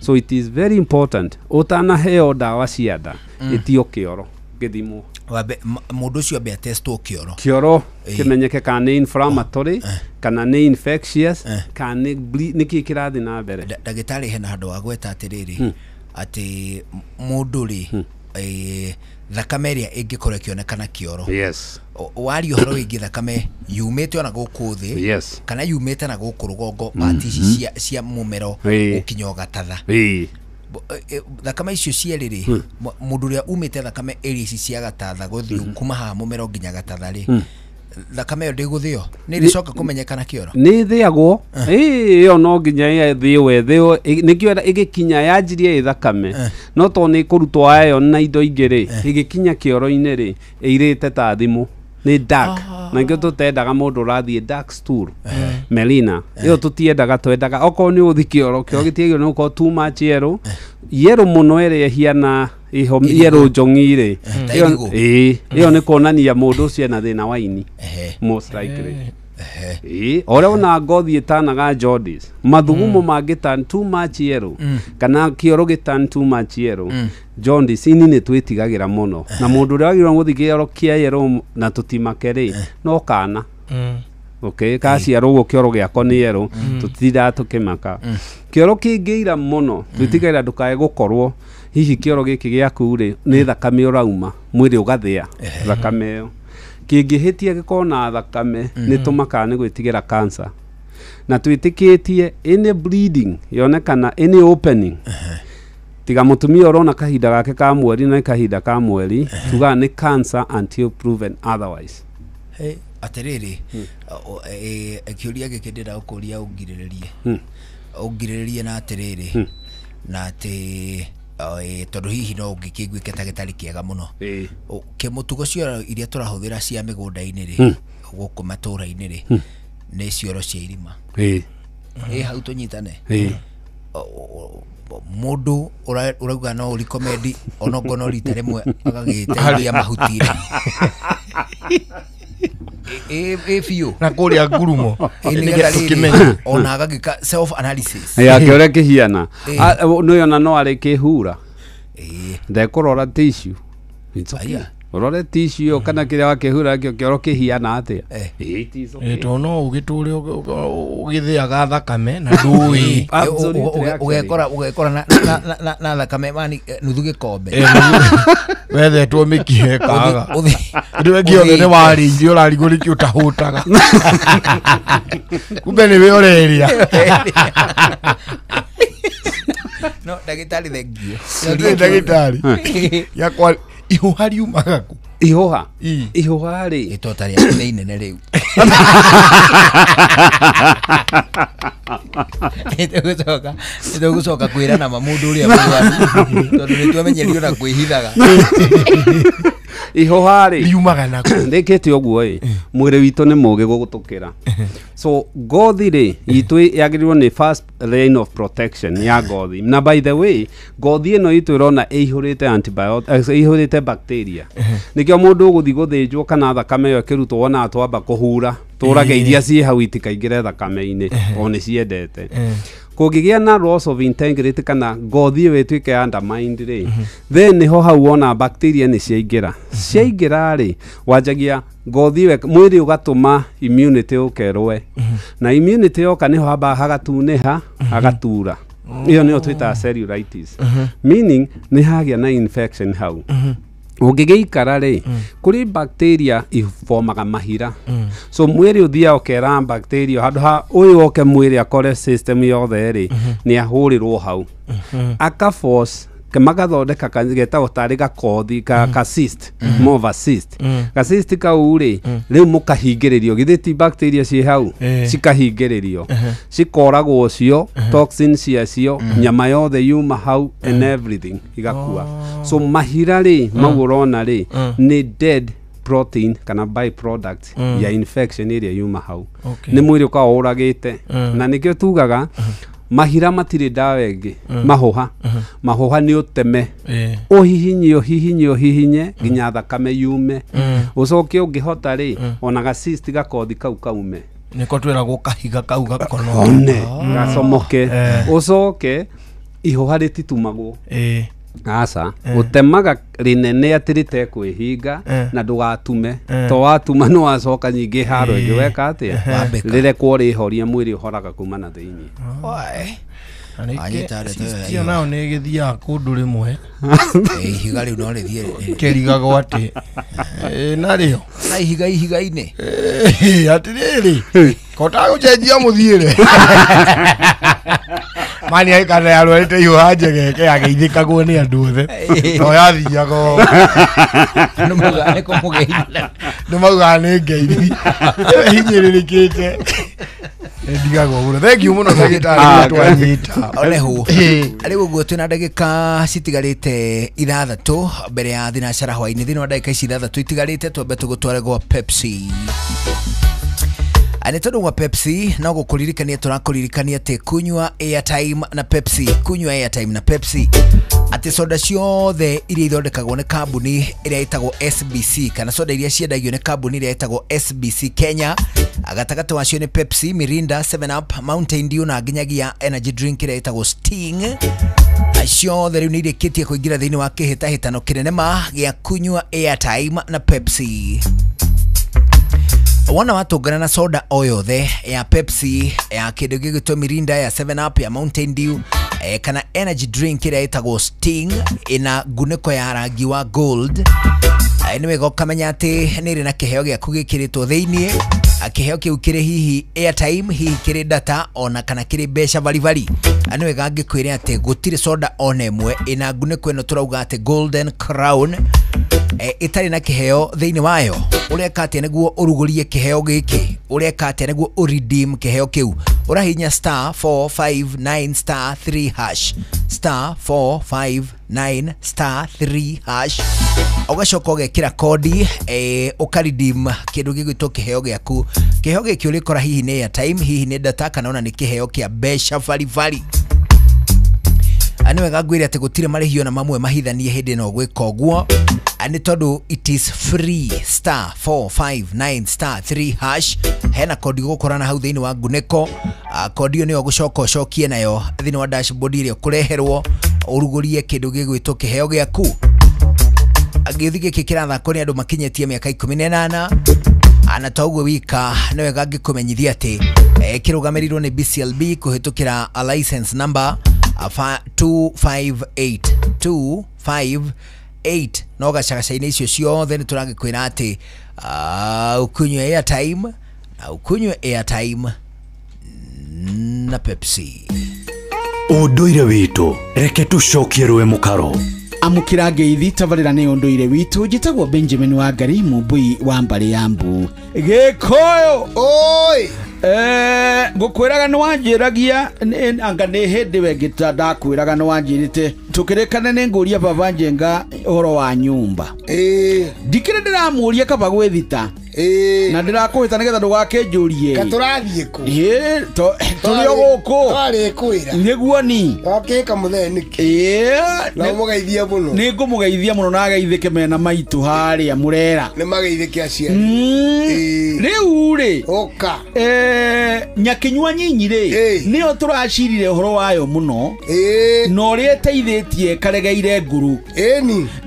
So it is very important ũtanaheo ndawa cia nda ĩtio kĩoro gĩthimwo. Wabe mũndũ ũcio ambe atestwo kĩoro kĩmenyeke kana nĩ inflammatory kana nĩ infectious kana nĩ kĩĩ kĩrathiĩ na mbere. Ndagĩtarĩ hena handũ wa gweta atĩrĩrĩ atĩ mũndũ rĩ thakame ĩrĩa ĩngĩkorwo ĩkĩonekana kĩoro. Yes. Wario ũhoro wĩgiĩ thakame yumĩte ona gũkũ thĩ. Yes. Kana yumĩte na gũkũ rũgongo pati ici cia mũmero gũkinya ũgatatha. Thakame icio cierĩ rĩ mũndũ ũrĩa umĩte thakame ĩrĩa ici cia gatatha gũthiĩ kuma haha mũmero nginya gatatha rĩ thakame ĩyo ndĩgũthĩo nĩ ĩrĩcoka kũmenyekana kĩoro. Nĩ ĩthĩagwo ĩyo no nginya ĩthĩo nĩkĩo ĩgĩkinya yanjirie thakame no to nĩ kũrutwo iron na indo ingĩ rĩ ĩgĩkinya kĩoro-inĩ rĩ ĩirĩte ta thimũ nĩ dark na ngĩo tũtendaga mũndũ ũrathiĩ dark stool melina ĩyo tũtiendaga twendaga okorwo nĩ ũthi kĩoro gĩtiagĩrĩirwo nĩ gũkorwo too much yellow mũno ĩrĩa ĩhiana yellow njongi rĩ ĩyo nĩ kuonania mũndũ ũcio ena thĩna wa ini most likely. Ora ona ngothi ĩtanaga jaundice mathugumo mangĩtan too much yellow kana kĩoro gĩtan too much yellow jaundice ini nĩ twĩtigagĩra mũno na mũndũ ũrĩa wagĩrĩirwo gũthiĩ kĩoro kĩa yellow na tũtimake rĩ no kana kaciarwo ũguo kĩoro gĩako nĩ yellow tũtitindaga tũkĩmaka. Kĩoro kĩngĩira mũno twĩtigagĩra ndũkae gũkorwo hihi kĩoro gĩkĩ gĩaku rĩ nĩ thakame ũrauma mwĩrĩ ũgathĩa thakame ĩyo kĩngĩhĩtia gĩkorwo na thakame nĩ tũmakaga nĩ gwĩtigĩra cancer na twĩtĩkĩtie any bleeding yonekana any opening tiga mũtumia ũrona kahinda gake ka mweri na kahinda ka mweri tugaga nĩ cancer until proven otherwise. Atĩrĩrĩ kĩũria gĩkĩ ndĩrenda gũkũria ũngirĩrĩrie na atĩrĩrĩ na atĩ tondũ hihi no ũngĩkĩiguĩke ta gĩtarĩ kĩega mũno kĩmũtugo cioro iria tũrahũthĩra cia mĩgũnda-inĩ rĩ gũkũ matũũra-inĩ rĩ nĩ cioro cia irima hau tũnyitane mũndũ ũrauga no ũrikomendi onokorwo no rita rĩmwe agagĩteithia mahuti biũ na kũrĩa ngurumo ona agagĩka self analysis kĩorĩa kĩhiana nĩona no arĩ kĩhura ndekũrora tissue ũrore tissue kana kĩrĩa wakĩhura kĩoro kĩhiana atĩa to no ũgĩtũre ũgĩthĩaga thakame na ndũĩ ũgekora na thakame nuthu gĩkombe wethetwo mĩkihe kaga ndĩwe gĩothe nĩ warĩirie ũrarigũrĩkio ũtahũtaga kumbe nĩwe ũreria no ndagĩtarĩ thengio ndagĩtarĩ yakwa ihuha riumaga ku ihuha rĩ itota rĩa nĩ inene rĩu nĩtũgũcoka kwĩrana mũndũ ũrĩa tondũ nĩtwamenyerio na kwĩhithaga ihuha rĩ riumaga naku ndĩkĩte ũguo mwĩrĩ witũ nĩ mũgĩ gũgũtũkĩra so ngothi rĩ itũ yagĩrĩirwo nĩ first line of protection ya ngothi na by the way ngothi ĩno itũ ĩrona ĩihũrĩte antibiotics ĩihũrĩte bacteria nĩkĩo mũndũ ũgũthiĩ gũthĩnjwo kana thakame ĩyo ĩkĩrutwo wona twamba kũhura tũrage iria ciĩ hau itikaingĩre thakame-inĩ o nĩ ciendete kũngĩgĩa na loss of integrity kana ngothi ĩyo ĩtuĩke undermined rĩ then nĩho hau wona bacteria nĩ ciaingĩra rĩ wanjagia ngothi ĩyo mwĩrĩ ũgatũma immunity ũkerwe na immunity yoka nĩho hamba hagatunĩha hagatura iyo nĩyo twĩtaga cellulitis meaning nĩ hagĩa na infection hau ũngĩgĩikara rĩ kũrĩ bacteria iformaga mahira so mwĩrĩ ũthiaga ũkera bacteria handũ ha ũyũ oke mwĩrĩ akore system yothe rĩ nĩ ahũrĩrwo hau akaforce magathondeka getagwo tarĩ gakothi ka cyst more of a cyst ka cyst kau rĩ rĩu mũkahingĩrĩrio githĩ ti bacteria ciĩ hau cikahingĩrĩrio cikoragwo cio toxin ciacio nyama yothe yuma hau and everything igakua so mahira rĩ mau ũrona rĩ nĩ dead protein kana byproduct ya infection ĩrĩa yuma hau nĩ mwĩrĩ ũkaga ũragĩte na nĩkĩo tugaga mahira matire dawa ĩngĩ mahoha nĩ ũteme ũhihinye nginya thakame yume ũcoke ũngĩhota rĩ ona ga cyst gakothi kau kaume nĩko twĩragwo kahiga kau gakonone gacomoke ũcoke ihoha rĩtitumagwo aca ũtemaga rĩnene atĩ rĩtekwĩhinga na ndũgatume to watuma no wacoka nyingĩ haro ĩngĩ weka atĩa rĩrekwo rĩhoria mwĩrĩ ũhoraga kuma na thĩinĩ cio nao nĩ gĩthiaga kũndũ rĩmwe ihiga rĩu no rĩthiĩ kĩrigagwo atĩ narĩo na ihiga-inĩ atĩrĩrĩ kotaga gũcenjia mũthiĩre mani aikana yarwarĩte ihoha njegeke ageithĩkagwo nĩ andũ othe no yathiaga nĩ maugaga nĩ ngeithi hinyĩrĩrĩkĩte ndigagwo ũguo thengiũ mũno ndagĩtarĩ twanyita olehu rĩu ũguo twĩna ndagĩka citigarĩte 6 mbere ya thinacara hwainĩ thĩinĩ wa ndagĩka ici 6 itigarĩte twambe tũgũtware gwa Pepsi Ani tondu wa Pepsi no gukuririkania turakuririkania te kunywa airtime na Pepsi ati soda ciothe iria ithondekagwo ni kambuni iria itagwo SBC kana soda iria ciendagio ni kambuni iria itagwo SBC Kenya agatagata wacio ni Pepsi, Mirinda, 7up, Mountain Dew na nginyagia energy drink iria itagwo Sting. Acio theri ni irikitie kuingira thiini wa kihitahitano kinenema gia kunywa airtime na Pepsi. Wana watungana na soda oyothe ya Pepsi, ya kindu gigitwo Mirinda, ya 7up, ya Mountain Dew, kana energy drink iria itagwo Sting ina nguniko ya rangi wa gold. Ni wega ukamenya ati niri na kiheo gia kugikiritwo thiini. Kiheo kiu kiri hihi airtime, hihi kiri data, ona kana kiri besha vari. Ni wega ngikwire ati gutire soda ona imwe ina nguniko ino turauga ati Golden Crown itari na kiheo thiini wayo. Ureka ati niguo urugurie kiheo giki, ureka ati niguo uredeem kiheo kiu, urahinya *459*3# *459*3# ugacoka ugekira kodi ukaredeem kindu gigwitwo kiheo giaku. Kiheo giki urikora hihi ni airtime, hihi ni data, kana ona ni kiheo kia besha vari. Ani wega ngwire ati gutire marihio na mamwe mahithanie hindi no gwika uguo. Ani tondu it is free *459*3# hena kodi gukorana hau thiini wa nguniko. Kodi yo ni ogucoka ucokie nayo thiini wa dashboard ile kureherwo urugurie kindu gigwitwo kiheo giaku. Agithi giki kirathako ni andu makinyetie miaka 18 ana taugo wika ni wega ngikumenyithia ati kirugamirirwo ni BCLB kuhitukira a license number 258 no gacagacaine icio ciothe ni turagikwira ati ukunywe airtime na Pepsi. Unduire witu reke tucokie rwe mukaro amukira ngeithi tabarira ni unduire witu njitagwo Benjamin Wangari Mumbui wa Mbari Yambu Gikoyo oi ngukwiraga ni wanjiragia anga ni hindi we ngita ndakwiraga ni wanjirite tukirekana ne nguria baba Njenga horo wa nyumba ndikire ndiramuria kaba gwithita na ndirakuhita nigetha ndugakenjurie gaturathie ku turi guku twari kwira niguo ni okeka mutheniki na mugeithia muno ni ngumugeithia muno na geithike mena maitu haria murera ni mageithike aciari riu ri oka nyakinywa nyinyi ri nio turacirire horo wayo muno no ri eteithitie karegeire nguru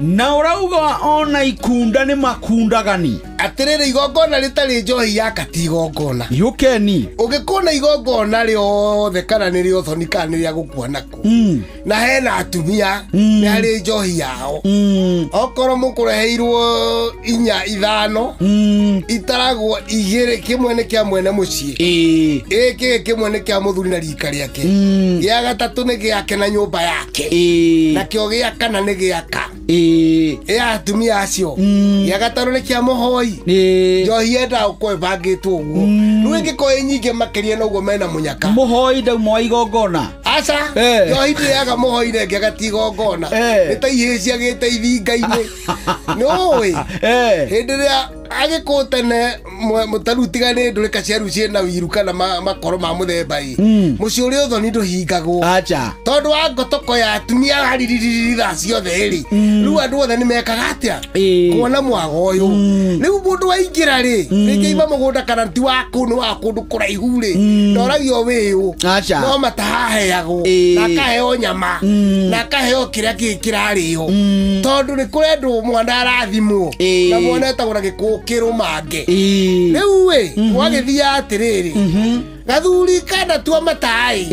na urauga ona ikunda ni makundagani atirire igongona ritari njohi ya katigongona yukeni ugikona igongona riothe kana ni riothoni kana ni ria gukua nako na hena atumia ni ari njohi yao okoro mukureheirwo 4-5 itaragwo 2 kimwe ni kia mwene mucii kimwe ni kia muthuri na rika riake gia gatatu ni giake na nyumba yake na kio gia kana ni giaka atumia acio gia gatano ni kia muhoi njohi enda ukwe bangitwo uguo rwingi koe nyinge makiria noguo mena munyaka muhoi ndauma igongona aca njohi ndiaga muhoi renge gatigongona nitaihĩcia gĩteithii ngai-inĩ nĩũĩ hĩndĩ ĩrĩa agĩkũtene mũtarutiganĩ ndũrĩka ciaru ciĩna wiru kana makoro ma mũthemba mũciĩ ũrĩa ũthoni ndũhingagwo tondũ wa ngotoko ya atumia haririri thaa ciothe rĩu andũ othe nĩ mekaga atĩa kuona mwaga ũyũ rĩu mũndũ waingĩra rĩngĩ ima mũgũnda kana ti waku nĩ wa kũndũ kũraihu ndoragio wĩũ no matahaheagwo na akaheo nyama na akaheo kĩrĩa kĩngĩ kĩrarĩo tondũ nĩ kũrendwo mwana arathimwo na mwana etagwo na gĩkũkĩrũmange rĩu gwagĩthia atĩrĩrĩ gathuri kana tua matai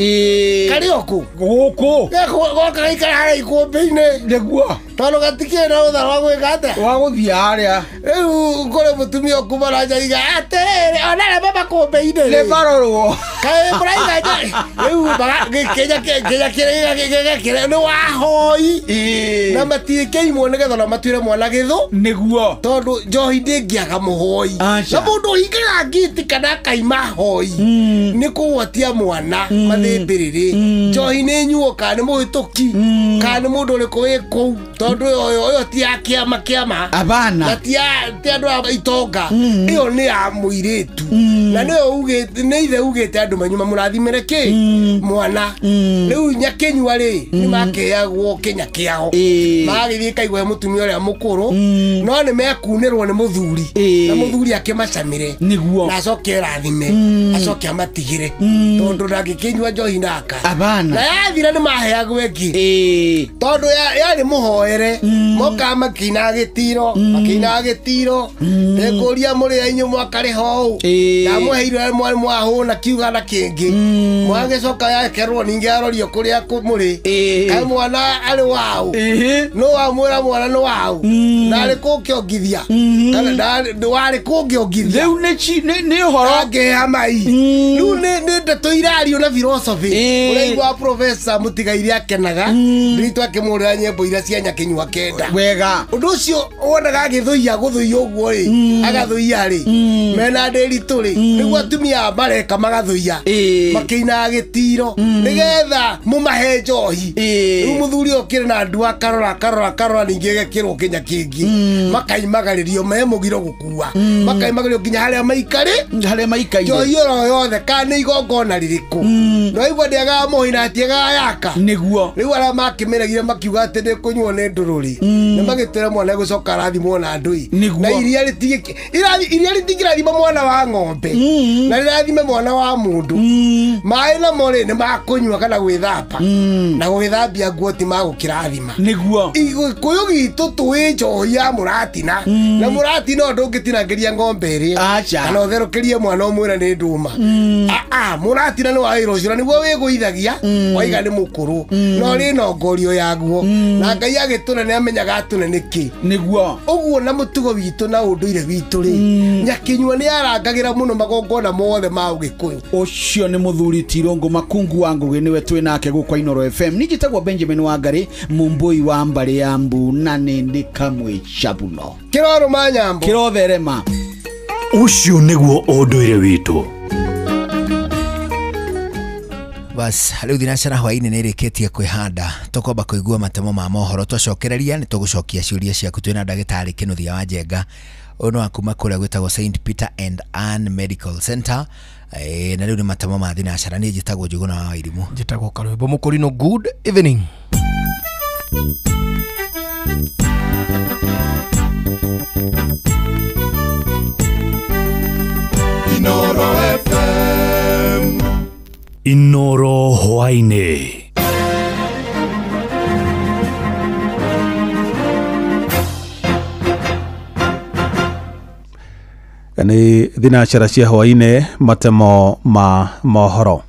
kari oku guku goka gaikara harĩa ikũmbĩ-inĩ nĩguo tondũ gatikĩrĩ na ũthara wa gwĩka atĩa wa gũthiĩ harĩa rĩu kũrĩ mũtumia ũku maranjariga atĩrĩrĩ ona arĩa mamakũmbĩ-inĩ nĩ marorwo kaĩ mũraiga rĩu kĩnya nĩ wahoi na matiĩkĩimwo nĩgetha na matuĩre mwana gĩthũ nĩguo tondũ njohi ndĩngĩaga mũhoi na mũndũ ũhingaga ngiti kana akaima hoi nĩ kũgwatia mwana mathĩmbĩrĩrĩ njohi nĩ nyuo kana nĩ mũhĩtũki kana nĩ mũndũ ũrĩkũ wĩ kũu tondũ ũyũ ti ya kĩama na ti andũ a itonga ĩyo nĩ ya mũirĩtu na nĩ ithe ugĩte andũ manyuma mũrathimĩre kĩ mwana rĩu nyakĩnyua nĩ makeagwo kĩnya kĩao magagĩthiĩ kaigua mũtumia ũrĩa mũkũrũ no nĩ mekunĩrwo nĩ mũthuri na mũthuri akĩmacamĩre na acoke rathime acoke amatigĩre tondũ ndangĩkĩnyua njohi naka na yathira nĩ maheagwo ĩngĩ tondũ yarĩ mũhoere moka makĩinaga gĩtiro ndekũria mũrĩa inyuĩ mwakarĩho ũũ ndamũheire mwarĩ mwahũna kiuga na kĩngĩ mwagĩcoka yakerwo ningĩ arorio kũrĩa mũrĩ kaĩ mwana arĩ wau no wamwĩra mwana nĩ wau ndarĩ kũngĩongithia kana warĩ kũngĩongithia rĩu nĩ ũhoro ngĩha mai rĩu nĩ ndeto irario na philosophy ũraigua professor Mũtigaire akenaga nditũ akĩmũrĩra nyĩmbo iria cia nyakĩnyua kenda wega ũndũ ũcio wonaga agĩthũia gũthũia ũguo agathũia mena ndĩritũ nĩguo atumia mareka magathũia makĩinaga gĩtiro nĩgetha mũmahe njohi rĩu mũthuri ũkĩrĩ na ndua karora ningĩ gĩkĩrwo kĩnya kĩngĩ makaimagarĩrio me mũgiro gũkua makaimagario nginya harĩa maikare njohi oro yothe kana nĩ igongona rĩrĩkũ no igua ndĩagaga mũhoi na atiagaga yaka nĩguo rĩu arĩa makĩmĩregire makiuga atĩ nĩ kũnyuo nĩ ndũrũri nĩ magĩtwĩra mwana gũcoka arathimwo na andũ na iria rĩtingĩrathima mwana wa ng'ombe na rĩrathime mwana wa mũndũ maĩ namo nĩ makũnyua kana gwĩthamba na gwĩthambia nguo ti magũkĩrathima nĩguo Gĩkũyũ gitũ tũĩ njohi ya mũratina na mũratina ũndũ ũngĩtinangĩria ng'ombe ĩrĩa kana ũtherũkĩrie mwana ũmwĩra nĩ ndũma mũratina nĩ wa wĩra ũcio na nĩguo wĩgũithagia waiga nĩ mũkũrũ no rĩ nongorio yaguo na Ngai agĩtũra nĩ amenyaga atũne nĩkĩ nĩguo ũguo na mũtugo witũ na ũndũire witũ Nyakĩnyua nĩ arangagĩra mũno magongona mothe ma Ũgĩkũyũ ũcio nĩ mũthuri Tirũngũ Makungu wa Ngũgĩ nĩwe twĩ nake gũkũ Inooro FM nĩnjĩtagwo Benjamin Wangari mũmbũi wa mbarĩ ya Mbu na nĩ kamwe cabuno kĩroro ma nyambo kĩrotherema ũcio nĩguo ũndũire witũ bas riu thinacara hwaini ni rikitie kwihanda tukomba kuigua matemo ma mohoro twacokereria ni tugucokia ciuria ciaku twina ndagitari Kinuthia wa Njenga ono akuma kuria gwitagwo St Peter and Anne Medical Center na riu ni matemo ma thinacara ni njitagwo Njuguna wa Wairimu njitagwo Karwembo Mukurino. Good evening. Inoro FM Inoro hwaine. Ni thinacara cia hwaine matemo ma mohoro.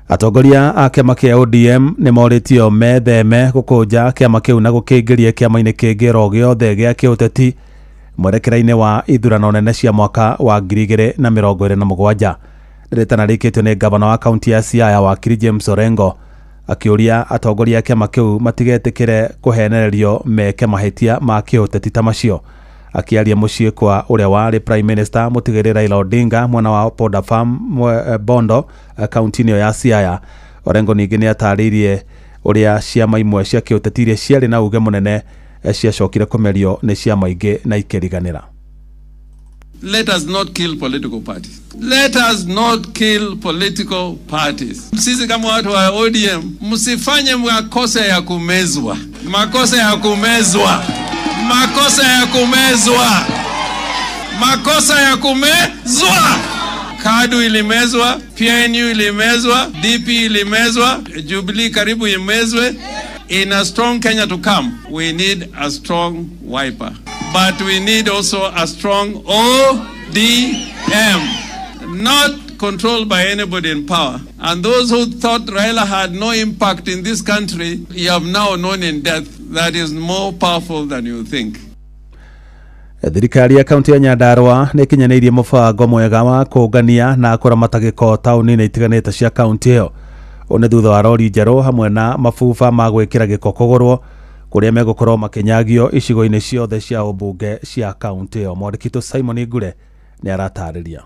Atongoria a kiama kia ODM ni moritio metheme gukunja kiama kiu na gukingiria kiama-ini kingi ro giothe gia kiuteti mwerekera-ini wa ithurano nene cia mwaka wa 2027. Ritana rikitio ni gavana wa kaunti ya Siaya wakiri James Orengo akiuria atongoria kiama kiu matigetikire kuhenererio meke mahitia ma kiuteti ta macio. Akiaria mucii kwa uria wari prime minister mutigiri Raila Odinga mwana wa Poda Farm Bondo kaunti ya Siaya. Orengo ningi ni ataririe uria ciama imwe cia kiuteti iria ciari na uge munene ciacokire kumerio ni ciama ingi na ikiriganira. Let us not kill political parties. Let us not kill political parties. Sisi kama watu wa ODM msifanye makosa ya kumezwa. Makosa ya kumezwa. Makosa ya kumezwa. Makosa ya kumezwa. KADU ilimezwa, PNU ilimezwa, DP ilimezwa, Jubilee karibu imezwe. In a strong Kenya to come, we need a strong Wiper. But we need also a strong ODM, not controlled by anybody in power. And those who thought Raila had no impact in this country, you have now known in death that is more powerful than you think. Thirikari ya kaunti ya Nyandarua ni kinyanirie mubango mwega wa kungania na kuramata giko tauni-ini itiganite cia kaunti iyo. One thutha wa rori njeru hamwe na mabuba ma gwikira giko kugurwo kuria megukorwo makinyagio icigo-ini ciothe cia ubunge cia kaunti iyo. Mwandikito Simon Igure ni aratariria.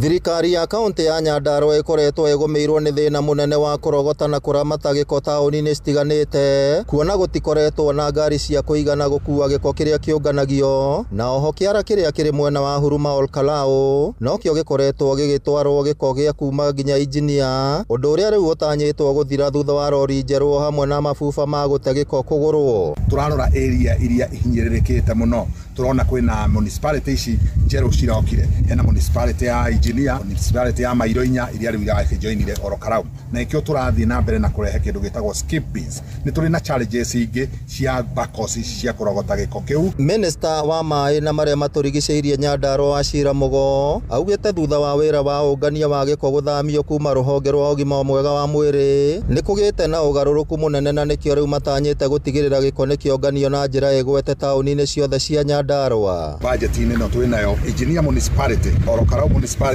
Thirikari ya kaunti ya Nyandarua ikoretwo egomeirwo ni thina munene wa kurogota na kuramata giko tauni-ini citiganite kuona gutikoretwo na ngari cia kuigana gukua giko kiria kiunganagio na oho kiara kiria kiri mwena wa Huruma Olkalao no kio gikoretwo gigitwarwo giko gia kuma nginya Injinia undu uria riu utanyitwo guthira thutha wa rori njeru hamwe na mabuba ma gute giko kugurwo. Turarora area iria ihinyiririkite muno turona kwina municipality ici njeru cirokire hena municipality ya Injinia, municipality ya Mairoinya iria riu irakijoinire Orokarau na ikio turathie na mbere na kurehe kindu gitagwo skip beans. Ni turi na challenges ingi cia bakosi cia kurogota giko kiu. Minister wa mai na maria maturigiceirie Nyandarua Ashira Mugo augite thutha wa wira wa ungania wa giko guthamio kuma ruhonge rwa ugima mwega wa mwiri ni kugite na ugaruruku munene na nikio riu matanyite gutigirira giko ni kionganio na njira egwete tauni-ini ciothe cia Nyandarua. Budget-ini no turi nayo Injinia municipality, Orokarau municipality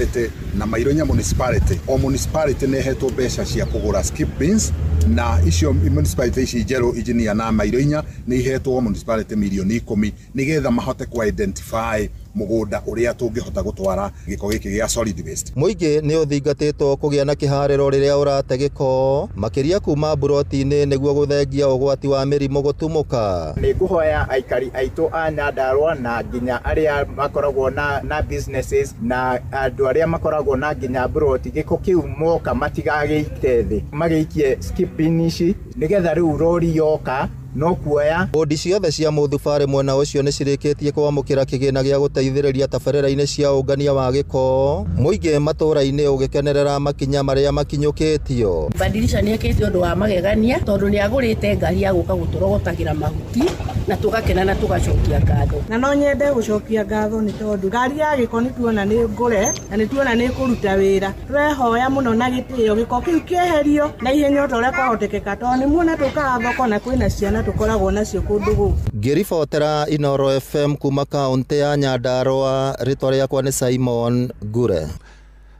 na Mairoinya municipality. O municipality ne hetwo mbeca cia kugura skip beans na icio municipality ici njeru Injinia na Mairoinya ni ihetwo municipality milioni 10 nigetha mahote ku identify mugunda uria tungihota gutwara giko giki gia solid waste. Muingi ni uthingatitwo kugia na kihariro riria urate giko makiria kuma buroti-ini niguo guthengia ugwati wa mirimo gutumuka. Ni nguhoya aikari aitu a Nyandarua na nginya aria makoragwo na businesses na andu aria makoragwo na nginya buroti giko kiu moka matigagite thi magiikie skipping ici nigetha riu rori yoka no kuoya bodi ciothe cia muthubarĩ mwena ucio ni cirikitie kwamukira kigina gia guteithĩrĩria tabarĩra-inĩ cia ungania wa giko muingi matura-inĩ ugikenerera makinya maria makinyukitio. Badilisha ni ekite undu wa magegania tondu ni agurite ngari ya guka guturogotagira mahuti na tugakena na tugacokia ngatho. Na no nyende gucokia ngatho ni tondu ngari ya giko ni tuona ni ngure na ni tuona ni kuruta wira. Twehoya muno na gitio giko kiu kieherio na ihenya uria kwahotekeka tondu ni muona tukaga thoko na kwina ciana tukoragwo nacio kundu gu. Ngiribotera Inoro FM kuma kaunti ya Nyandarua, ritwa riakwa ni Simon Gure.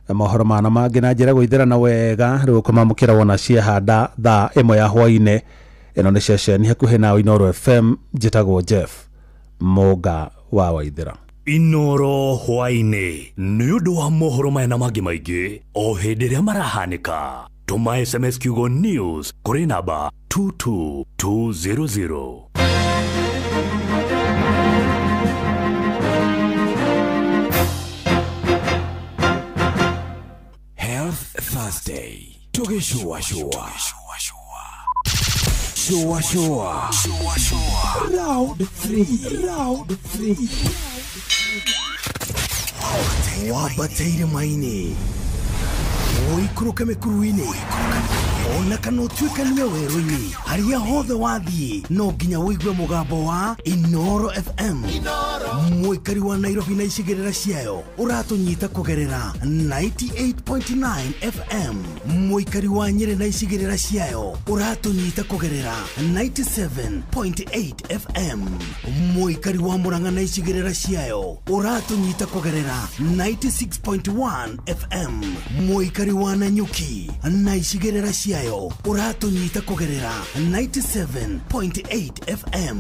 Mohoro mana mangi na njira gwithirana wega riu kumamukira wona ciehanda thaa 1 ya hwaine. Ino ni ceceni hakuhi na Inoro FM, njitagwo Jeff Moga wa Waithira. Inoro hwaine nĩ ũndũ wa mohoro maya na mangĩ maingĩ o hĩndĩ ĩrĩa marahanĩka. Tũma SMS kiugo news kũrĩ namba 22200. Health Thursday. Tugishua shua. Shua shua. Round 3. Wabateire maini. Oikuruke mekuruini. Ona kana tuikania werũ-inĩ harĩa hothe wathiĩ no nginya wĩigue mũgambo wa Inoro FM. Mũikari wa Nairobi na icigĩrĩra ciayo ũratũnyita kũgerera 98.9 FM. Mũikari wa Nyeri na icigĩrĩra ciayo ũratũnyita kũgerera 97.8 FM. Mũikari wa Murang'a na icigĩrĩra ciayo ũratũnyita kũgerera 96.1 FM. Mũikari wa Nanyuki na icigĩrĩra ciayo uratunyita kugerera 97.8 FM.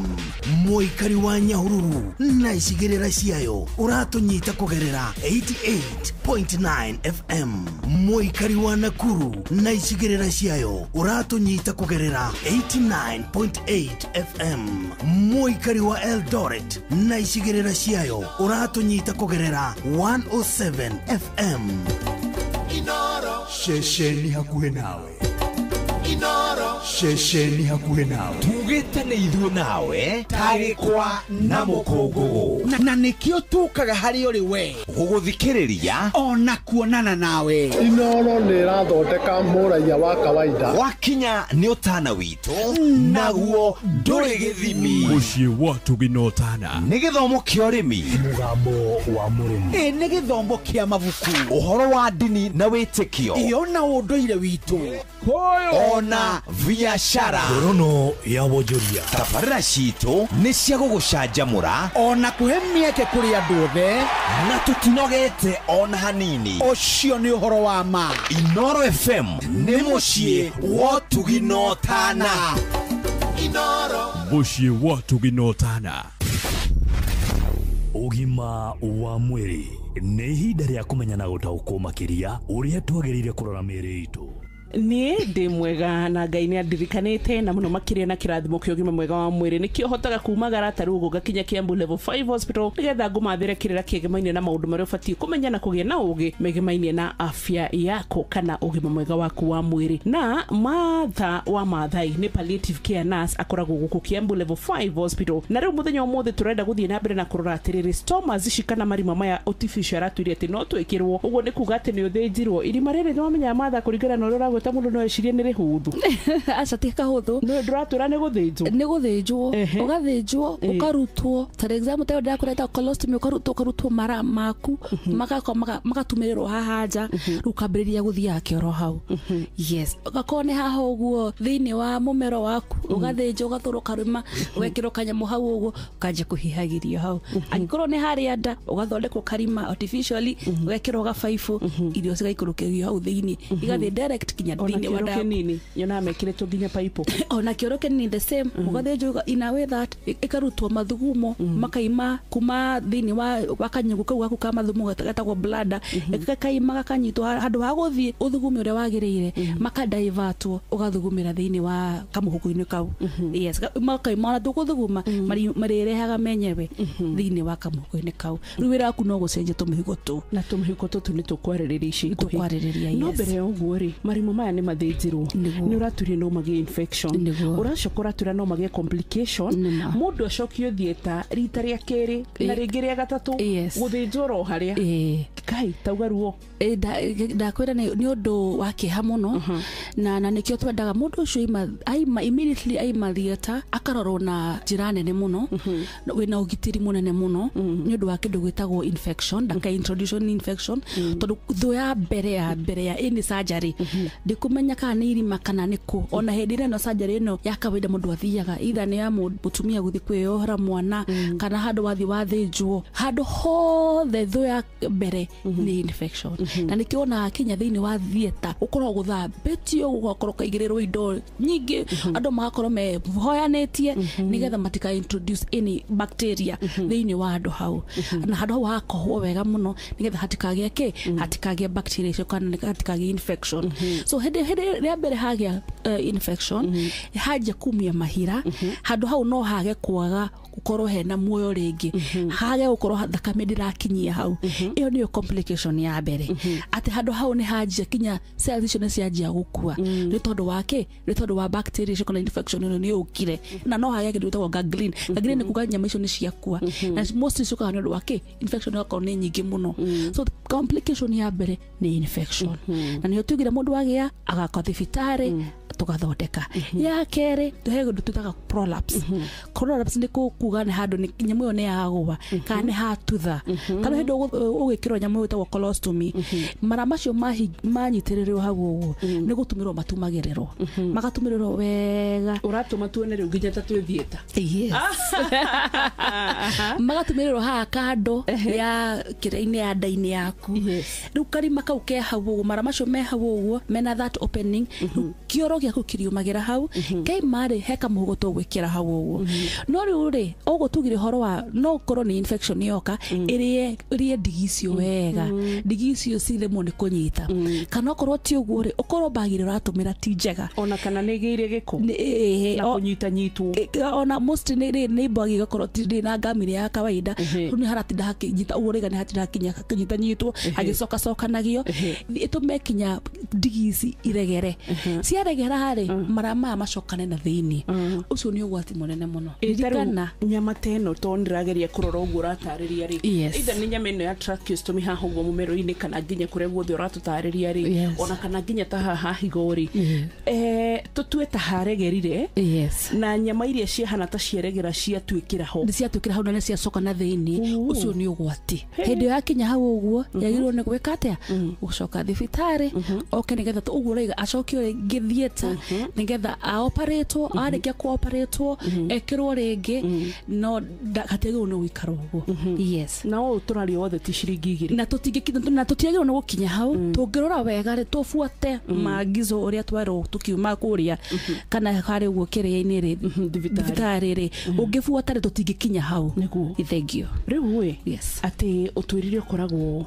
Mũikari wa Nyahururu na icigĩrĩra ciayo uratunyita kugerera 88.9 FM. Mũikari wa Nakuru na icigĩrĩra ciayo uratunyita kugerera 89.8 FM. Mũikari wa Eldoret na icigĩrĩra ciayo uratunyita kugerera 107 FM. Inoro shesheni hakuhe nawe. Inoro shesheni hakuhe nawe. Tugĩte ithuĩ nawe tarĩkwa na mũkũngũgũ na nĩkĩo tũkaga harĩ ũrĩ we gũgũthikĩrĩria ona kuonana nawe. Inoro nĩ ĩrathondeka mũraiya wa kawaida. Wakinya nĩ ũtana witũ naguo ndũrĩ gĩthimi. Mũciĩ wa Tuginotana nĩ gĩthomo kĩa ũrĩmi, mũgambo wa mũrĩmi, nĩ gĩthomo kĩa mabuku, ũhoro wa ndini na wĩtĩkio, ona ũndũire witũ, ona biashara, ngorono ya wonjoria. Tabarĩra citũ nĩ cia gũgũcanjamũra ona kũhe mĩeke kũrĩ andũ othe na tũtinogete ona hanini. Ũcio nĩ ũhoro wa ma. Inoro FM nĩ mũciĩ wa Tuginotana. Inoro mũciĩ wa Tuginotana. Ũgima wa mwĩrĩ nĩ ihinda rĩa kũmenya na gũtaũkwo makĩria ũrĩa twagĩrĩire kũrora mĩĩrĩ itũ. Niĩ ndĩ mwega na Ngai nĩ andirikanĩte na mũno makĩria na kĩrathimo kĩa ũgima mwega wa mwĩrĩ nĩkĩo hotaga kumagara Tarugo gakinya Kiambu level 5 hospital nĩgetha ngũmathĩre kĩrĩra kĩgemainie na maũndũ marĩa ũbatiĩ kũmenya na kũgĩa na ũgĩ megemainie na afya yako kana ũgima mwega waku wa mwĩrĩ. Na Martha wa Maathai nĩ palliative care nurse akoragwo gũkũ Kiambu level 5 hospital. Na rĩu mũthenya ũmũthĩ tũrenda gũthiĩ na mbere na kũrora atĩrĩrĩ stomas ici kana marima maya artificial atwĩre atĩ no twĩkĩrwo. Ũguo nĩ kuga atĩ nĩ ũthĩnjirwo. Irima rĩrĩ nĩ wamenya Martha kũringana na ũrĩa ta mũndũ no ecirie nĩ rĩhũthũ. Aca ti kahũthũ. Nĩ ndĩratwĩra nĩ gũthĩnjwo. Nĩ gũthĩnjwo. Ũgathĩnjwo, ũkarutwo. For example, ta ndĩra kũreta colostomy ũkarutwo mara maku, magatumĩrĩrwo haha nja, rĩu ukambĩrĩria gũthiaga kĩoro hau. Yes. Ũgakorwo nĩ haha ũguo thĩinĩ wa mũmero waku, ũgathĩnjwo ũgathũrwo karũma, ũgekĩrwo kanyamũ hau ũguo, ũkanjia kũhihagĩrio hau. Angĩkorwo nĩ harĩa nda, ũgathondekwo karima artificially, ũgekĩrwo gabaibũ, irio cigaikũrũkĩrio hau thĩinĩ, igathiĩ direct kinya thĩinĩ wa nda. Kenini nyona mekĩrĩtwo nginya paipo. Ona kĩoro kĩnini the same, ũgathĩnjwo in a way that ĩkarutwo mathugumo makaima kuma thĩinĩ wa kanyũngũ kau gaku ka mathugumo gatagwo bladder, gakaima gakanyitwo handũ ha gũthiĩ ũthugume ũrĩa wagĩrĩire, makadivertwo ũgathugumĩra thĩinĩ wa kamũhuko-inĩ kau. Yes, makaima ona tũgũthuguma marĩrehaga menyewe thĩinĩ wa kamũhuko-inĩ kau. Rĩu wĩra waku no gũcenjia tũmĩhuko tũ, na tũmĩhuko tũtũ nĩ tũkwarĩrĩria ici ikuhĩ. No mbere ya ũguo rĩ, marimo maya nĩ mathĩnjirwo, nĩ ũraturia no magĩe infection, ũracoka ũraturia no magĩe complication, mũndũ acokio thieta rita rĩa kerĩ na rĩngĩ rĩa gatatũ gũthĩnjwo ro harĩa kai tauga ruo. Ndakwĩra nĩ ũndũ wa kĩeha mũno, na nĩkĩo twendaga mũndũ ũcio aima immediately aima thieta akarorwo na njĩra nene mũno, wĩna ũgitĩri mũnene mũno nĩ ũndũ wa kĩndũ gwĩtagwo infection, ndaka introduction infection, tondũ thũ ya mbere ya any surgery ndikumenya kana ni irima kana niku ona hindi ino surgery ino ya kawaida mundu athiaga either ni ya mutumia guthi kwiohora mwana kana handu wathi wathinjwo handu hothe thu ya mbere ni infection na nikiona kinya thiini wa theater ukorwo guthambitio gukorwo kaigirirwo indo nyingi andu magakorwo me hoyanetie nigetha matika introduce any bacteria thiini wa andu hau na handu hau hakohwo wega muno nigetha hatikage hatikage bacteria kana hatikage infection so hede ria mbere hagia infection haja kumia mahira handu hau no hage kwaga gukorwo hena muoyo ringi hage gukorwo thakame ndirakinyia hau iyo niyo complication ya mbere ati handu hau ni hajia kinya cells icio ni cianjia gukua ni tondu wake ni tondu wa bacteria kana infection ino ni ukire na no hage kindu gitagwo gangrene ni kuga nyama icio ni ciakua na most icio ni wake infection yako ni nyingi muno so complication ya mbere ni infection na niyo tugira mundu wagia agakwa thibitari tugathondeka ya kere tuhego tutaka prolapse prolapse ni kuga ni handu ni nyamu yo ni yagwa kana ni hatutha kana hindu ugikirwo nyamu yo tagwo colostomy mara macio manyitirirwo hagu ni gutumirwo matumagererwo magatumirwo wega uratuma tuone riu nginya tatu thieta yes magatumirwo ha kando ya kiraini ya ndaini yaku riu karima kau ke hagu mara macio me hagu mena that opening kioro gya kukiriumagira hau kai mari heka mugo to gwikira hau uguo no riu ri ugutugire horo wa no korwo ni infection yoka irie ndigicio wega ndigicio cithe mu ni kunyita kana korwo ti uguo ri ukorwo bagire ratumira ti njega ona kana ni giire giko na kunyita nyitu ona most ni bagi gakorwo ti na ngamire ya kawaida ni haratinda hakinyita uguo riga ni hatinda hakinyita nyitu agicoka cokanagio itume kinya ndigisi iregere ciaregera hari marama macokane na thiini ucio ni ugwati munene muno irikana nyama teno to ndirageria kurora uguo ratariria ri either ni nyama ino ya tracheostomy haha uguo mumero-ini kana nginya kuria guothe uratutariria ri ona kana nginya ta haha higori tutue ta haregerire na nyama iria ciahana ta cieregera ciatwikira ho na ni ciacoka na thiini ucio ni ugwati hindi ya kinya hau uguo yagirwo ni gwika atia gucoka thibitari oke nigetha uguo reiga acokio githieta nigetha aoperatwo arikia kuoperatwo ekirwo ringi no hategirwo ni gwikara uguo yes na o turari wothe ti ciringi igiri na tutingikitha na tutiagirwo ni gukinya hau tungirora wega ri tufuate maagizo uria twerwo tukiuma kuria kana hari uguo kiria-ini ri thibitari ri ungifuata ri tutingikinya hau ithengio riu we yes ati utwirire koragwo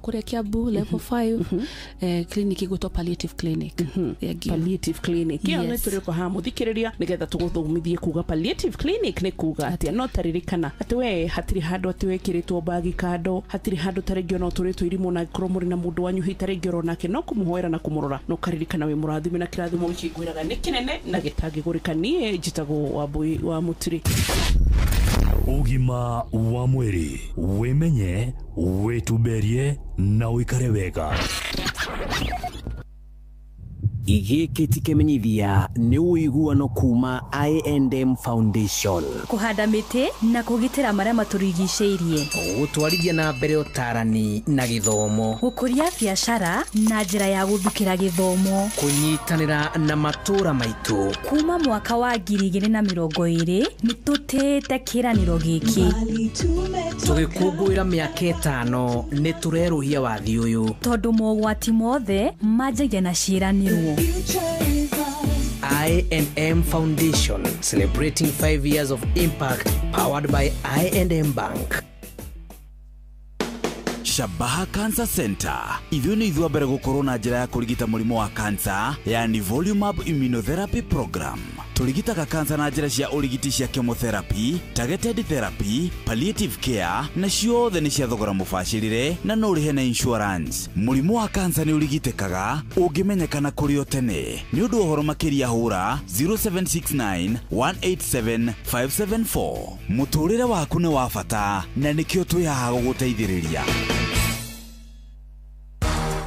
kuria Kiambu level 5 clinic igutwa palliative clinic palliative clinic ya no turi ko ha muthikiriria nigetha tuguthomithie kuga palliative clinic ni kuga atia no taririkana ati we hatiri handu ati wekiritwo bagi kando hatiri handu taregio no turi twirimu na kromuri na mundu wanyu hitaregio nake no kumuhoera na kumurora no karirikana we murathime na kirathimo gikigwiraga ni kinene na gitangigurikanie njitago Wambui wa Mutiri. Ugima wa mwiri wimenye wituberie na uikare wega. Igiki tikemenyithia ni uiguano kuma I&M Foundation. Kuhanda miti na kugitira maria maturigiceirie. Gutwarithia na mbere utarani na githomo. Gukuria biashara na njira ya guthukira githomo. Kunyitanira na matura maitu. Kuma mwaka wa 2020 nitutete kiraniro giki. Tugikungwira miaka 5 ni tureruhia wathi uyu. Tondu mogwati mothe majagia na ciranirwo. I&M Foundation, celebrating 5 years of impact, powered by I&M Bank. Shabaha Cancer Center. Ithuĩ nĩ ithuĩ mbere gũkorwo na njĩra ya kũrigita mũrimũ wa cancer, yani Volumab Immunotherapy Program. Tũrigitaga cancer na njĩra cia ũrigiti cia chemotherapy, targeted therapy, palliative care, na ciothe nĩ cia thogora mũbacĩrĩre na no ũrĩhe na insurance. Mũrimũ wa cancer nĩ ũrigitĩkaga ũngĩmenyekana kũrĩ o tene. Nĩ ũndũ ũhoro makĩria hũra 0769 187 574. Mũtũrĩre waku nĩ wa bata na nĩkĩo twĩhaha gũgũteithĩrĩria.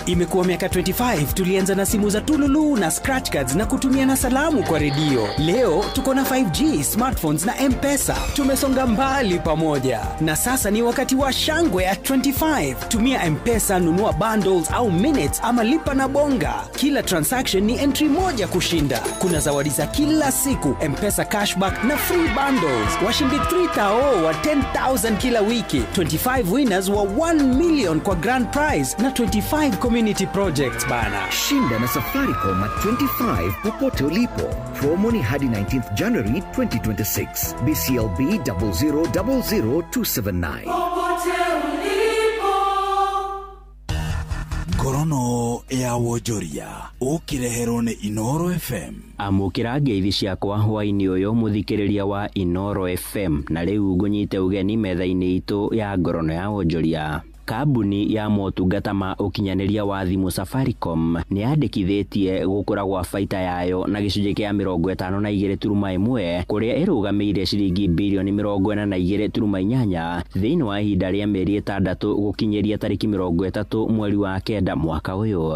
Imekuwa miaka 25 tulianza na simu za tululu na scratch cards na kutumia na salamu kwa redio. Leo tuko na 5G, smartphones na M-Pesa. Tumesonga mbali pamoja. Na sasa ni wakati wa shangwe ya 25. Tumia M-Pesa, nunua bundles au minutes ama lipa na bonga. Kila transaction ni entry moja kushinda. Kuna zawadi za kila siku, M-Pesa cashback na free bundles. Washindi 3,000 wa 10,000 kila wiki. 25 winners wa 1 million kwa grand prize na 25 community projects bana. Shinda na Safaricom at 25 popote ulipo. Promo ni hadi 19th January 2026. BCLB 0000279. Ngorono ya Wonjoria ukireherwo ni Inoro FM. Amukira ngeithi ciakwa hwaini uyu muthikiriria wa Inoro FM na riu ngunyite ugeni metha-ini itu ya ngorono ya Wonjoria. Kambuni ya motungata ma ukinyaniria wa thimu Safaricom ni yandikithitie gukura gwa baita yayo na gicunjĩ kĩa 52.1 kuria irugamĩire ciringi bilioni 42.8 thĩinĩ wa ihinda rĩa mĩeri 6 gukinyeria tariki 30 mweri wa 9 mwaka uyu.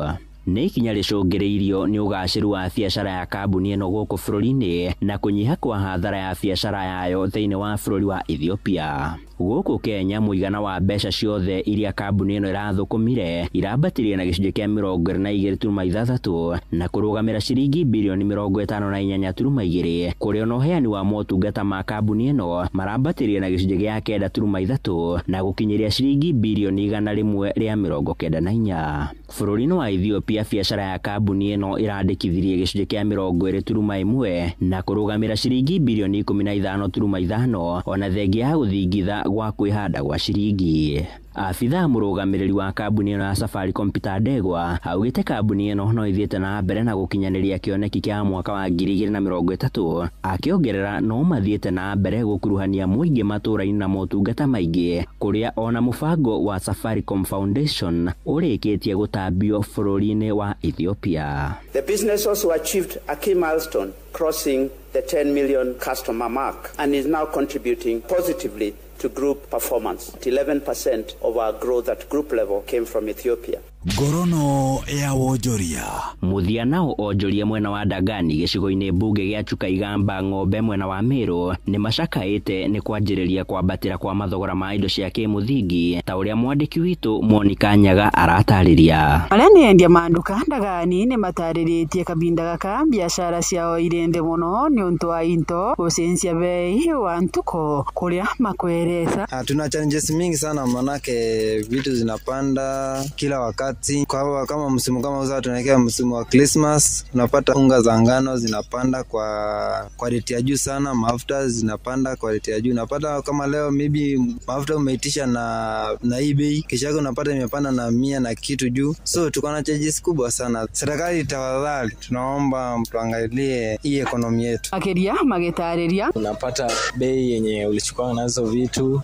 Nĩ ikinya rĩcũngĩrĩirio nĩ ũgaacĩru wa biacara ya kambuni ĩno gũkũ bũrũri-inĩ na kũnyiha kwa hathara ya biacara yayo thĩinĩ wa bũrũri wa Ethiopia. Gũkũ Kenya mũigana wa mbeca ciothe iria kambuni ĩno ĩrathũkũmire irambatĩrie na gĩcunjĩ kĩa 22.6 na kũrũgamĩra ciringi bilioni 58.2 kũrĩa na ũheani wa motungata ma kambuni ĩno marambatĩrie na gĩcunjĩ gĩa 9.3 na gũkinyĩria ciringi bilioni 194. Bũrũri-inĩ wa Ethiopia biacara ya kambuni ĩno irandĩkithirie gĩcunjĩ kĩa 20.1 na kũrũgamĩra ciringi bilioni 15.5 ona thengia ya gũthingitha gwa kwĩhanda gwa ciringi. Afitha mũrũgamĩrĩri wa kambuni ĩno ya Safaricom Peter Ndegwa augĩte kambuni ĩno no ithiĩte na mbere na gũkinyanĩria kĩoneki kĩa mwaka wa 2030, akĩongerera no mathiĩte na mbere gũkuruhania mũingĩ matũũra-inĩ na motungata maingĩ kũrĩa ona mũbango wa Safaricom Foundation ũrĩkĩtie gũtambio bũrũri-inĩ wa Ethiopia. The business also achieved a key milestone, crossing the 10 million customer mark, and is now contributing positively to group performance. 11% of our growth at group level came from Ethiopia. Ngorono ya Wonjoria. Muthia nao onjoria mwena wa Dagani gĩcigo-inĩ mbunge gĩa Chukaigamba Ng'ombe mwena wa Meru nĩ macakaĩte nĩ kwanjĩrĩria kwambatĩra kwa mathogora ma indo cia kĩmũthingi ta ũrĩa mwandĩki witũ Monica Nyaga aratarĩria. Arĩa nĩ endia manduka Dagani nĩ matarĩrĩtie kabinda gaka biacara ciao irĩ thĩ mũno nĩ ũndũ wa into gũcenjia bei wa ntuko kũrĩa makweleza. Tuna challenges mingi sana, manake vitu zinapanda kila wakati. Kwa kama msimu kama uza tunaelekea msimu wa Christmas, unapata unga za ngano zinapanda kwa rate ya juu sana, mafuta zinapanda kwa rate ya juu. Unapata kama leo maybe mafuta umeitisha na hii bei, kisha yake unapata imepanda na 100 na kitu juu. So tuko na changes kubwa sana. Serikali tafadhali tunaomba mtuangalie hii ekonomi yetu. Akeria magetarĩria unapata bei yenye ulichukua nazo vitu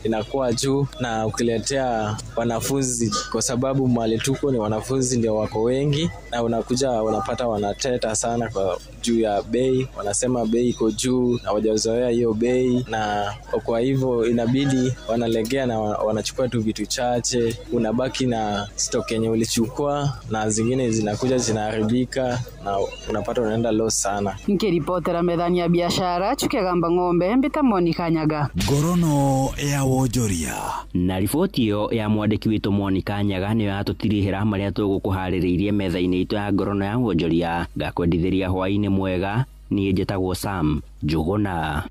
inakuwa juu, na ukiletea wanafunzi, kwa sababu mali tuko ni wanafunzi ndio wako wengi, na unakuja unapata wanateta sana kwa juu ya bei, wanasema bei iko juu na wajazoea hiyo bei, na kwa hivyo inabidi wanalegea na wanachukua tu vitu chache, unabaki na stock yenye ulichukua na zingine zinakuja zinaharibika na unapata unaenda loss sana. Nikiripotera methani ya biashara Chukaigamba Ng'ombe, mbita Monica Nyaga. Ngorono ya Wonjoria. Na riboti yo ya mwandĩki witũ Monica Nyaga nĩ yatũtirihĩra marĩa tũgũkũharĩrĩirie metha-inĩ itũ ya ngorono ya Wonjoria. Ngakwendithĩria hwaĩ-inĩ mwega, niĩ njĩtagwo Sam Njuguna.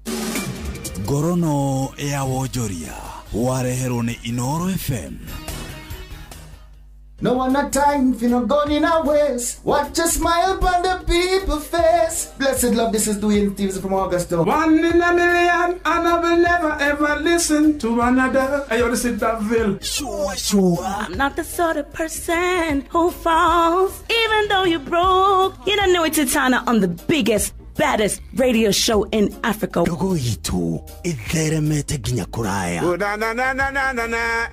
Ngorono ya Wonjoria wareherwo nĩ Inoro FM. No one not time for no gun in our ways. Watch a smile on the people's face. Blessed love, this is Dwayne Stevens from Augusta. 1 in a million, and I will never ever listen to another. I ought to sit that Ville. Sure. I'm not the sort of person who falls, even though you broke. You don't know it's Tana on the biggest, baddest radio show in Africa. Dogo itu itheremete ginya kuraya. Oh, na.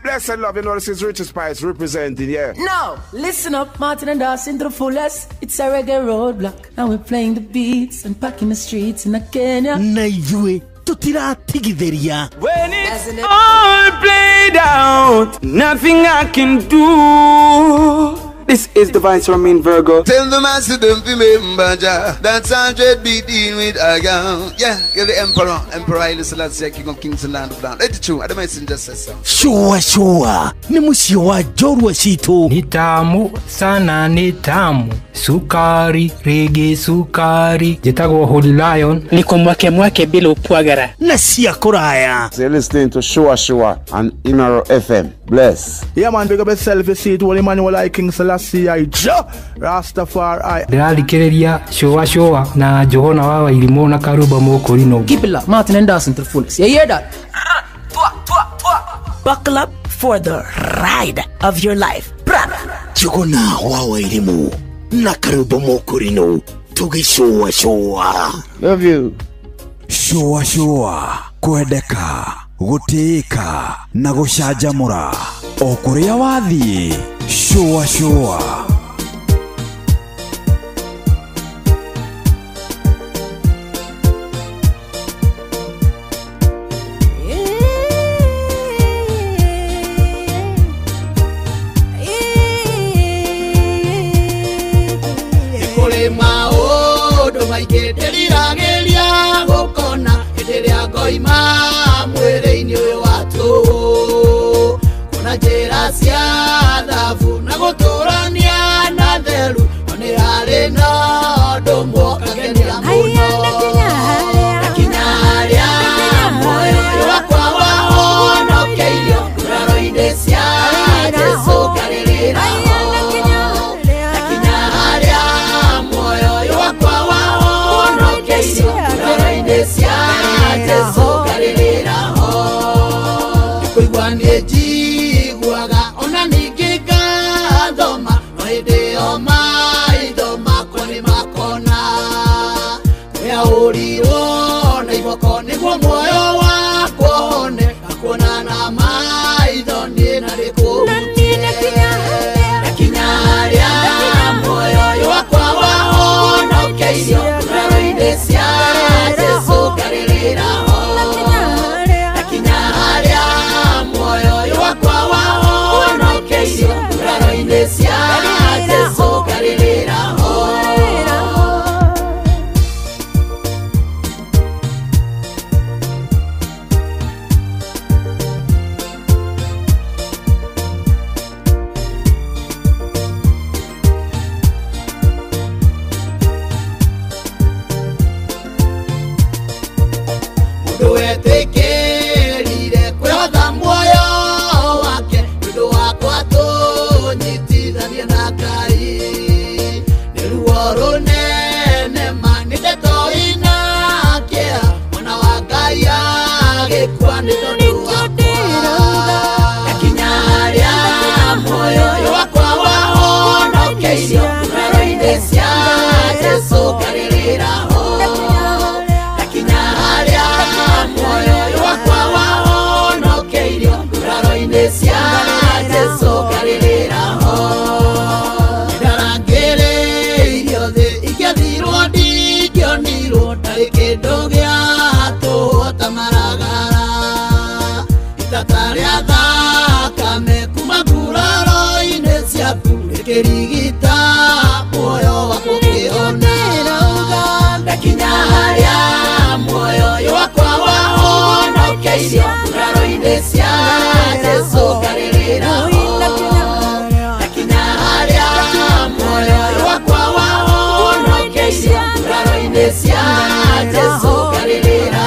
Blessed love, you know this is Richard Spice representing, yeah. No, listen up, Martin and Dawson to the fullest. It's a reggae roadblock. Now we're playing the beats and packing the streets in Kenya. Naijue tutiratigithiria. When it's all played out, nothing I can do. This is Divine Sermon Virgo. Tell the master don't remember that's 100 BD with a gun. Yeah, get the emperor Haile Selassie, king of kings and land of down. Let it true, the messenger says so. Shua ni musio wa jorwa situ. Ni tamu sana, ni tamu. Sukari, rege sukari. Jitagwa Holy Lion. Niko mwake bila upwagara. Na siya kuraya. So you're listening to Shua on Inaro FM. Bless. Yeah man, big up yourself. You see it, Holy Emmanuel I King Selassie I Rastafari. Ndĩrarikĩrĩria Shua na Johona Wawa Irimo na Karuba Mokorino. Keep it locked, Martin and Dawson to the fullest. You hear that? Buckle up for the ride of your life. Johona Wawa Irimo na Karuba Mokorino. Tugi Shua. Love you. Shua kwendeka gutiika na gucanjamura o kuria wathie. Shua Kule maundu maingi ndirirageria gukona ndiria ngoima mwiri-ini uyu watu kuna njira cia thabu na guturania na theru ni hari na ndumo kagenia muno nakinya haria moyo wakwa wahonokeirio nguraro-ini cia Jesu ngaririra nakinya haria moyo wakwa wahonokeirio nguraro-ini cia Jesu ngaririra kuigua nĩ njiguaga ona ningĩ ngathoma no hĩndĩ ĩyo maitho makwa nĩ makona ũrĩa ũrirwo na iboko nĩguo muoyo wakwa ũhone ngakuona na maitho niĩ na rĩkũhutie nakinya harĩa muoyo wakwa wahonokeirio nguraro-inĩ cia Jesu ngarirĩra nakinya harĩa muoyo wakwa wahonokeirio nguraro-inĩ cia Jesu ngarirĩra mũndũ wetĩkĩrire kwĩhotha muoyo wake nĩũndũ wakwa tũnyitithanie na Ngai nĩ ruo rũnene ma nĩ ndeto ina kĩeha mwana wa Ngai agĩkua nĩ tondũ wakwa nakinya harĩa muoyo wakwa wahonokeirio nguraro-inĩ cia Jesu ngarirĩra nakinya harĩa muoyo wakwa wahonokeirio nguraro-inĩ cia Jesu ngarirĩra ndarangĩrĩirio thĩ ingĩathirwo ndingĩonirwo ndarĩ kĩndũ gĩa tũhũ ta maragara itata rĩa thakame kuma nguraro-inĩ ciaku rĩkĩrigita muoyo wakwa ũkĩhona nakinya harĩa muoyo wakwa wahonokeirio nguraro-inĩ cia Jesu ngarirĩra nakinya harĩa muoyo wakwa wahonokeirio nguraro-inĩ cia Jesu ngarirĩra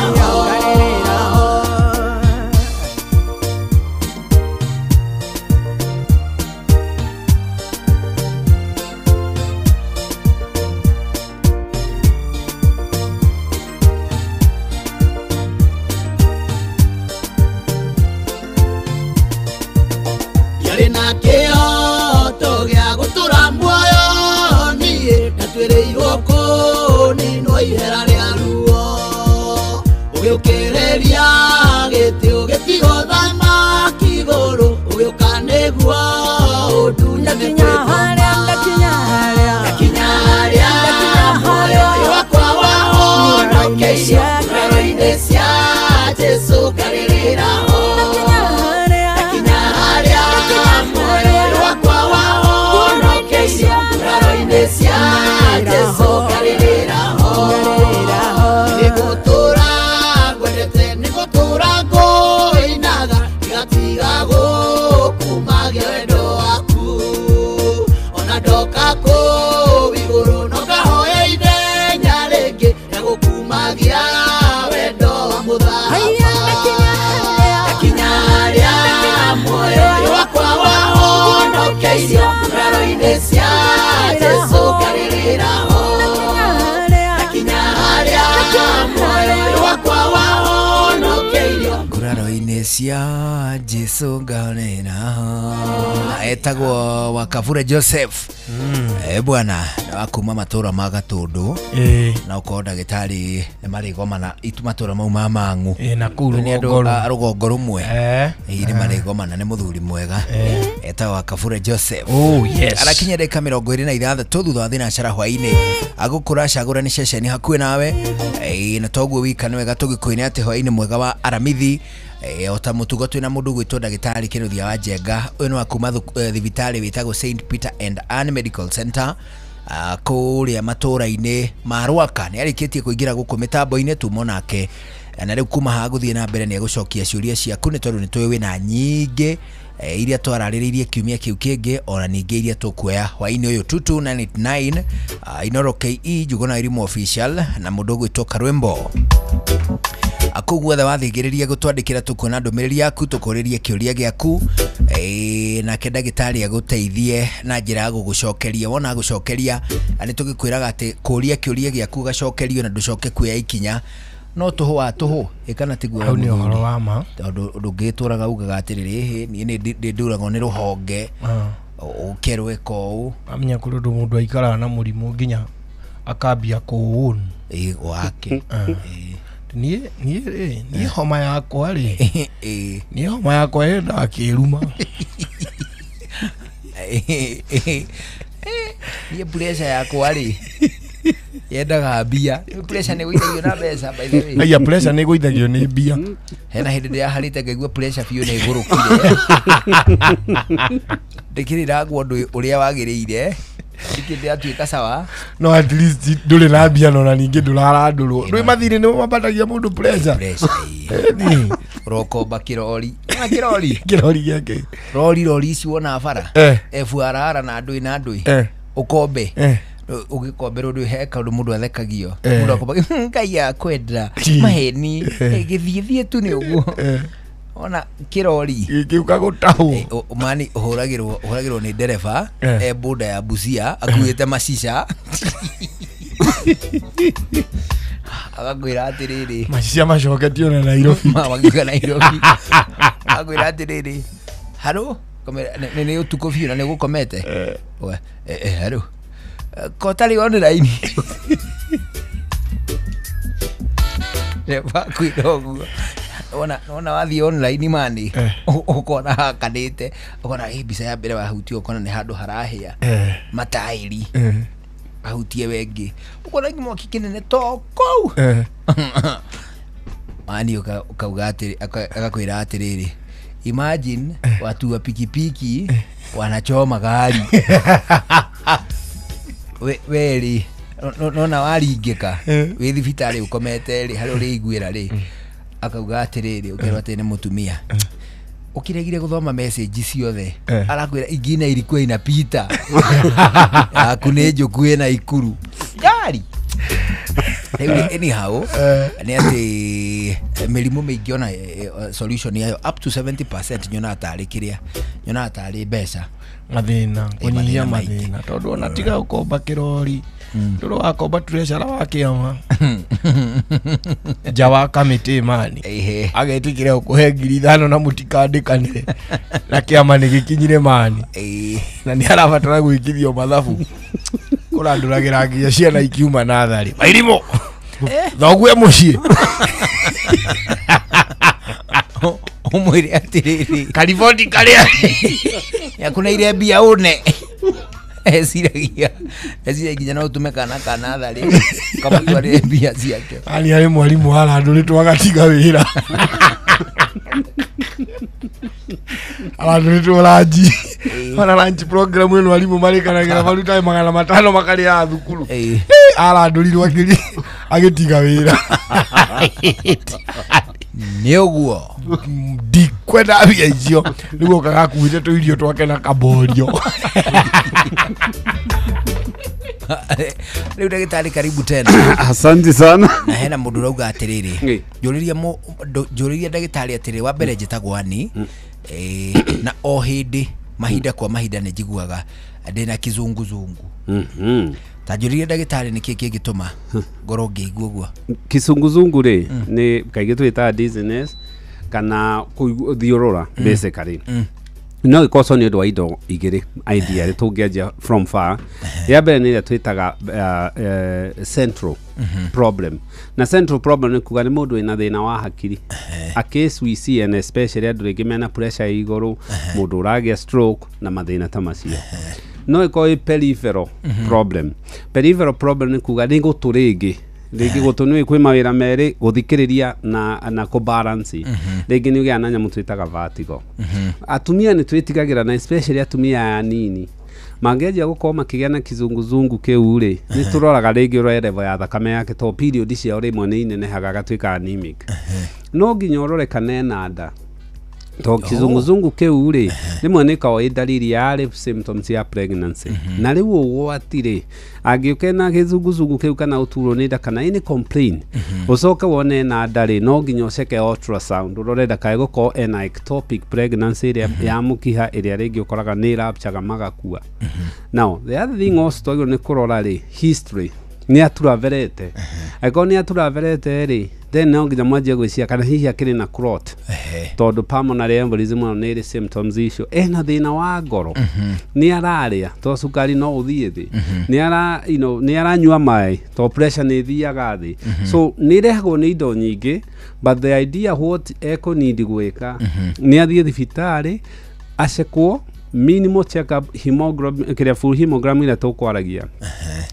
yarĩ na kĩhoto gĩa gũtũra muoyo niĩ ndatuĩrĩirwo kũninwo ihera rĩa ruo ũgĩũkĩrĩria gĩtĩ ũgĩtigwo thamaki igũrũ ũgĩũka nĩguo ũndunye nakinya harĩa muoyo wakwa wahonokeirio nguraro-inĩ cia Jesu ngarirĩra nakinya harĩa muoyo wakwa wahonokeirio cia Jesu nganena etagwo Wakavure Joseph bwana akuma matura magatundu na ukonda gitari ni marigomana itu matura mau mamangu na kuru rugongo rumwe ni marigomana ni muthuri mwega etagwo Wakavure Joseph arakinya ndeka 26 thutha wa thinacara hwaini agukura cagura ni ceceni hakuhi nawe na toguo wikane wega tugikoine ati hwaini mwega wa aramithi ota mutugo twina mundu gwitwo ndagitari Kinuthia wa Njenga uyu ni wakuma thibitari witagwo St Peter and Anne Medical Center kuria matura-ini marwaka ni arikitie kuingira guku mitambo-ini tumo nake na riu kuma haguthie na mbere ni gucokia ciuria ciaku ni tondu ni twi wina nyingi iria twarariririe kiumia kiu kingi ona ningi iria tukuoya hwaini uyu 2299 Inoro KE Juguna Irimu official na mundu gwitwo Karwembo akugwetha wathigiriria gutwandikira tukuona ndumiriri yaku tukuririe kiuria giaku na ndagitari aguteithie na njira ya gugucokeria wona gucokeria ani tugikwiraga ati kuria kiuria giaku gacokerio na nducoke kuya ikinya no tuhu wa tuhu ikana tiguo au ni horo wa ma ndungituraga ugaga atiriri ni ndurago ni ruhonge ukerwe ko amenya kurudu mundu aikara na murimu nginya akambia kuun wake ni homa yakwa ri ni homa yakwa enda akiruma ni pressure yakwa ri yendaga mbia pressure ni guithagio na mbeca by the way aya pressure ni guithagio ni mbia hena hindi ya harite ngaigua pressure biu ni igurukire ndikirira gwandu uria wagiriire ikinde atuika sawa no at least nduri na mbia no na ningi ndurarandurwo ndui mathiri ni mabatagia mundu pressure ni rokomba kirori yake rori ici wona bara FRR na ndui ukombe ugikomberwo ndu heka ndu mundu athekagio mundu akomba ngai akwenda maheni githithie tu ni uguo ona kirori kiuka gutahu mani huragirwo ni dereva buda ya Busia akuite macisha agagwira atiriri macisha macoketio na Nairobi mawagiga Nairobi agwira atiriri haro ni utuko fiu na ni gukomete haro kotali online Reba kuidogu ona wathi online mani ukona hakanite ukona bica ya mbere wahuti ukona ni handu harahia matairi ahutie wengi ukona ngimo kikinene toko mani ukauga atiri akakwira atiriri imagine watu wa pikipiki wanachoma gari weri nona waringika wi thibitari ukomete ri hari uri igwira ri akauga atiriri ukerwa ati ni mutumia ukiregire guthoma message ciothe arakwira ingine ilikuwa inapita akune njuku ina ikuru gari anyhow ni ati mirimu mingi ona solution yayo up to 70% nyona atari kiria nyona atari mbeca mathina kunyihia mathina tondu ona tiga ukomba kirori ndoro wakomba treasure wa kiama jawa kamiti mani agetikire ukuhe 5,000 na mutikandikanire na kiama nigikinyire mani na ni arabatara gwikithio mathabu kuranduragira nginya ciana ikiuma na thari mairimo thogue mucie umwire atiriri kariboti karia yakuna ile bia une esiragia nginya no utume kana thari kama twari bia ciake ani ari mwalimu arandurĩtwo agatiga wĩra arandurĩtwo ranji ona ranji program ĩno arimũ marĩkanagĩra maruta 500 makarĩ ya thukuru arandũrirwo agĩtiga wĩra nĩ ũguo ndikwenda mbia icio nĩguo kagakuĩte tũirio twake na kaborio leo ndagitari karibu tena asante sana na hena mundu rauga atiriri njuriria ndagitari atiriri wa mbere njitagwo ani na o hindi mahinda kwa mahinda ni njiguaga ndina kizunguzungu ta njuriria ndagitari ni kiki gituma ngoro ngiigua guo kizunguzungu ri ni kaige twita dizziness kana kuthiurura basically no ikoso ni ndo ido igiri idea tugeja from far ya bere ni twitaga central problem na central problem ni kuga ni mundu ina thina wa hakiri a case we see and especially andu ringi mena pressure iguru mundu uragia stroke na mathina ta macio no iko peripheral problem ni kuga ni guturingi rigi gutunwe kwi mawira meri guthikiriria na ko balance rigi ni ugia na nyamu twitaga vertigo atumia ni twitigagira na especially atumia nini mangeja gukoma makigia na kizunguzungu keure ni turoraga rigi ro level ya thakame yake to period cia rimwe ni nene haga gatwika anemic no nginyorore kanena nda to kizunguzungu keure rimwe ni kawaida dalili ya symptoms ya pregnancy na riu ugo atire agiukena kizunguzungu keu kana uturo ni nda kana ini complain ucoke wone na ndari no nginya uceke ultrasound uroreda kae guko ena ectopic pregnancy ya mukiha iria ringi ukoraga ni rapchaga magakua now the other thing also to ni kurora ri history ni aturaverete aiko ni aturaverete ri then no nginya mwaje gwisia kana hihi akiri na clot tondu pulmonary embolism no ni symptoms issue ena thina wa ngoro ni araria to sukari no uthie thi ni ara ni aranyua mai to pressure ni thiaga thi so ni rehagwo ni indo nyingi but the idea what eco need gweka ni athie thibitari acekwo minimal check up hemoglobin kire full hemoglobin ila tokwaragia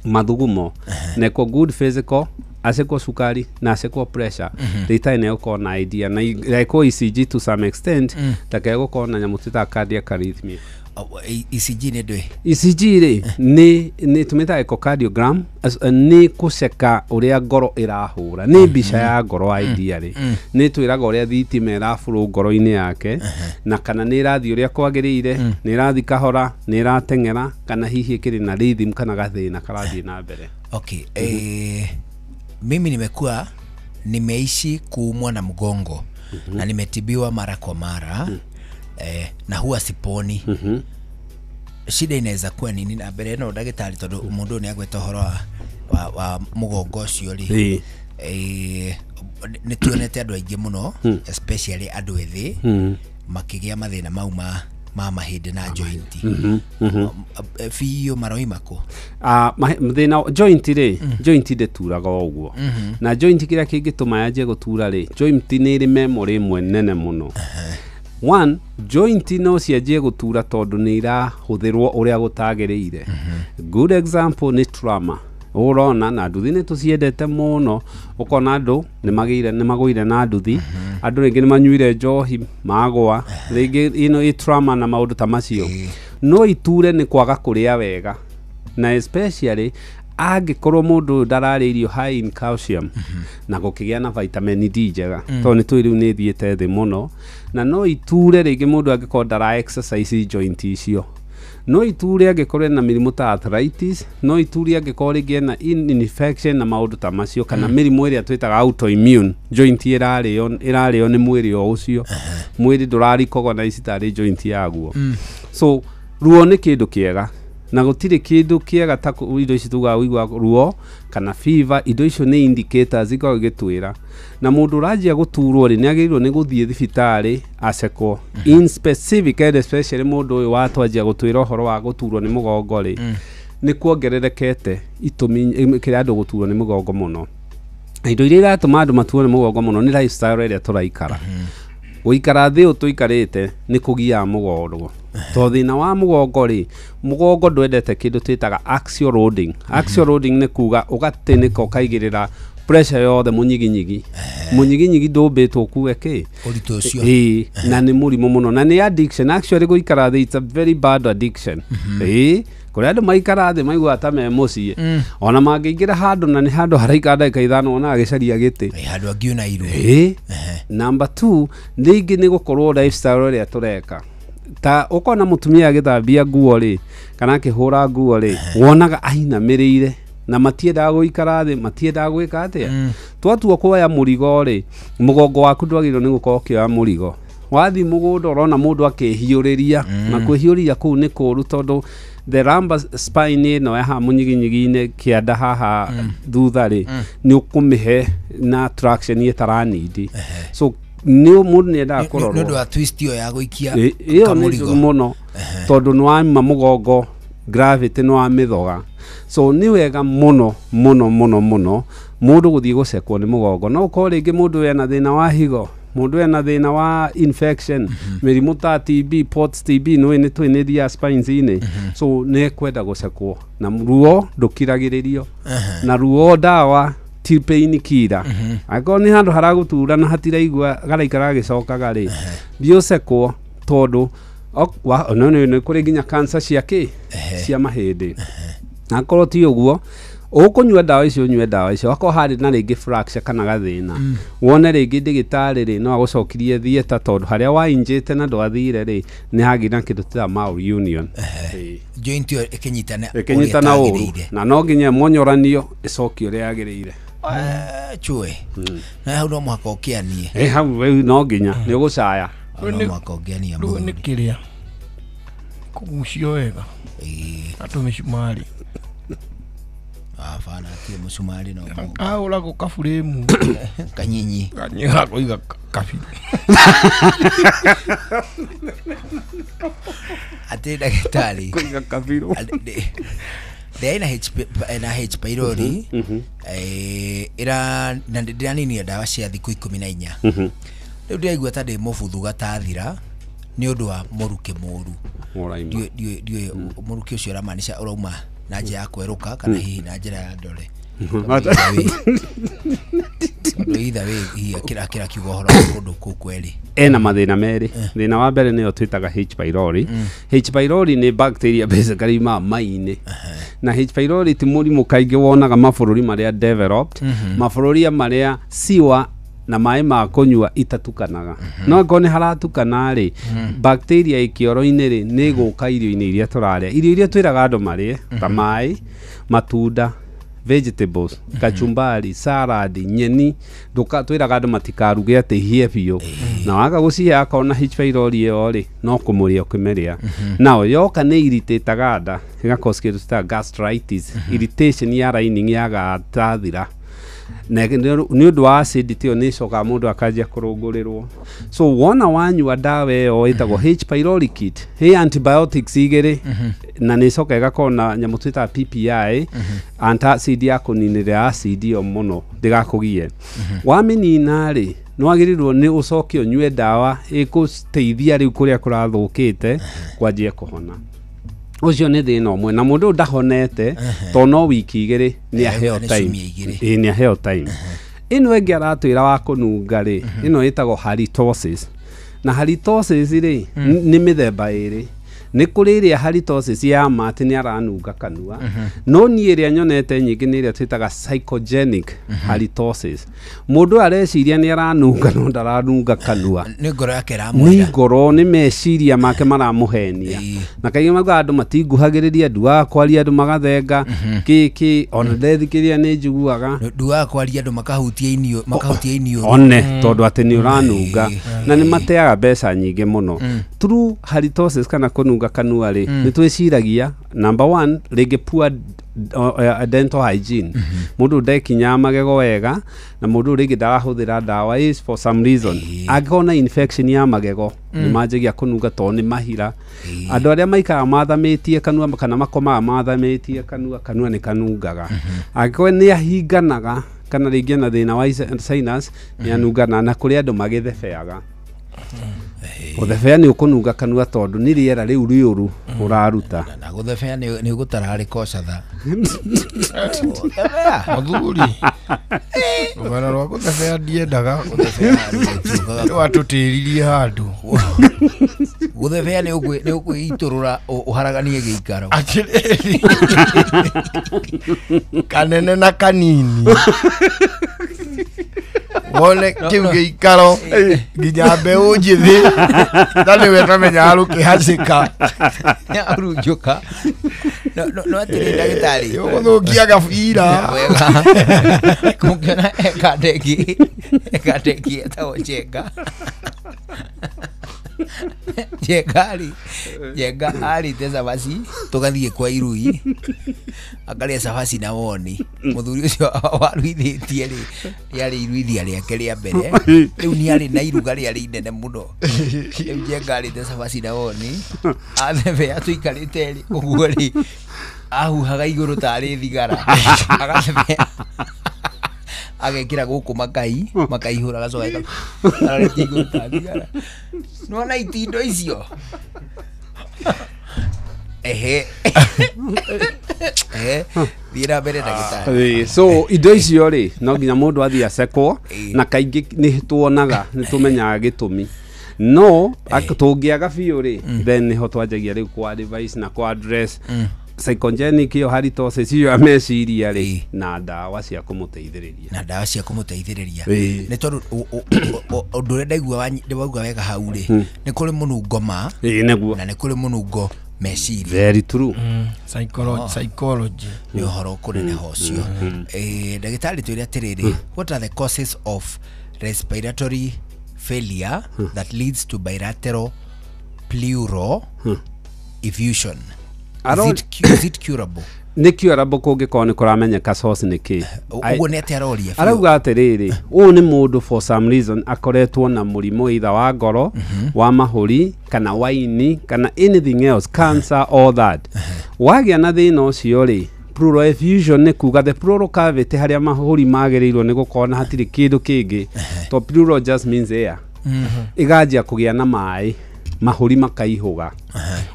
mathugumo neko good physical aseko sukari na aseko pressure data ine uko na idea na like ECG to some extent takego ko na nyamutita cardiac arrhythmia ECG ne dwe ECG ri ni tumita echocardiogram ni kuseka uria ngoro irahura ni bica ya ngoro idea ri ni twiraga uria thitima irafuru ngoro-ini yake na kana ni irathi uria kwagirire ni irathi kahora ni iratengera kana hihi kiri na rhythm kana gathina karathi na mbere. Okay, mimi nimeishi kuumwa na mgongo na nimetibiwa mara kwa mara na huwa siponi. Shida inaweza kuwa nini? Na mbere no ndagitari tondu mundu ni agweta horo wa mugongo ucio ri ni tuonete andu aingi muno especially andu ethi makigia mathina mau ma mahindi na joint fiyo maroi mako thina joint ri joint de turaga oguo na joint kira kingituma yaje gutura ri joint ni ri memory imwe nene muno. One, joint no cianjie gutura tondu ni irahuthirwo uria gutagiriire. Good example ni trauma. Urona na nduthi ni tuciendete muno ukona andu ni magwire na nduthi andu ringi ni manyuire njohi magwa ringi trauma na maundu ta macio no iture ni kwaga kuria wega na especially angikorwo mundu ndararirio high in calcium na gukigia na vitamin D njega to ni twiriu ni thiete thi muno na no iture ringi mundu angikorwo ndara exercise joint icio no iture angikorwo na mirimu ta arthritis no iture angikorwo ringi na infection na maundu ta macio kana mirimu iria twitaga autoimmune joint irario ni mwiri o ucio mwiri ndurari recognize tari joint yaguo so ruo ni kindu kiega na gutire kindu kiega ta indo ici tuga wigwa ruo kana fever indo icio ni indicators iko gitwira na mundu rajia guturwo ri ni agirirwo ni guthie thibitari acekwo in specific and especially mundu uyu watwajia gutwira horo wa guturwo ni mugongo ri ni kuongererekete itumi kira andu guturwo ni mugongo muno indo iria iratuma andu matuwo ni mugongo muno ni lifestyle iria turaikara guikara thi utuikarite ni kugia mugongo to thina wa mugongo ri mugongo ndwendete kindu twitaga axial loading. Axial loading ni kuga ugatenika ukaigirira pressure yothe munyiginyigi ndubitwo kuwe ki urito ucio na ni murimu muno na ni addiction. Actually guikara thi it's a very bad addiction kuria andu maikara thi maigua ta me mucie ona mangiingira handu na ni handu haraika ndagika ithano ona agicaria giti handu angiuna iru number 2 ningi ni gukorwo lifestyle ria tureka ta ukona mutumia agithambia nguo ri kana akihura nguo ri wonaga ainamirire na matienda guikara thi matienda gwika atia twatua kuoya murigo ri mugongo waku ndwagirwo ni gukorwo kioya murigo wathi mugunda urona mundu akihiuriria na kwihiuria kuu ni kuru tondu the lumbar spine no ya munyiginyigi-ine kianda haha thutha ri ni ukumihe na traction yetara need so ni mundu ni enda kurorwo ndu wa twist yo ya guikia iyo ni muno tondu no ama mugongo gravity no amithoga so ni wega muno mundu guthii gucekwo ni mugongo no ko ringi mundu ena thina wa higo mundu ena thina wa infection mirimu ta TB POTS TB no ni twiniria spines ine so ne kwenda gucekwo na ruo ndukiragiririo na ruo dawa ti pain kira ako ni handu haragutura na hatiraigua garaikara gicokaga ri biucekwo tondu no kuri ginya cancer cia mahindi akorwo ti uguo ukunyua dawa icio nyue dawa icio ako hari na ringi fracture kana gathina wone ringi ndigitari ri no agucokirie thieta tondu haria wainjite na ndwathire ri ni hagina kindu ta malunion joint yo ikinyitana na no nginya monyoranio icokio ria yagirire chue na hau no mwaka ukianie hau no nginya ni ugucaya no mwaka ukiania mu ni kiria kugucio wega atu mishumari afana tie musumari no ula ko kafuremu kanyinyi ko iga kafi ate daktari ko iga kafiro Dei na H pylori ira ndani ni dawa cia thiku 14 riu ndigua ta ndi mubuthu gatathira ni undu wa muruke muru dio muruke ucio ramaanisha urauma na njira ya kweruka kana hihi na njira ya ndore either way kira kiugo horo kundu kukweli ena mathina meri thina wa mbere ni twitaga H pylori H pylori ni bacteria basically maini na H pylori ti murimu kaingi wonaga mabũrũri maria developed mabũrũri maria siwa na mai ma kunyua itatukanaga no ngone haratukana ri bacteria ikioro-ini ri ni guka irio-ini iria turaria irio twiraga andu marie ta mai matunda vegetables kachumbari salad nyeni nduka twiraga andu matikaruge ati hie biu na waga gucihe akona H pylori yo ri no kumuria ukimeria nao yoka ni irritateaga nda igakoske sta gastritis irritation ya lining ya gatathira ni undu wa acidity ni coka mundu akajia kurungurirwo so wona wanyua dawa yo itagwo H pylori kit he antibiotics igere na ni coka igakona nyamu twita PPI antacid ya kuninira acid yo muno ndigakugie waminina ri no agirirwo ni ucoke unyue dawa ikuteithia riu kuria kurathukite kwajie kuhona ucio ni thina omwe na mundu ndahonete to no wiki igiri ni aheo time ni aheo time ino engi aratwira wa kununga ri ino itagwo halitosis na halitosis ri ni mithemba iri ni kuriria halitosis ya mati ni aranunga kanua no ni iria nyonete nyingi ni iria twitaga psychogenic halitosis mundu areciria ni aranunga no ndaranunga kanua ni ngoro yake ramwira ni ngoro ni meciria make maramuhenia na kaigi maga andu matinguhagiriria andu akwaria andu magathenga kiki ona ndethikiria ni njiguaga andu akwaria andu makahutia inio one tondu ati ni uranunga na ni mateaga mbeca nyingi muno true halitosis kana kununga kanua ri ni twiciragia number 1 rigi poor dental hygiene mundu ndekinya magego wega na mundu rigi ndarahuthira dawa is for some reason agona infection ya magego ni manjigia kununga to ni mahira andu aria maikara mathamitie kanua kana makomaga mathamitie kanua ni kanungaga agiko ni ahinganaga kana rigi na thina wa sinus ni anungana na kuri andu magithefeaga guthefea ni ukununga kanua tondu ni riera riu riuru uraruta na guthefea ni gutarari kocatha mathuri ugana rwa guthefea ndiendaga watutiririe handu guthefea ni ukwiiturura uharaganie giikaro kanene na kanini wone kiu giikaro nginya mbeu njithi ndani wetamenya aruki hacika arujuka no atiri ndagitari uguthukia gabira wega kungena ekadeki etawo chenga Jenga ali tesa basi tugathie kwa irui akaria sabasi na woni muthuri ucio waruithitie ri yari iruithia riake ria mbere riu ni ari na iruga ria inene muno riu Jenga ali tesa basi na woni athebe atuikarite ri uguo ri ahuhaga iguru tari thigara agathebe agekira guku makaihura gacoka arareti iguru tari thigara no na itindo icio Dira bere ndagitari. So indo icio ri no nginya mundu athie acekwo na kaingi ni tuonaga ni tumenyaga gitumi no tungiaga biu ri then ni ho twanjagia riu kwa advice na kwa address psychogenic yo halitosis yo ameciria ri na ndawa cia kumuteithiriria ni tondu undu ndaigua ndibauga wega hau ri ni kuri munungo ma na ni kuri munungo meciria. Very true. Psychology ni uhoro kunene hocio. Ndagitari twire atiriri, what are the causes of respiratory failure that leads to bilateral pleural effusion? Is it curable? Ni curable kungikorwo ni kuramenyeka source ni ki. Uguo ni ateroria. Arauga atiriri, uyu ni mundu for some reason akoretwo na murimu either wa ngoro, wa mahuri, kana wa ini, kana anything else, cancer, all that. Wagia na thina ucio ri, pleural effusion ni kuga the pleural cavity haria mahuri magereirwo ni gukorwo na hatiri kindu kingi. To pleural just means air. Igajia kugia na mai. Mahuri makaihuga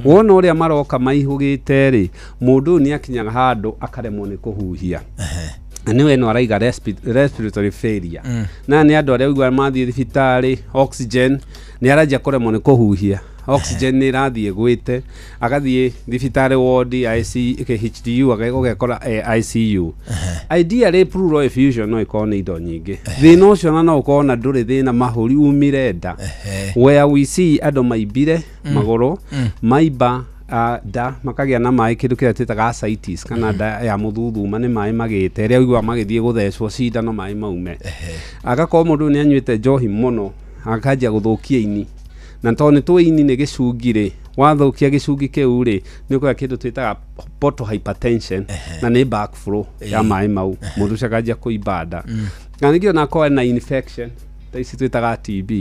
wona uria maroka maihugite ri mundu ni akinyaga handu akaremwo ni kuhuhia niwe no araiga respiratory failure na ni andu aria igwa mathie thibitari oxygen ni arajia kuremwo ni kuhuhia oxygen ni rathie gwite agathie thibitari ward HDU agekora ICU ideally pleural effusion no ikorwo ni indo nyingi thina ucio no ukorwo na nduri thina mahuri umire nda where we see andu maibire maguru maiba da makagia na mai kindu kira twitaga ascites kana da ya muthuthuma ni mai magite ria igwa magithie guthecwo cindano mai maume agakorwo mundu ni anywite njohi muno akajia guthukia ini na toni ini ni gicungire wathukia gicungi kiu ri ni kwa kindu twitaga portal hypertension na ni backflow ya mai mau mundu cakajia kuibada na ningio na kwa na infection taisi twitaga TB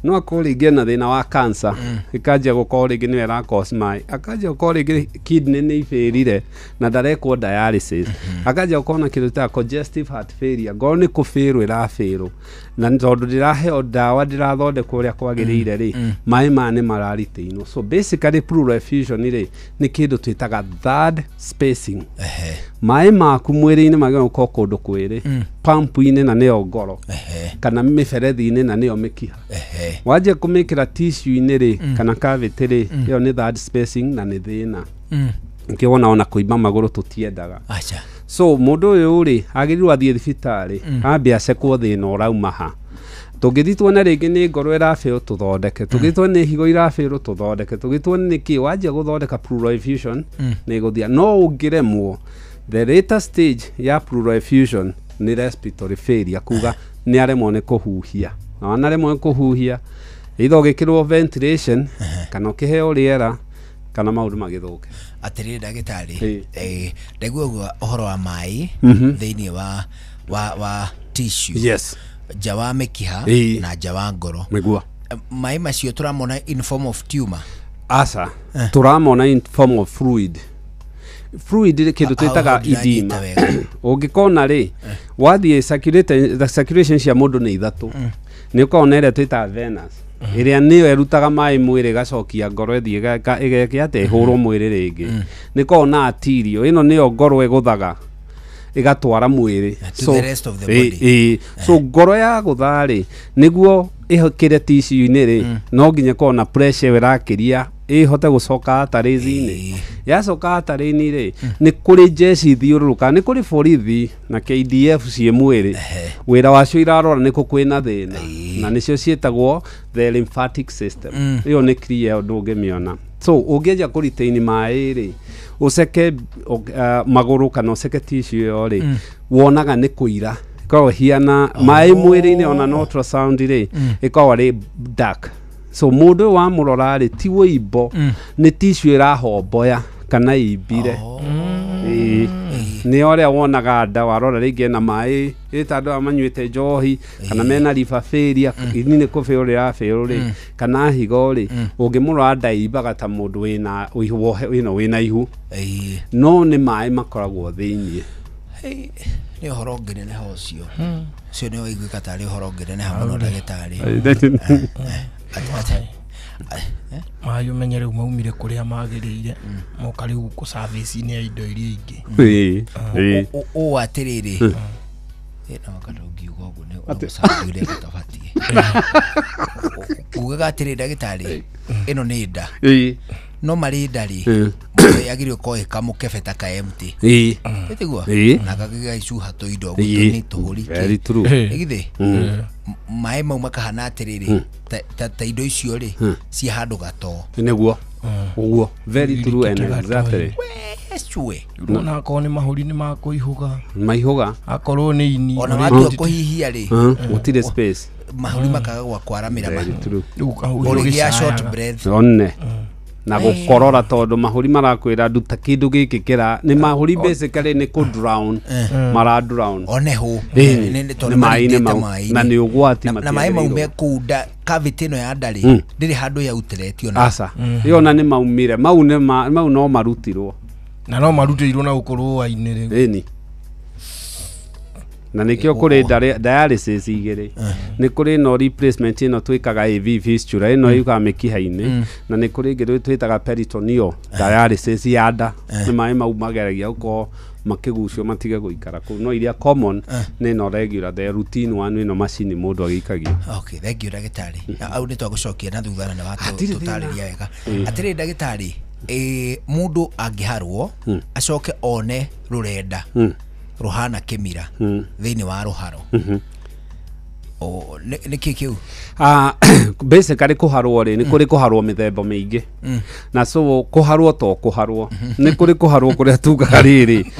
no akore igena thina wa cancer ikajia gukora igi ni era cause mai akajia gukora igi kidney ni ifirire na ndarekwo dialysis akajia gukona kindu ta congestive heart failure ngoro ni kufirwo irafirwo na tondu ndirahe dawa ndirathondekwo uria kwagirire ri mai mane marariteino so basically pleural effusion ri ni kindu twitaga third spacing mai maku mwiri-ini magio gukorwo kundu kwiri pump-ini na niyo ngoro kana miberethi-ini na niyo mikiha wajia kumikira tissue-ini ri kana cavity ri iyo ni third spacing na ni thina nkiwona ona kuimba maguru tutiendaga so mundu uyu ri agirirwo athie thibitari ambia acekwo thina urauma ha tugithitwo na ringi ni ngoro irafio tuthondeke tugithitwo ni higo irafio tuthondeke tugithitwo ni ki wajia guthondeka pleural effusion ni guthia no ungiremwo the later stage ya pleural effusion ni respiratory failure kuga ni aremwo ni kuhuhia na wanaremwo ni kuhuhia either ugikirwo ventilation kana ukiheo riera kana maundu magithuke atiri ndagitari ndaigua uhoro wa mai thiini wa tissue yes jawa mekiha na jawa ngoro megua mai macio turamona in form of tumor asa turamona in form of fluid ri kindu twitaga edema ungikona ri wathie circulation cia mundu ni ithatu ni ukona ire twitaga venous iria niyo erutaga mai mwiri gacokia ngoro ethie igeke ihurwo mwiri ringi ni kona arterio ino niyo ngoro iguthaga igatwara mwiri so ngoro ya guthari niguo ihokire tissue-ini ri no nginya kona pressure irakiria ihote gucoka atari-ini yacoka atari-ini ri ni kuri jeshi thiururuka ni kuri borithi na KDF cie mwiri wira wacio irarora ni kukwina thina na nicio cietagwo the lymphatic system iyo ni clear ndungimiona so ungeja kuriteini mai ri uceke maguru kana uceke tissue yo ri wonaga ni kuira kwa hiana mai mwiri-ini ona no ultrasound ri ikawa ri dark so mundu wa murora ri ti woibo ni tissue irahomboya kana ibire ni oria wonaga nda warora ringi na mai itandu amanyuite njohi kana mena liver failure ini ko failure failure kana higori ungimurora nda ibaga ta mundu wina wina ihu no ni mai makoragwo thiini ni horo ngene ne hocio cio ni oigwe katari horo ngene ne hamuno ndagitari mayu menyere maumire kuria magirire moka riu ku service ni indo iria ingi o atiriri ina wakatogi gogo ne omusabire gatabatie ugaga atiriri ndagitari ino ni nda no mari ndari yagirio ko ikamukebeta ka empty etigwa na kagiga icuha to indo gutuni tuhuri very true igithe mai mau makahana atiriri ta indo icio ri ci handu gato neguo uguo very true and exactly wecue urona ko ni mahuri ni makuihuga maihuga akorwo ni ini ona watu kuhihia ri utire space mahuri makaga gwa kwaramira very true urigia short breath onne na gukorora tondu mahuri marakwira nduta kindu giki kira ni mahuri basically ni ku drown mara drown oneho ni mai na ni ugwati na mai maume kuda cavity no ya ndari ndiri handu ya utiretio na asa iyo na ni maumire mau no marutirwo na no marutirwo na gukorwo ainire eni na nikio kuri dialysis igiri ni kuri no replacement ino twikaga AV fistula ino yuka mikiha-ini na ni kuri ngiru twitaga peritoneal dialysis ya nda ni mai mau mageragia uko makigucio matige guikara ku no iria common ni no regular the routine one ino machine mundu agikagia. Okay, thank you ndagitari au ni twagucokia na thutha na watu tutariria wega atiri ndagitari mundu angiharwo acoke one rurenda ruhana kimira thini wa ruharo ni kikiu basically kuharwo ri ni kuri kuharwo mithemba mingi na so kuharwo to kuharwo ni kuri kuharwo kuria tuga riri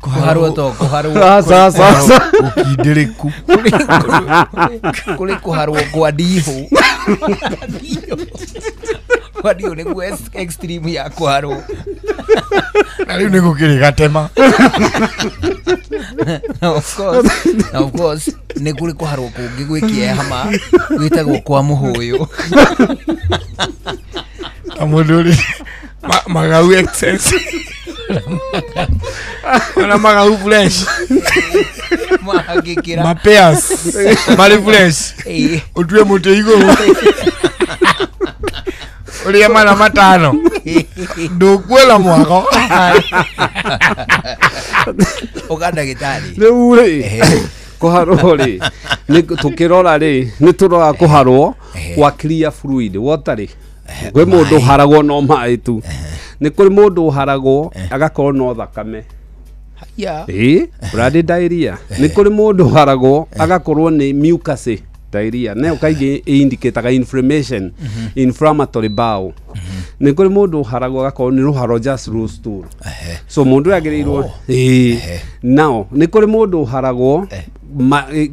kuharwo to kuharwo ukindiriku kuri kuharwo kwa diho wadio ni ku extreme ya kuharwo na riu ni gukiri gatema of course ni kuri kuharwo kungi gwikia hama gwitagwo kwa muhuyu amuduri magau excess ona magau flesh mahagikira mapeas mali flesh utwe mote iguru uria mara matano ndukwela mwako oganda gitari riu ri kuharwo ri ni tukirora ri ni turora kuharwo kwa clear fluid water ri gwe mundu haragwo no mai tu ni kuri mundu haragwo agakorwo no thakame blood diarrhea ni kuri mundu haragwo agakorwo ni mucus diarrhea ne ukaigi indicate inflammation inflammatory bowel ni kuri mundu haragwo agakorwo ni ruharo just low stool so mundu agirirwo now ni kuri mundu haragwo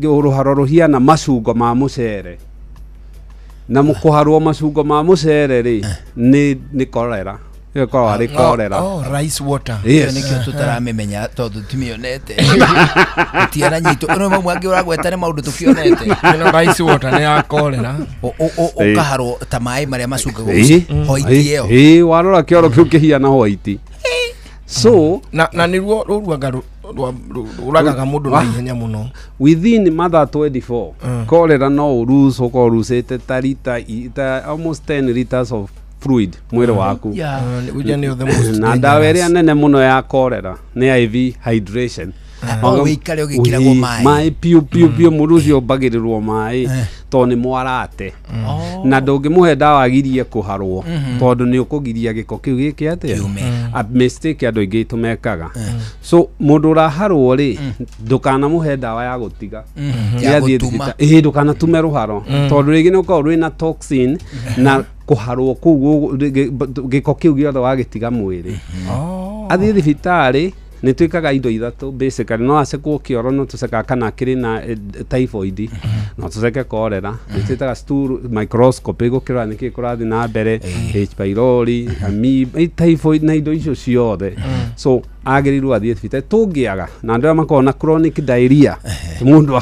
ruharo ruhiana macungo ma mucere na mukuharwo macungo ma mucere ri ni cholera ko ari cholera rice water nikio tutaramemenya tondu timionete tiara nyito no mwangi uragweta ne maundu tukionete no rice water ne ya cholera ukaharo ta mai maria macunga hoiti eo warora kioro kiu kihiana hoiti so na ni ruaga uragaga mundu na ihenya muno within mother 24 cholera no lose ko rusete tarita almost 10 liters of fluid mwiri waku na ndawa iria nene muno ya cholera ni IV hydration wikare ugikiragwo mai piu murucio bagirirwo mai to ni mwarate na ndungimuhe ndawa agirie kuharwo tondu ni ukugiria giko kiu giki atia a mistake andu ingi tumekaga so mundu raharwo ri ndukana muhe ndawa ya gutiga ya thithita ndukana tume ruharo tondu rigi ni ukorwo rwina toxin na kuharwo kuu giko kiu giothe wagitiga mwiri athie thibitari nä twä kaga indo ithatå basically no acekwo kä oro no tå ceka kana kä rä na typhoid no tå ceke korera nä twä taga stool microscope gå kä rora nä kä kå rathiä na mbere H. pylori typhoid na indo icio ciothe so agä rirwo athiä thibitarä tå ngä aga na andå arä a makorwo na chronic diarrhea må ndå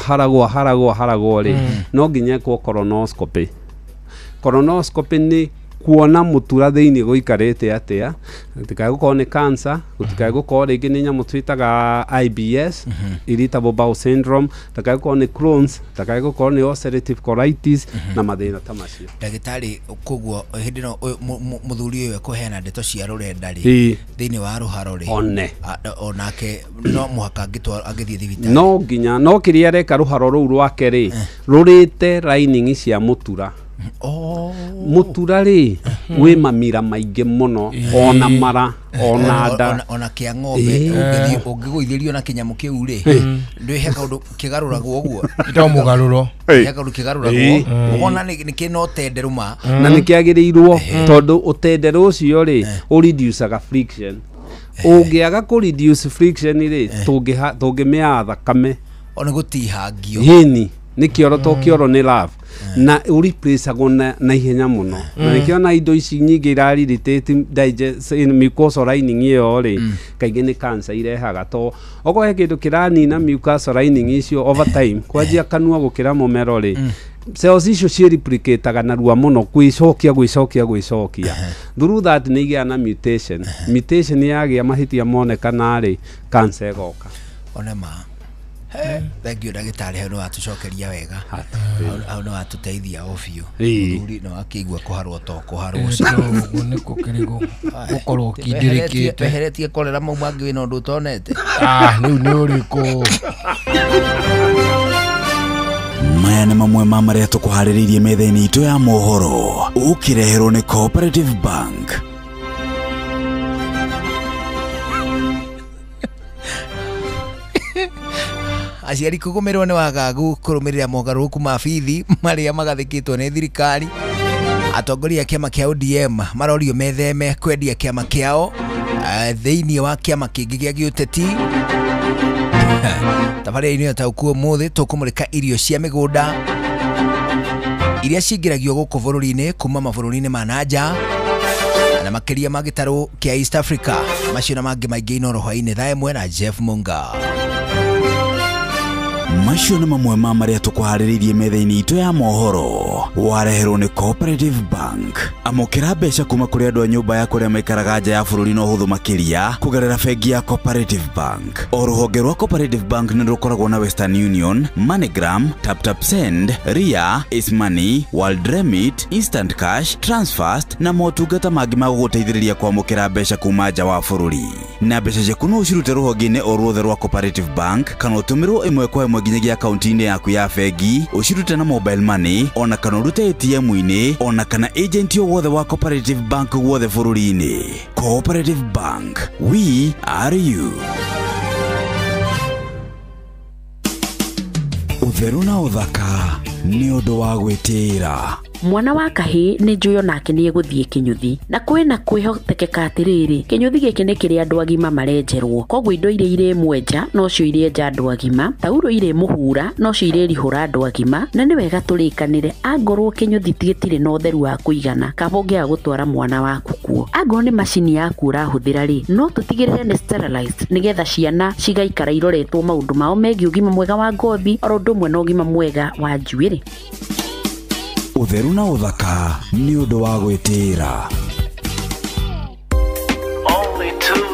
aharagwo rä no nginya ekwo colonoscopy nä kuona mutura thiini guikarite atia tikae gukorwo ni cancer gutikae gukorwo ringi ni nyamu twitaga IBS irritable bowel syndrome tikae gukorwo ni Crohn's tikae gukorwo ni ulcerative colitis na mathina ta macio ndagitari kuguo hindi no muthuri uyu kuheana ndeto cia rurenda ri thiini wa ruharo ri onake no muhaka agithie thibitari no nginya no kiria reka ruharo ruu rwake ri rurite lining cia mutura mutura ri wi mamira maingi muno ona mara ona nda ona kia ng'ombe ungiguithirio na kinyamu kiu ri ndwihe kaundu kigaruragwo uguo ito mugaruro kaundu kigaruragwo ona ni kino tenderuma na ni kiagirirwo tondu utenderu ucio ri reduceaga friction ungiaga ku reduce friction ri tungimia thakame ona gutihangio hini ni kioro to kioro ni love na replace agona na ihenya muno na nikiona indo ici nyingi irariritate digest in mucosal lining iyo ri kaingi ni cancer irehaga to ogohe kindu kiranina mucosal lining icio over time kwajia kanua gukira mumero ri cells icio ci replicate na ruwa muno gwicokia through that ni gia na mutation yagia mahitia monekana ri cancer goka onema thank you ndagitari he no atucokeria wega au no atuteithia ofio thuri no akigwa kuharwo to kuharwo uguo ni kukirigo gukorwo kindirikite tweheretie korera mau mangi wina undu utonete riu ni uriku maya nĩ mamwe ma marĩa tũkũharĩrĩirie metha-inĩ itũ ya mohoro ũkĩreherwo nĩ Cooperative Bank. aciari kugumirwo ni wagagu kurumirira mogaruku ma bithi maria magathikitwo ni thirikari atongoria kiama kia ODM marorio metheme kwendia kiama kiao thiini wa kiama kingi gia giuteti tabari-ini taukuo muthi tukumurika irio cia migunda iria cingiragio guku bururi-ini kuma mabũrũri-inĩ ma nanja na makiria magitaro kia East Africa macio na mangi maingi inoro hwaini thaa imwe na Jeff Munga. Macio nĩ mamwe ma marĩa tũkũharĩrĩirie metha-inĩ itũ ya mohoro wareherwo nĩ Cooperative Bank. Amũkĩra mbeca kuma kũrĩ andũ a nyũmba ya kũrĩa maikaraga nja ya bũrũri na ũhũthũ makĩria kũgerera bengi ya Cooperative Bank. O rũhonge rwa Cooperative Bank nĩ rũkoragwo na Western Union, MoneyGram, TapTapSend, Ria, Ismoney, World Remit, Instant Cash, Transfast na motungata mangĩ ma gũgũteithĩrĩria kwamũkĩra mbeca kuma nja wa bũrũri. Na mbeca ciaku no ũcirute rũhonge-inĩ o ruothe rwa Cooperative Bank kana ũtũmĩrwo ĩmwe kwa ĩmwe nginyagia akaunti-inĩ yaku ya bengi ũcirute na mobile money ona kana ũrute ATM-inĩ ona kana agent o wothe wa Cooperative Bank wothe bũrũri-inĩ. Cooperative Bank, we are you. Ũtheru na ũthaka nĩ ũndũ wa gwĩtĩĩra. Mwana wa kahĩ nĩ njũĩ onake nĩ egũthiĩ Kĩnyuthi na kwĩna kwĩhotekeka atĩrĩrĩ Kĩnyuthi gĩkĩ nĩ kĩrĩa andũ agima marenjerwo koguo indo iria irĩ mwenja no cio irenja andũ agima tauro irĩ mũhura no cio irĩrihũra andũ agima na nĩ wega tũrĩkanĩre angorwo Kĩnyuthi gĩtirĩ na ũtheru wa kũigana kaba ũngĩaga gũtwara mwana waku kuo angorwo nĩ macini yaku ũrahũthĩra rĩ no tũtigĩrĩre nĩ sterilized nĩgetha ciana cigaikara iroretwo maũndũ mao megiĩ ũgima mwega wa ngothi oro ũndũ ũmwe na ũgima mwega wa njuĩrĩ. Ũtheru na ũthaka nĩ ũndũ wa gwĩtĩĩra. Only two,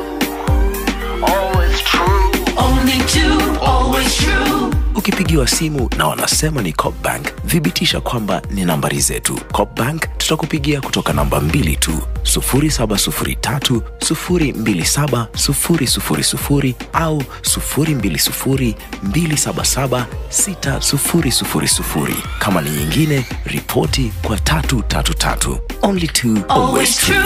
always true. Only two, always true. Ukipigiwa simu na wanasema ni Copbank, thibitisha kwamba ni nambari zetu. Copbank tutakupigia kutoka namba 2 tu, 0703 027 000 au 020 277 6000. Kama ni nyingine, ripoti kwa 333. Only two, always true.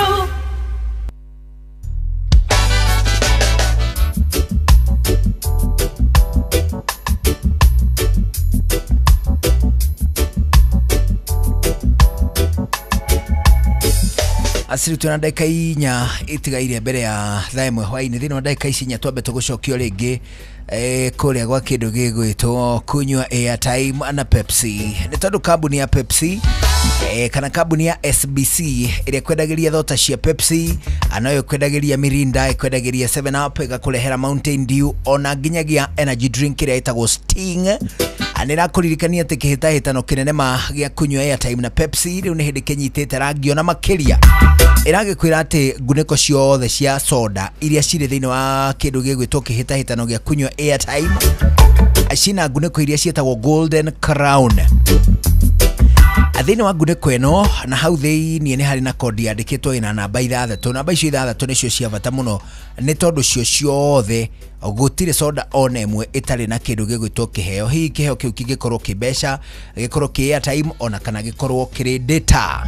asiri tuna ndagika inya itigaire mbere ya thaa imwe hwaini thini wa ndagika ici inya twambe tugucokio ringi kuria gwa kindu gigwitwo kunywa airtime na Pepsi. Ni tondu kambuni ya Pepsi kana kambuni ya SBC iria kwendagiria thota cia Pepsi, anayo kwendagiria Mirinda, kwendagiria 7up, igakurehera Mountain Dew, ona nginyagia energy drink iria itagwo Sting. Anira kuririkania ati kihitahitano kinene ma gia kunywa airtime na Pepsi riu ni hindi kinyitite rangi ona makiria. Iragikwira ati nguniko ciothe cia soda iria ciri thiini wa kindu gigwitwo kihitahitano gia kunywa airtime acina nguniko iria cietagwo Golden Crown. Athini wa nguniko eno na hau thiini ni hari na kodi yandikitwo ina namba 6. Namba icio 6 nicio cia bata muno ni tondu cio ciothe gutire soda ona imwe itari na kindu gigwitwo kiheo. Hii kiheo kiu kingikorwo kibeca, gikorwo ki airtime ona kana gikorwo kiri data.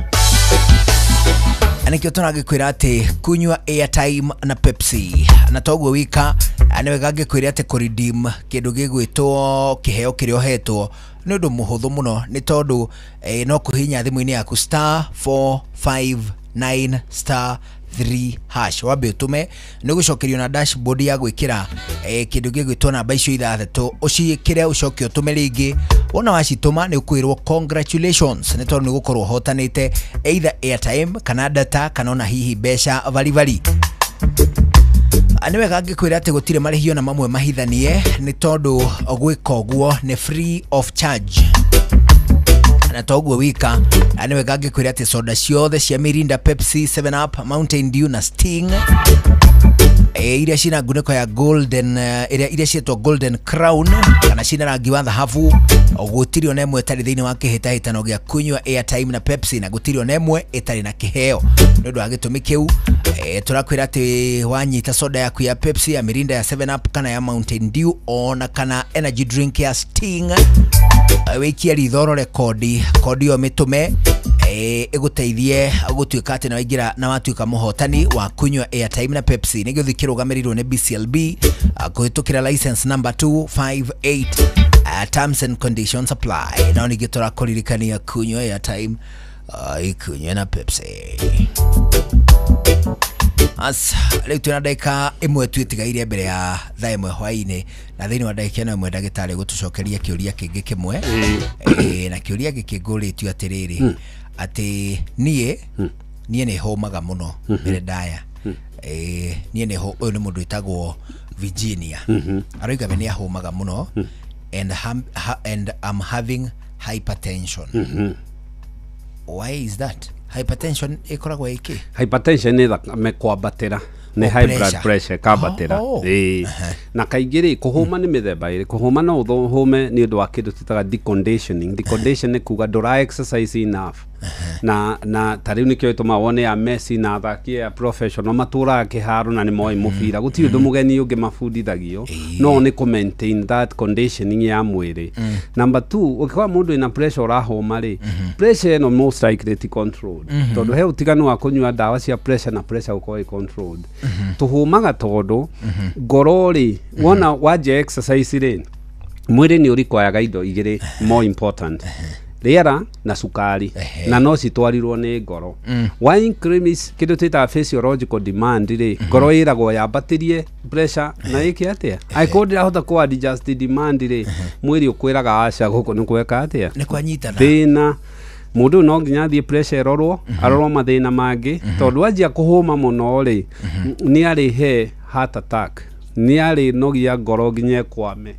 Anikio tunagikwira ati kunywa airtime na Pepsi na toguo wika aniwega ngikwira ati kuredeem kindu gigwitwo kiheo kirio hetwo ni undu muhuthu muno ni tondu no kuhinya thimu-ini yaku *459*3# wabe utume ni gucokerio na dashboard ya gwikira kindu gigwitwo namba icio 6 uciikire ucoke utume ringi. Wona wacituma ni ukwirwo congratulations ni tondu ni gukorwo hotanite either airtime kana data kana ona hihi beca vari. Aniwega ngikwira ati gutire marihio na mamwe mahithanie ni tondu gwika uguo ni free of charge. Na toguo wika aniwega ngikwira ati soda ciothe cia Mirinda, Pepsi, 7up, Mountain Dew na Sting iria cina nguniko ya Golden iria cietwo Golden Crown kana cina rangi wa dhahabu, gutiri ona imwe tari thiini wa kihitahitano gia kunywa airtime na Pepsi na gutiri ona imwe itari na kiheo. Nondu wa gitumi kiu turakwira ati wanyita soda yaku ya Pepsi, ya Mirinda, ya 7up kana ya Mountain Dew ona kana energy drink ya Sting, wikia ritho rekodi yo mitume iguteithie gutuika ati na waingira na watuika muhotani wa kunywa airtime na Pepsi. Nigio thikirugamiriro ni BCLB kuhitukira license number 258 terms and conditions apply. Na nigio turakuririkania kunywa airtime ikunywa na Pepsi. Leo tuna ndagika imwe twitigaire mbere ya thaa imwe hwaini na thiini wa ndagika ino imwe ndagitari gutucokeria kiuria kingi kimwe na kiuria giki nguritio atiriri ati nie ni homaga muno mbere ndaya nie ni ho uyu ni mundu itagwo Virginia aroiga ni ahomaga muno and I'm having hypertension. Why is that? Hypertension ikoragwo iki? Hypertension ni thakame kwambatira ni high blood pressure kabatira na kaingiri kuhuma ni mithemba iri. Kuhuma no uthume ni undu wa kindu titaga deconditioning. Decondition ni kuga ndura exercise enough na tariu nikio ituma wone ya Messi na athaki ya professional matura kiharo na ni moi mubira guti undu mugeni ungi mafundithagio no ni ku maintain that conditioning ya mwiri. Number 2 ukikwa mundu ina pressure urahoma ri pressure no most likely to controlled tondu he utiganu wa kunywa dawa cia pressure na pressure uko controlled tuhumaga tondu ngorori wona waje exercise ri mwiri ni urikwayaga indo igiri more important riera na sukari na no citwarirwo ni ngoro. Wine creams kindu twita physiological demand ri ngoro iragwo yambatirie pressure na iki atia aikondira hota ku adjust demand ri mwiri ukwiraga aca guko ni kweka atia ni kwanyitana thina mundu no nginya thie pressure rorwo arorwo mathina mangi tondu ajia kuhuma muno ri ni ari he heart attack ni ari nogia ngoro nginya kwame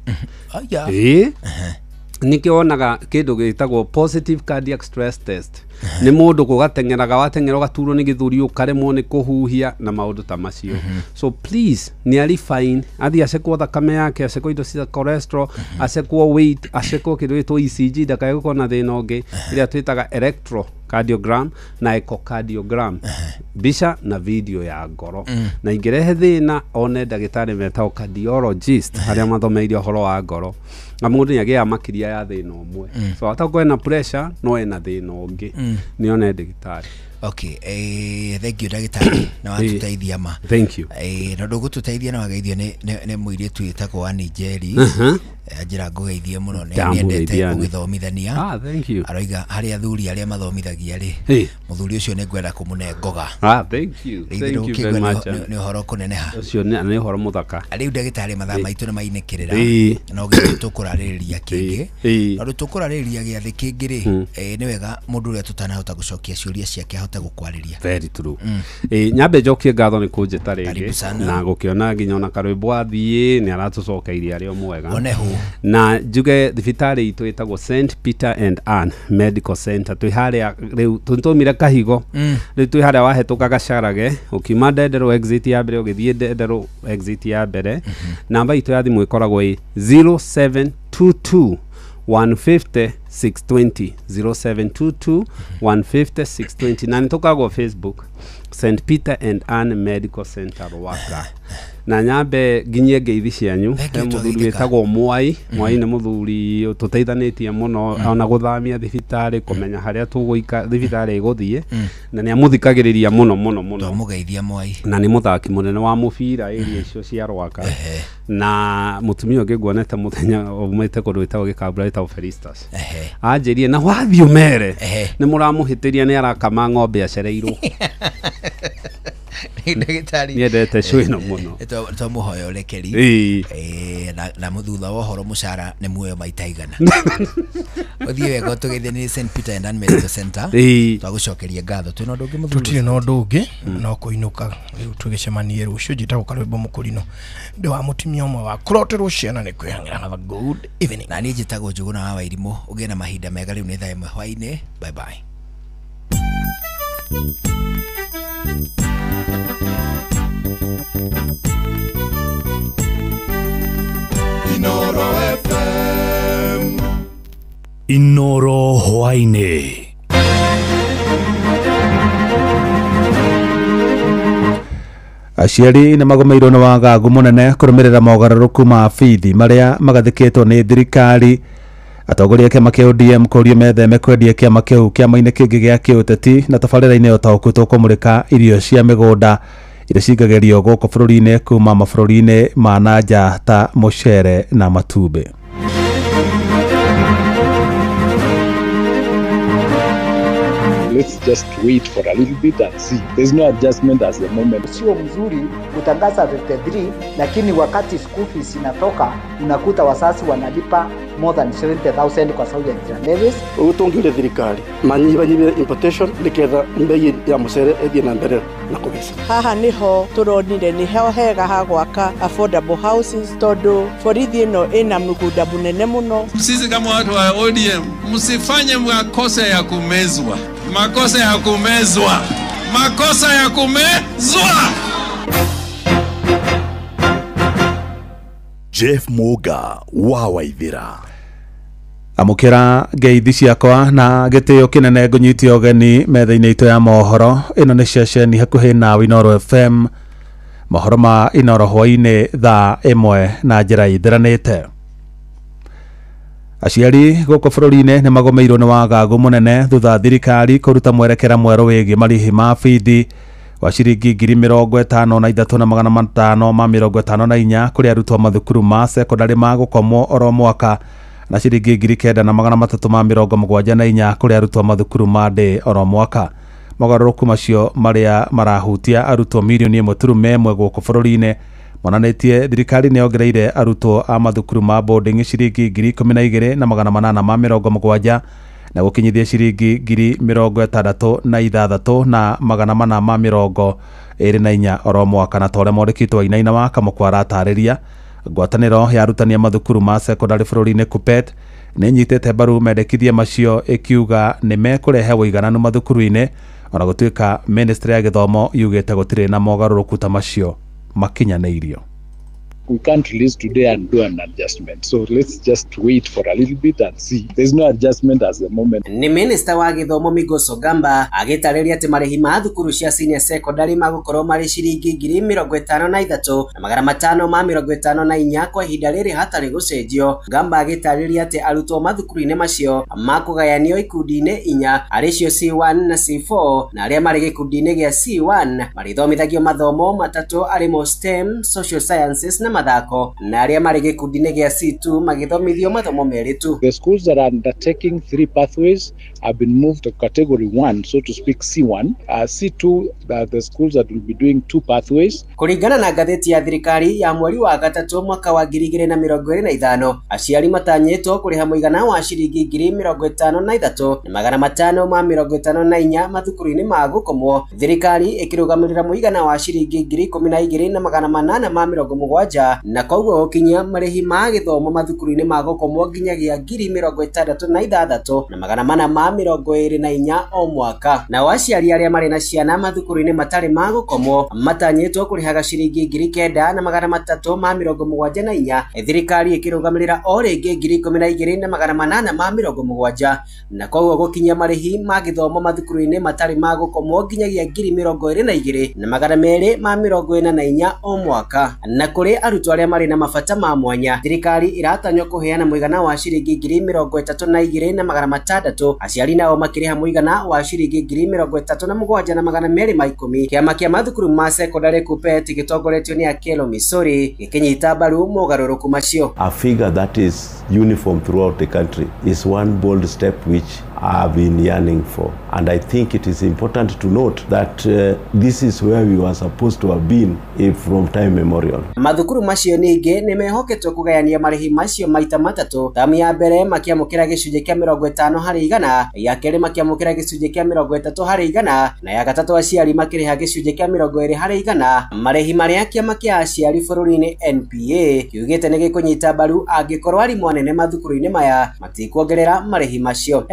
nikionaga kindu gitagwo positive cardiac stress test ni mundu kugatengeraga watengera gaturo ni githuri ukaremwo ni kuhuhia na maundu ta macio. So please ni ali fine athi acekwo thakame yake, acekwo indo cia cholesterol, acekwo weight, acekwo kindu gitwo ECG ndakae gukona thina ungi iria twitaga electrocardiogram na echocardiogram bica na video ya ngoro na ingirehe thina one ndagitari metao cardiologist aria mathomeire uhoro wa ngoro na mundu yagia makiria ya thina umwe so atakwe na pressure no ena thina ungi ni one ndagitari. Okay, thank you ndagitari na watuteithia ma. Thank you. Na ndugu tuteithia na wageithia ne mwiri tu itako wa Nigeri Ajira ngugeithie muno niendete ugithomithania. Thank you. Aroiga hari athuri aria mathomithagia ri. Muthuri ucio ni ngwenda kumunengoga. Thank you. Thank you very much. Ni horo kuneneha. Ucio ni horo muthaka. Riu ndagitari mathaa maitu ni mainikirira. No tukuraririria kingi. No tukuraririria giathi kingi ri. Ni wega mundu uria tutanahota gucokia ciuria ciake ahota gukwariria. Very true. Nyambe njokie ngatho ni kunjita ringi na gukiona nginya ona karwimbo athie ni aratucokeiria ario mwega. Na njuge thibitari itu itagwo St Peter and Anne Medical Center twi haria riu tuntumire kahigo riu twi haria wahetuka gacarage ukima Ndendero exit ya mbere ugithie Ndendero exit ya mbere namba itu ya thimu ikoragwo 0722 150 620 0722 150 620 na nitokagwo Facebook St Peter and Anne Medical Center Waka na nyambe nginyie ngeithi cianyu he muthuri wetagwo Mwai ni muthuri tuteithanitie muno ona guthamia thibitari kumenya haria tuguika thibitari iguthie na ni amuthikagiriria muno mugeithia Mwai na ni muthaki munene wa mubira area icio cia Rwaka na mutumia ungi nguonete muthenya umite kundu wetagwo Gikambura wetagwo Felistas anjirie na wathi umere ni muramuhitiria ni arakama ng'ombe acereirwo ndagitari niendete cwino muno to muhoyo rekeri na muthutha wa horo mucara ni muoyo maitaigana uthie wega tugeithie ni St Peter and Anne Medical Center twagucokeria ngatho twina ndu ungi muthutha tutire no ndu ungi no kuinuka riu tugicemanie rucio njitagwo Karwimbo Mukurino ndi wa mutimia umwe wa kuroterwo ciana ni kwihangira na good evening na ni njitagwo Njuguna wa Wairimu ugie na mahinda mega riu ni thaa imwe hwaini bye bye. Inoro FM Inoro hwaine. Aciari nĩ magomeirwo nĩ wagagu munene kũrũmĩrĩra mogarũrũku ma bithi marĩa magathĩkĩtwo nĩ thirikari. Atongoria kĩama kĩa ODM kũrio metheme kwendia kĩama kĩu kĩama-inĩ kĩngĩ gĩa kĩũteti na tabarĩra-inĩ ũtaũkĩtwo kũmũrĩka irio cia mĩgũnda iria cingagĩrio gũkũ bũrũri-inĩ kuma mabũrũri-inĩ ma nanja ta mũcere na matumbĩ. Let's just wait for a little bit and see. There's no adjustment at the moment. Sio mzuri kutangaza 33 lakini wakati school fees inatoka unakuta wasasi wanalipa more than 70,000 kwa sababu ya levies. Utongire thirikari manyibanyibe importation niketha mbei ya mucere ethie na mbere na kugisa. Haha niho turonire ni heo hega ha gwaka affordable houses tondu borithi ino ina migunda munene muno. Sisi kama watu wa ODM msifanye makosa ya kumezwa. Makosa ya kumezwa. Makosa ya kumezwa. Jeff Muga wa Waithira. Amukira ngeithi ciakwa na gitio kinene ngunyitio ogeni metha-inĩ itũ ya mohoro. Ĩno nĩ ceceni hakuhĩ nawe Inoro FM. Mohoro ma Inoro hwainĩ thaa ĩmwe na njĩra ithiranĩte. Aciari gũkũ bũrũri-inĩ nĩ magomeirwo nĩ wagagu mũnene thutha thirikari kũruta mwerekera mwerũ wĩgiĩ marĩhi ma bithi wa ciringi 53,554 kũrĩ arutwo mathukuru ma secondary ma gũkomwo oro mwaka na ciringi 9,374 kũrĩ arutwo mathukuru ma ndĩ oro mwaka. Mogarũrũku macio marĩa marahutia arutwo mirioni 1.1 gũkũ bũrũri-inĩ monanĩtie thirikari nĩ yongereire arutwo a mathukuru ma boarding ciringi 12,870 na gũkinyithia ciringi 66,424 oro mwaka na tore mwandĩkĩtwo Wainaina wa Kamũkwa aratarĩria. Ngwatanĩro ya arutani mathukuru ma secondary bũrũri-inĩ KUPPET nĩ nyitĩte mbaru mendekithia macio ĩkiuga nĩ mekũrehe ũigananu mathukuru-inĩ ona gũtuĩka ministry ya gĩthomo yugĩte gũtirĩ na mogarũrũku ta macio makinyanĩirio. We can't release today and do an adjustment. So let's just wait for a little bit and see. There's no adjustment at the moment. Ni Minister wa Githomo Migos Ogamba agitarĩria atĩ marĩhi ma thukuru cia senior secondary magũkorwo marĩ ciringi 53,554 kwa ihinda rĩrĩ hatarĩ gũcenjio. Ogamba agitarĩria atĩ arutwo mathukuru-inĩ macio makũgayanio ikundi-inĩ 4 arĩcio C1 na C4 na arĩa marĩ gĩkundi-inĩ gĩa C1 marĩthomithagio mathomo matatũ arĩmo STEM, social sciences na mathako na aria mari gikundine gia C2 magithomithio mathomo meritu. The schools that are undertaking 3 pathways have been moved to category 1, so to speak C1. C2 the schools that will be doing 2 pathways. Kuringana na ngatheti ya thirikari ya mweri wa gatatu mwaka wa 2025, aciari matanyitwo kuriha muigana wa ciringi 53,554 mathukuru-ini ma gukomwo, thirikari ikirugamirira muigana wa ciringi 12,870 na koguo gukinyia marihi ma githomo mathukuru-ini ma gukomwo nginyagia 66,424 o mwaka. Na aciari aria mari na ciana mathukuru-ini matari ma gukomwo matanyitwo kurihaga ciringi 9,374, thirikari ikirugamirira o ringi 12,870 na koguo gukinyia marihi ma githomo mathukuru-ini matari ma gukomwo nginyagia 22,244 o mwaka. Na kuri arutwo aria mari na mabata ma mwanya, thirikari iratanywo kuheana muigana wa ciringi 32,600, aciari nao makiriha muigana wa ciringi 37,210. Kiama kia mathukuru ma secondary KUPPET gitongoretio ni Akelo Misori gikinyita mbaru mugaruruku macio. A figure that is uniform throughout the country is one bold step which I've been yearning for, and I think it is important to note that this is where we were supposed to have been from time memorial. Mathukuru macio ningi ni mehoketwo kugayania marihi macio maita matatu. Tamu ya mbere makiamukira gicunje kia 50%, ya keri makiamukira gicunje kia 30%, na ya gatatu aciari makiriha gicunje kia 20%. Marihi maria kiama kia aciari bururi-ini NPA kiugite ni gikunyita mbaru angikorwo arimu anene mathukuru-ini maya matikuongerera marihi macio.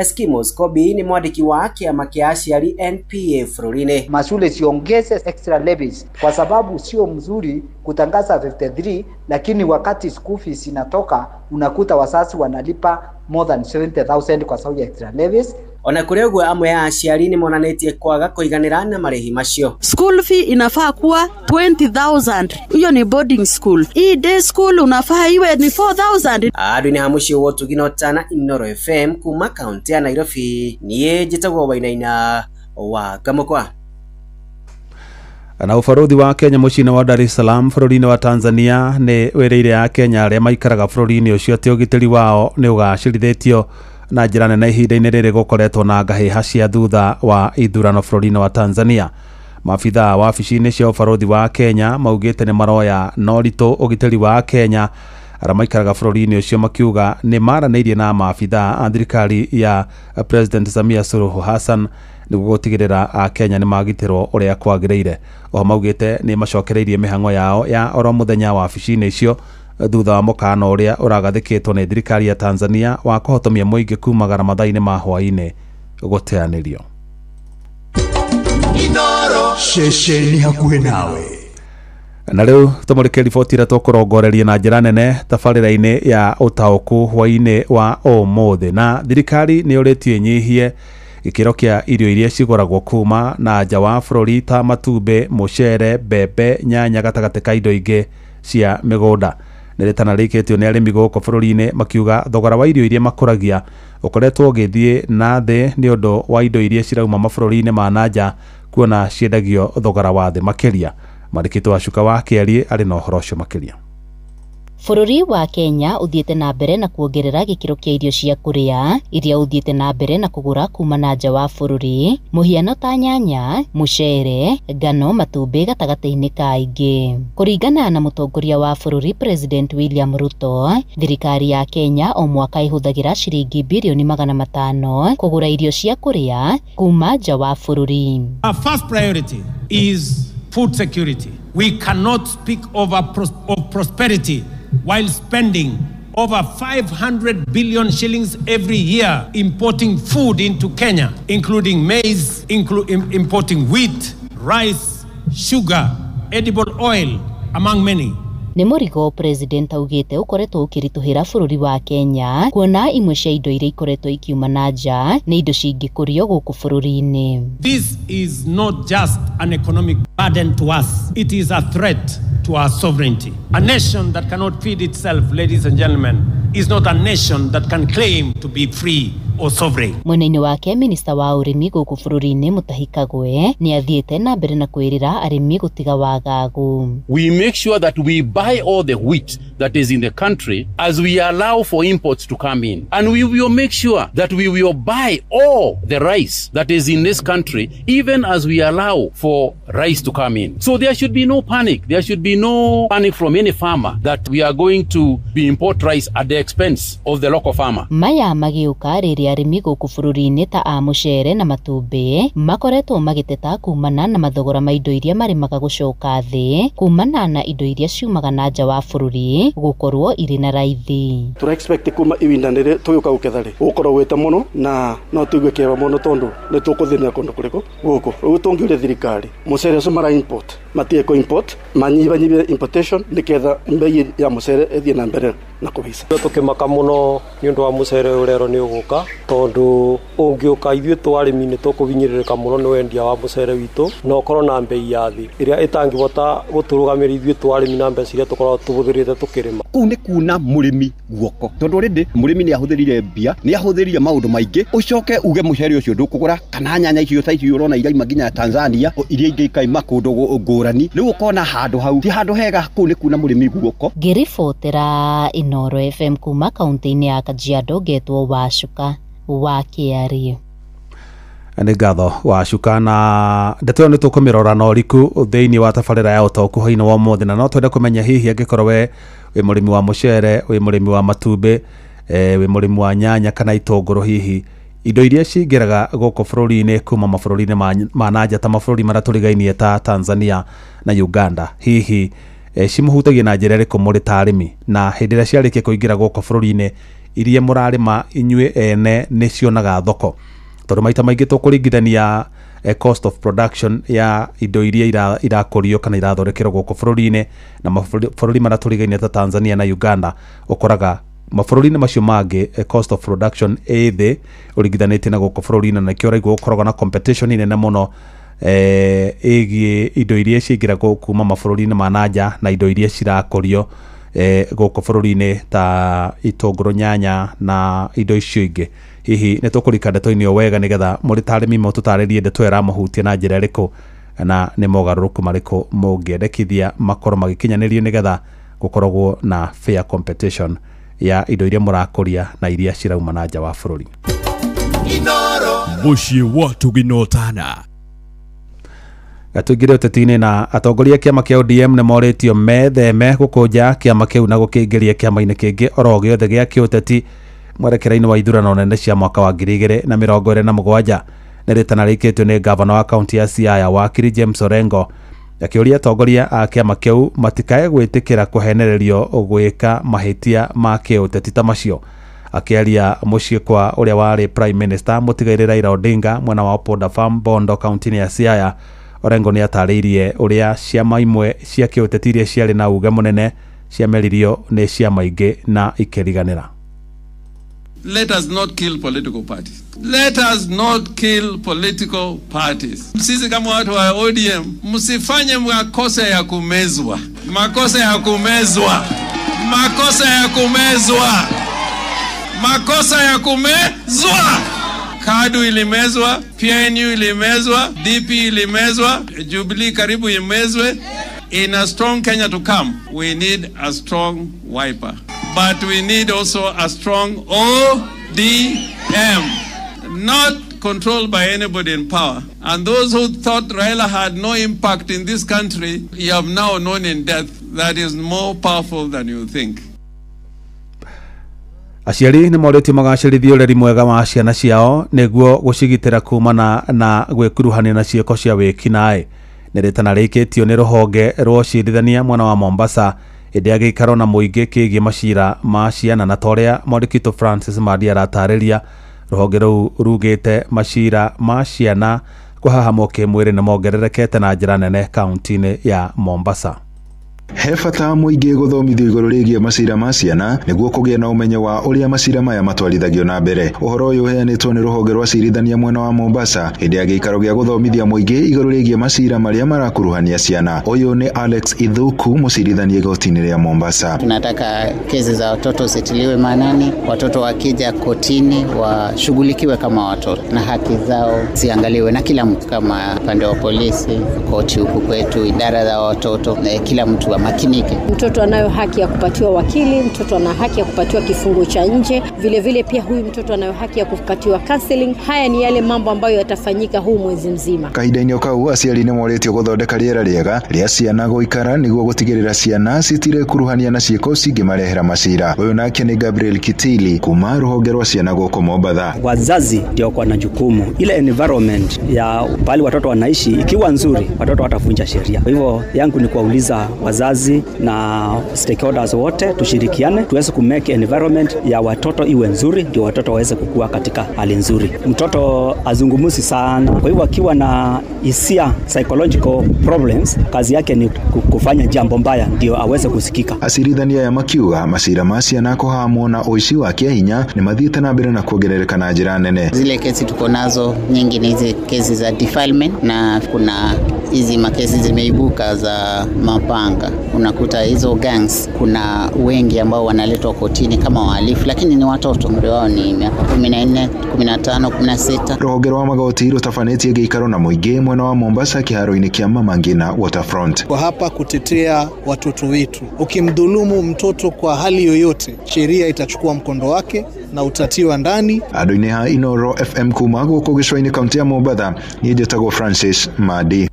Kobi ni mwandiki wa kiama kia aciari NPA bururi-ini. Mashule siongeze extra levies kwa sababu sio mzuri kutangaza 53, lakini wakati school fees inatoka unakuta wazazi wanalipa more than 70,000 kwa sababu ya extra levies. Ona kuri uguo amwe ya aciari ni monanetie kwaga kuiganira na marihi macio. School fee inafaa kuwa 20,000. Hiyo ni boarding school. Hii day school unafaa iwe ni 4,000. Adu ni hamushi wotu ginotana Inoro FM kuma kaunti ya Nairobi. Niye jitagwo Wainaina wa Kamukwa. Na ubaruthi wa Kenya muciĩ-inĩ wa Dar es Salaam bũrũri-inĩ wa Tanzania nĩ wĩrĩire a Kenya arĩa maikaraga bũrũri-inĩ ũcio atĩ ũgitĩri wao nĩ ũgacĩrithĩtio na njĩra nene ihinda-inĩ rĩrĩ gũkoretwo na ngahĩha cia thutha wa ithurano bũrũri-inĩ wa Tanzania. Maabithaa wa wabici-inĩ cia ũbaruthi wa Kenya maugĩte nĩ maroya na ũritũ ũgitĩri wa Kenya arĩa maikaraga bũrũri-inĩ ũcio makiuga nĩ maranĩirie na maabithaa a thirikari ya President Samia Suluhu Hassan nĩguo gũtigĩrĩra a Kenya nĩ magitĩrwo ũrĩa kwagĩrĩire. Oho maugĩte nĩ macokereirie mĩhang'o yao ya oro mũthenya wa wabici-inĩ icio thutha wa mũkana ũrĩa ũragathĩkĩtwo nĩ thirikari ya Tanzania wa kũhotomia mũingĩ kumagara mathaa-inĩ ma hwaĩ-inĩ gũteanĩrio. Inoro ceceni hakuhĩ nawe. Na rĩu tũmũrĩke riboti ĩrĩa tũkũrongoreria na njĩra nene tabarĩra-inĩ ya ũtaũku hwaĩ-inĩ wa ũmũthĩ. Na thirikari nĩ ũrĩtie nyihie gĩkĩro kĩa irio iria cigũragwo kuma na nja wa bũrũri ta matumbĩ, mũcere, mbembe, nyanya gatagatĩ ka indo ingĩ cia mĩgũnda. Nĩ rĩtana rĩkĩtio nĩ arĩmi gũkũ bũrũri-inĩ makiuga thogora wa irio iria makũragia ũkoretwo ũgĩthiĩ na thĩ nĩ ũndũ wa indo iria cirauma mabũrũri-inĩ ma nanja kuona ciendagio thogora wa thĩ makĩria. Mwandĩkĩtwo wa Cuka wa Kĩari arĩ na ũhoro ũcio makĩria. Bũrũri wa Kenya uthiĩte na mbere na kuongerera gĩkĩro kĩa irio cia kũrĩa iria uthiĩte na mbere na kũgũra kuma na nja wa bũrũri, mũhiano ta nyanya, mũcere, ngano, matumbĩ gatagatĩ-inĩ ka ingĩ. Kũringana na mũtongoria wa bũrũri President William Ruto, thirikari ya Kenya o mwaka ihũthagĩra ciringi bilioni 500 kũgũra irio cia kũrĩa kuma nja wa bũrũri. Our first priority is food security. We cannot speak of prosperity while spending over 500 billion shillings every year importing food into Kenya, including maize, importing wheat, rice, sugar, edible oil, among many. Nĩ mũrigo President augĩte ũkoretwo ũkĩritũhĩra bũrũri wa Kenya kuona imwe cia indo iria ikoretwo ikiuma na nja nĩ indo cingĩkũrio gũkũ bũrũri-inĩ. This is not just an economic burden to us, it is a threat to our sovereignty. A nation that cannot feed itself, ladies and gentlemen, is not a nation that can claim to be free or sovereign. Mwena-inĩ wake minista wa urimi gũkũ bũrũri-inĩ Mutahi Kagwe nĩ athiĩte na mbere na kwĩrĩra arĩmi gũtiga wagagu. We make sure that we buy all the wheat that is in the country as we allow for imports to come in, and we will make sure that we will buy all the rice that is in this country even as we allow for rice to come in. So there should be no panic. There should be no panic from any farmer that we are going to be import rice at the expense of the local farmer. Maya magĩũka rĩrĩa arĩmi gũkũ bũrũri-inĩ ta a mũcere na matumbĩ makoretwo magĩteta kumana na mathogora ma indo iria marĩmaga gũcoka thĩ kumana na indo iria ciumaga na nja wa bũrũri gũkorwo irĩ na raithi. Tũra expect kuma iwindanĩre tũgĩũka gũketha rĩ gũkorwo gwĩte mũno na no tũigue kĩega mũno tondũ nĩ tũkũthĩnia kũndũ kũrĩkũ gũkũ rĩu tũngiuria thirikari mũcere ũcio mara import matige kũ import manyibanyibie importation nĩketha mbei ya mũcere ĩthiĩ na mbere na kũbica. Tũkĩmaka mũno nĩ ũndũ wa mũcere ũrero nĩ ũgũka tondũ ũngĩũka ithuĩ twarĩmi nĩ tũkũbinyĩrĩrĩka mũno nĩ wendia wa mũcere witũ na ũkorwo na mbei ya thĩ ĩrĩa ĩtangĩbota gũtũrũgamĩrĩra ithuĩ twarĩmi na mbeca iria tũkoragwo tũbũthĩrĩte tũkĩrĩma. Kũu nĩ kuna mũrĩmi guoko tondũ rĩndĩ mũrĩmi nĩ ahũthĩrire mbia nĩ ahũthĩrire maũndũ maingĩ ũcoke uge mũcere ũcio ndũkũgũra kana nyanya icio ta icio ũrona iraima nginya Tanzania iria ingĩ ikaima kũndũ ngũrani rĩu ũkona handũ hau ti handũ hega kũu nĩ kuna mũrĩmi guoko. Ngĩribotera Inooro FM kuma kaunti-inĩ ya Kajiado ngetwo Wacuka wa Kĩario. Nĩ ngatho Wacuka na ndeto nĩ tũkũmĩrora na ũriku thĩinĩ wa tabarĩra ya ũtaũku hwainĩ wa ũmũthĩ na no twende kũmenya hihi angĩkorwo we wĩ mũrĩmi wa mũcere wĩ mũrĩmi wa matumbĩ wĩ mũrĩmi wa nyanya kana itũngũrũ hihi indo iria cingĩraga gũkũ bũrũri-inĩ kuma mabũrũri-inĩ ma nanja ta mabũrũri marĩa tũrigainie ta Tanzania na Uganda hihi cimũhutagia na njĩra ĩrĩkũ mũrĩ ta arĩmi na hĩndĩ ĩrĩa ciarĩkia kũingĩra gũkũ bũrũri-inĩ iria mũrarĩma inyuĩ ene nĩ cionaga thoko tondũ maita maingĩ tũkũringithania cost of production ya indo iria irakũrio kana irathondekerwo gũkũ bũrũri-inĩ na mabũrũri marĩa tũrigainie ta Tanzania na Uganda ũkoraga mabũrũri-inĩ macio mangĩ cost of production thĩ ũringithanĩtie na gũkũ bũrũri-inĩ na kĩo raigua ũkoragwo na competition nene mũno ĩgiĩ indo iria ciingĩragwo kuma mabũrũri-inĩ ma nanja na indo iria cirakũrio gũkũ bũrũri-inĩ ta itũngũrũ nyanya na indo icio ingĩ hihi nĩ tũkũrika ndeto-inĩ o wega nĩgetha mũrĩ ta arĩmi mũtũtarĩrie ndeto ĩramũhutia na njĩra ĩrĩkũ na nĩ mogarũrũku marĩkũ mũngĩendekithia makorwo magĩkinyanĩrio nĩgetha gũkoragwo na fair competition ya indo iria mũrakũria na iria cirauma na nja wa bũrũri. Mũciĩ wa tũginotana Gatũingĩre ũteti-inĩ na atongoria kĩama kĩa ODM nĩ morĩtio metheme gũkũnja kĩama kĩu na gũkĩingĩria kĩama-inĩ kĩngĩ oro gĩothe gĩa kĩũteti mwerekera-inĩ wa ithurano nene cia mwaka wa 2027 nĩ rĩtana rĩkĩtio nĩ gavana wa kaunti ya Siaya wakiri James Orengo akĩũria atongoria a kĩama kĩu matikae gwĩtĩkĩra kũhenererio gwĩka mahĩtia ma kĩũteti ta macio akĩaria mũciĩ kwa ũrĩa warĩ prime minister mũtigairĩ Raila Odinga mwena wa Opoda Farm Bondo kaunti-inĩ ya Siaya Orengo nĩ atarĩirie ũrĩa ciama imwe cia kĩũteti iria ciarĩ na uge mũnene ciameririo nĩ ciama ingĩ na ikĩriganĩra. Let us not kill political parties. Let us not kill political parties. Sisi kama watu wa ODM, msifanye makosa ya kumezwa. Makosa ya kumezwa. Makosa ya kumezwa. Makosa ya kumezwa. KADU ilimezwa, PNU ilimezwa, DP ilimezwa, Jubilee karibu imezwe. In a strong Kenya to come, we need a strong Wiper. But we need also a strong ODM, not controlled by anybody in power. And those who thought Raila had no impact in this country, you have now known in death that is more powerful than you think. Aciari nĩ morĩtio magacĩrithie ũreri mwega wa ciana ciao nĩguo gũcigitĩra kumana na gwĩkuruhania na ciĩko cia wĩkinaĩ nĩ rĩtana rĩkĩtio nĩ rũhonge rwa ũcirithania mwena wa Mombasa hĩndĩ ya gĩikaro na mũingĩ kĩgiĩ macira ma ciana na torĩa mwandĩkitwo Francis Madi aratarĩria rũhonge rũu rugĩte macira ma ciana kũhahamwo kĩmwĩrĩ nĩ mongererekete na njĩra nene kaunti-inĩ ya Mombasa. He bata muingi guthomithio iguru rigie macira ma ciana niguo kugia na umenyo wa uria macira maya matwarithagio na mbere. Uhoro uyu uheanitwo ni ruhonge rwa cirithania mwena wa Mombasa hindi ya giikaro gia guthomithia muingi iguru rigie macira maria marakuruhania ciana. Uyu ni Alex Ithuku, mucirithania igoti-ini ria Mombasa. Tunataka kesi za watoto zitiliwe maanani, watoto wakija kotini washughulikiwe kama watoto na haki zao ziangaliwe na kila mtu, kama pande wa polisi, koti huku kwetu, idara za watoto, na kila mtu wa makinike. Mtoto anayo haki ya kupatiwa wakili, mtoto ana haki ya kupatiwa kifungo cha nje, vile vile pia huyu mtoto anayo haki ya kupatiwa counseling. Haya ni yale mambo ambayo yatafanyika huu mwezi mzima. Kahinda-ini okau aciari ni moretio guthondeka riera riega ria ciana guikara niguo gutigirira ciana citire kuruhania na ciiko cingimarehera macira. Uyu nake ni Gabriel Kitili kuma ruhonge rwa ciana guko Mombasa. Wazazi ndio kwa na jukumu, ile environment ya pale watoto wanaishi ikiwa nzuri, watoto watavunja sheria. Kwa hivyo yangu ni kuwauliza wazazi na stakeholders wote tushirikiane tuweze kumake environment ya watoto iwe nzuri, ndio watoto waweze kukua katika hali nzuri. Mtoto azungumuzi sana, kwa hivyo akiwa na hisia psychological problems, kazi yake ni kufanya jambo mbaya ndio aweze kusikika. Acirithania ya makiuga macira ma ciana kuhamwo na uici wa kiahinya ni mathiite na mbere na kuongerereka na njira nene. Zile kesi tuko nazo nyingi ni hizi kesi za defilement, na kuna hizi makesi zimeibuka za mapanga. Unakuta hizo gangs, kuna wengi ambao wanaletwa kotini kama wahalifu, lakini ni watoto, umri wao ni miaka 14, 15, 16. Ruhonge rwa magoti rutafanĩtie giikaro na muingi mwena wa Mombasa kiharo-ini kia Mama Ngina Waterfront. Kwa hapa kutetea watoto wetu. Ukimdhulumu mtoto kwa hali yoyote, sheria itachukua mkondo wake na utatiwa ndani. Ado-ini ha Inoro FM kuma guku gicua-ini kaunti ya Mombasa, ni njĩtagwo Francis Madi.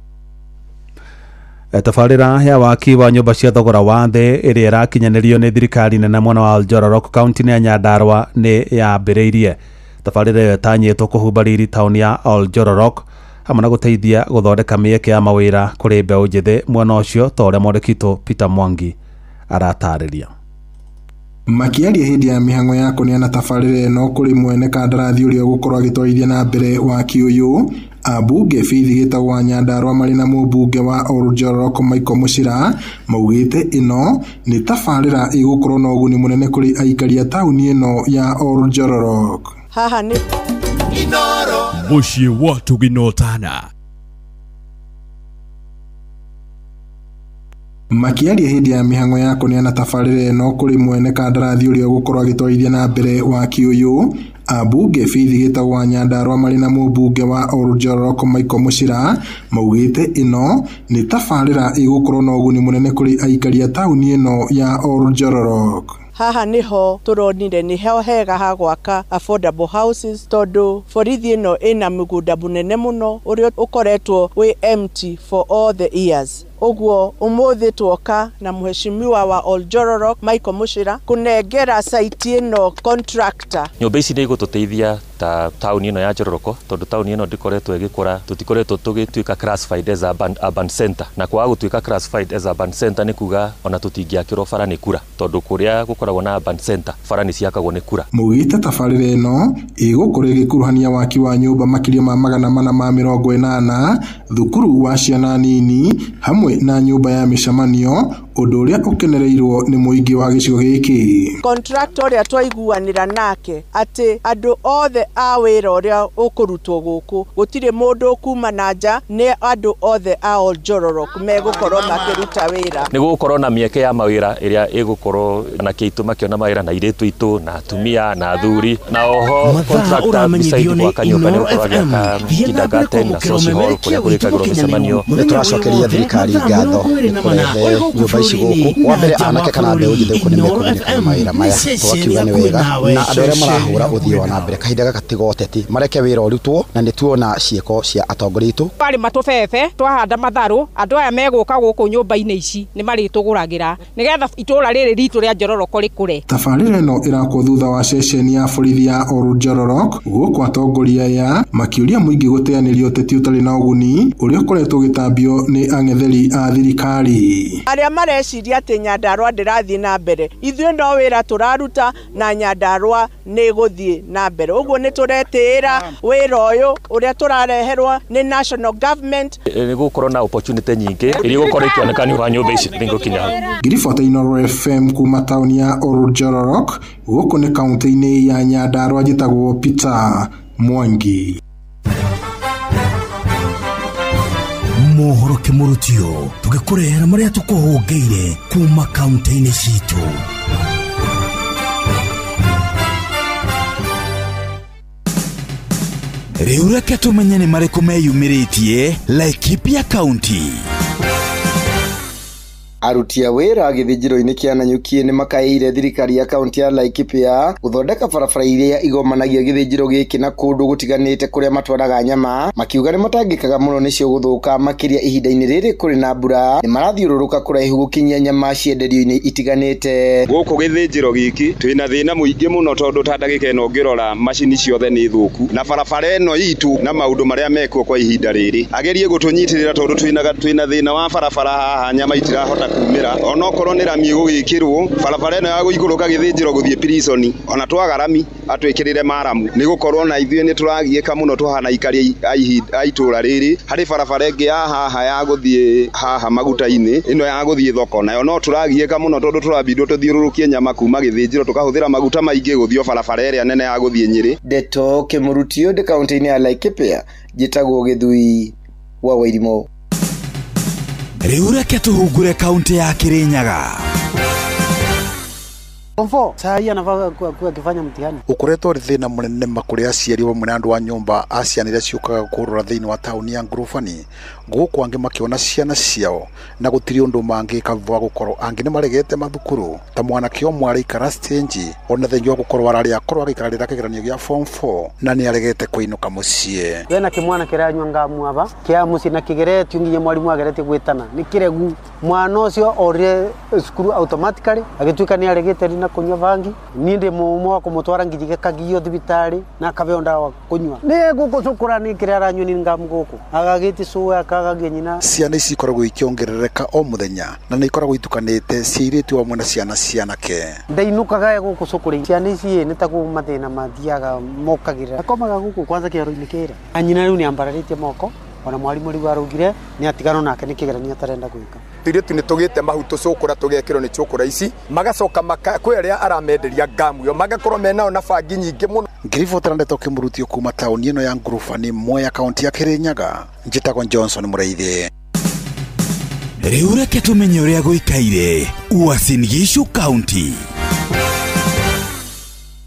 Tabarĩra ya waki wa nyũmba cia thogora wa thĩ ĩrĩa ĩrakinyanĩrio nĩ thirikari nene mwena wa Oljororok kaunti-inĩ ya Nyandarua nĩ yambĩrĩirie. Tabarĩra ĩyo ĩtanyĩtwo kũhumba riri taũni ya Oljororok hamwe na gũteithia gũthondeka mĩeke ya mawĩra kũrĩ mbeũ njĩthĩ mwena ũcio, ta ũrĩa mwandĩkitwo Peter Mwangi aratarĩria. Makiaria hindi ya mihango ya kũneana tabarĩra ĩno kũrĩ mwene kandarathi ũrĩa ũgũkorwo agĩtwarithia na mbere waki ũyũ, abunge bithi gĩtagwo Nyandarua marĩ na mũmbunge wa Oljororok Michael Muchira maugĩte ĩno nĩ tabarĩra ĩgũkorwo na ũguni mũnene kũrĩ aikari a taũni ĩno ya Oljororok. Haha nĩ Inoro muciĩ wa Tuginotana. Makiaria hindi ya mihango ya kũneana tabarĩra ĩno kũrĩ mwene kandarathi ũrĩa ũgũkorwo agĩtwarithia na mbere waki ũyũ, abunge bithi gĩtagwo Nyandarua marĩ na mũmbunge wa Oljororok Michael Muchira maugĩte ĩno nĩ tabarĩra ĩgũkorwo na ũguni mũnene kũrĩ aikari a taũni ĩno ya Oljororok. Haha niho turonire niho hega ha gwaka affordable houses, tondu borithi ĩno ĩna mĩgũnda mũnene mũno ũrĩa ũkoretwo wĩ empty for all the years. Uguo umuthi tuoka na mheshimiwa wa Oljororok Michael Muchira kunengera site ĩno contractor. Nyũmba ici nĩ igũtũteithia ta tauni ĩno ya Njororoko, tondu tauni ĩno ndikoretwo ĩgĩkũra, tutikoretwo tũgĩtuĩka classified as urban center, na kwa gũtuĩka classified as urban center nĩ kuga ona tũtingĩakĩrwo bara nĩ kura, tondu kũrĩa gũkoragwo na urban center bara nĩ ciakagwo nĩ kura. Mugĩte tabarĩra ĩno ĩgũkorwo ĩgĩkuruhania waki wa nyũmba makĩria ma 480, thukuru wa ciana nini hamwe na nyũmba ya mĩcemanio, ũndũ ũrĩa ũkenereirwo nĩ mũingĩ wa gĩcigo gĩkĩ. Contractor ũrĩa twaiguanĩra nake atĩ andũ othe a wĩra ũrĩa ũkũrutwo gũkũ gũtirĩ mũndũ kuma na nja, nĩ andũ othe a Oljororok megũkorwo makĩruta wĩra. Nĩ gũkorwo na mĩeke ya mawĩra ĩrĩa ĩgũkorwo na kĩitũ makĩona mawĩra na airĩtu aitũ na atumia na athuri, na oho contractor beside gwaka nyũmba nĩ gũkorwo agĩaka kindergarten na social hall kũrĩa kũrĩkagĩrwo mĩcemanio. Nĩ tũracokeria thirikari ngatho kũrehe nyũmba ici gũkũ. Wa mbere anake kana mbeũ njĩthĩ gũkũ nĩ mekũgunĩka nĩ mawĩra maya, tũgakiuga nĩ wega, na andũ arĩa marahũra ũthii wa na mbere kahinda gaka tiga ũteti mareke wĩra ũrutwo, na nĩ tuona ciĩko cia atongoria aitũ. Twari matũbebe twahanda matharũ, andũ aya megũka gũkũ nyũmba-inĩ ici nĩ marĩtũgũragĩra nĩgetha itũũra rĩrĩ ritũ rĩa Njororoko rĩkũre. Tabarĩra ĩno ĩrakwo thutha wa ceceni ya borithi ya Oljororok gũkũ atongoria ya makĩũria mũingĩ gũteanĩria ũteti ũtarĩ na ũguni ũrĩa ũkoretwo ũgĩtambio nĩ ang'etheri a thirikari. Arĩa marĩ mareciria atĩ Nyandarua ndĩrathiĩ na mbere. Ithuĩ no wĩra tũraruta na Nyandarua nĩ gũthiĩ na mbere. Ũguo nĩ tũretĩĩra wĩra ũyũ ũrĩa tũrareherwo nĩ national government. Nĩ gũkorwo na opportunity nyingĩ iria gũkorwo ikĩoneka nĩ wa nyũmba ici nĩngũkinya. Ngiribota Inooro FM kuma taũni ya Olujororok gũkũ nĩ kaunti-inĩ ya Nyandarua njĩtagwo Peter Mwangi. Mohoro Kimurutio tũgĩkũrehera marĩa tũkũhũngĩire kuma kaunti-inĩ citũ. Rĩu reke tũmenye nĩ marĩkũ meyumĩrĩtie Laikipia County. Aruti a wĩra gĩthĩnjĩro-inĩ kĩa Nanyuki nĩ makaĩire thirikari ya kaunti ya Laikipia gũthondeka barabara iria igomanagia gĩthĩnjĩro gĩkĩ na kũndũ gũtiganĩte kũrĩa matwaraga nyama, makiuga nĩ matangĩkaga mũno nĩcio gũthũka makĩria ihinda-inĩ rĩrĩ kũrĩ na mbura, nĩ marathiũrũrũka kũraihu gũkinyia nyama cienderio-inĩ itiganĩte. Gũkũ gĩthĩnjĩro gĩkĩ twĩna thĩna mũingĩ mũno tondũ ta ndagĩka ĩno ngĩrora macini ciothe nĩ thũku na barabara ĩno itũ na maũndũ marĩa mekwo kwa ihinda rĩrĩ agerie gũtũnyitĩrĩra tondũ twĩna thĩna wa barabara haha nyama itirahota kumira ona okorwo nĩ rami gũgĩkĩrwo barabara ĩno ya gũikũrũka gĩthĩnjĩro gũthiĩ Prison ona twaga rami atwĩkĩrĩre maramu nĩ gũkorwo na ithuĩ nĩ tũragiĩka mũno tuhana ikari a itũra rĩrĩ harĩ barabara ĩngĩ haha ya gũthiĩ haha maguta-inĩ ĩno ya gũthiĩ thoko nayo no tũragiĩka mũno tondũ tũrabindwo tũthiũrũrũkie nyama kuma gĩthĩnjĩro tũkahũthĩra maguta maingĩ gũthio barabara ĩrĩa nene ya gũthiĩ Nyĩrĩ. Ndeto Kimurutio de kaunti-inĩ ya Laikipia njĩtagwo Gĩthui wa Wairimu. Rĩu reke tũhungure kaunti ya Kirinyaga. Saa hii anafaa kuwa akifanya mtihani. Ukoretwo thĩna mũnene makũrĩa aciari wa mwenendo wa nyũmba ciana iria ciũkaga kũrora thĩinĩ wa taũni ya Ngurubani gũkũ angĩ makĩona ciana ciao na gũtirĩ ũndũ mangĩka thutha wa gũkorwo angĩ nĩ maregete mathukuru ta mwanake ũmwe araikara stage ona thengi wa gũkorwo ararĩ akorwo agĩikarĩra kĩgeranio gĩa form 4 na nĩ aregete kũinũka mũciĩ. Wena kĩmwana kĩranyua ngamu aba kĩa mũciĩ na kĩgeretio nginya mwarimu ageretie gwĩtana nĩ kĩregu mwana ũcio orire cukuru automatically agĩtuĩka nĩ aregete na kunywa vangi ninde mumo wa kumutwara ngijige kagio thibitari na kabeo ndawa kunywa ne gukucukura ni kire aranywa ni ngamu guku agagiti suwe akagagia nyina. Ciana ici ikoragwo ikiongerereka o muthenya na nĩ ikoragwo itukanĩte ciirĩtu amwe na ciana ke ndainukaga gukucukura ciana ici nĩ ta kumathina mathiaga mokagire akomaga guku kwanza kĩaro-inĩ kĩra anyina rĩu nĩ ambararĩtie moko ona mwarimu rĩu arugire nĩ atigano nake nĩ kĩgeranio atarenda gwĩka. Tũirĩtu nĩ tũgĩte mahuto cukura tũgekĩrwo nĩ cukura ici magacoka kwĩ arĩa aramenderia ngamu yo magakorwo menao na bangi nyingĩ mũno. Ngiribota Ndeto Kimurutio kuma taũni ĩno ya Ngurubani Mwea kaunti ya Kirinyaga njĩtagwo Johnson Mũrĩithi. Rĩu reke tũmenye ũrĩa gũikaire Uasin Gishu County.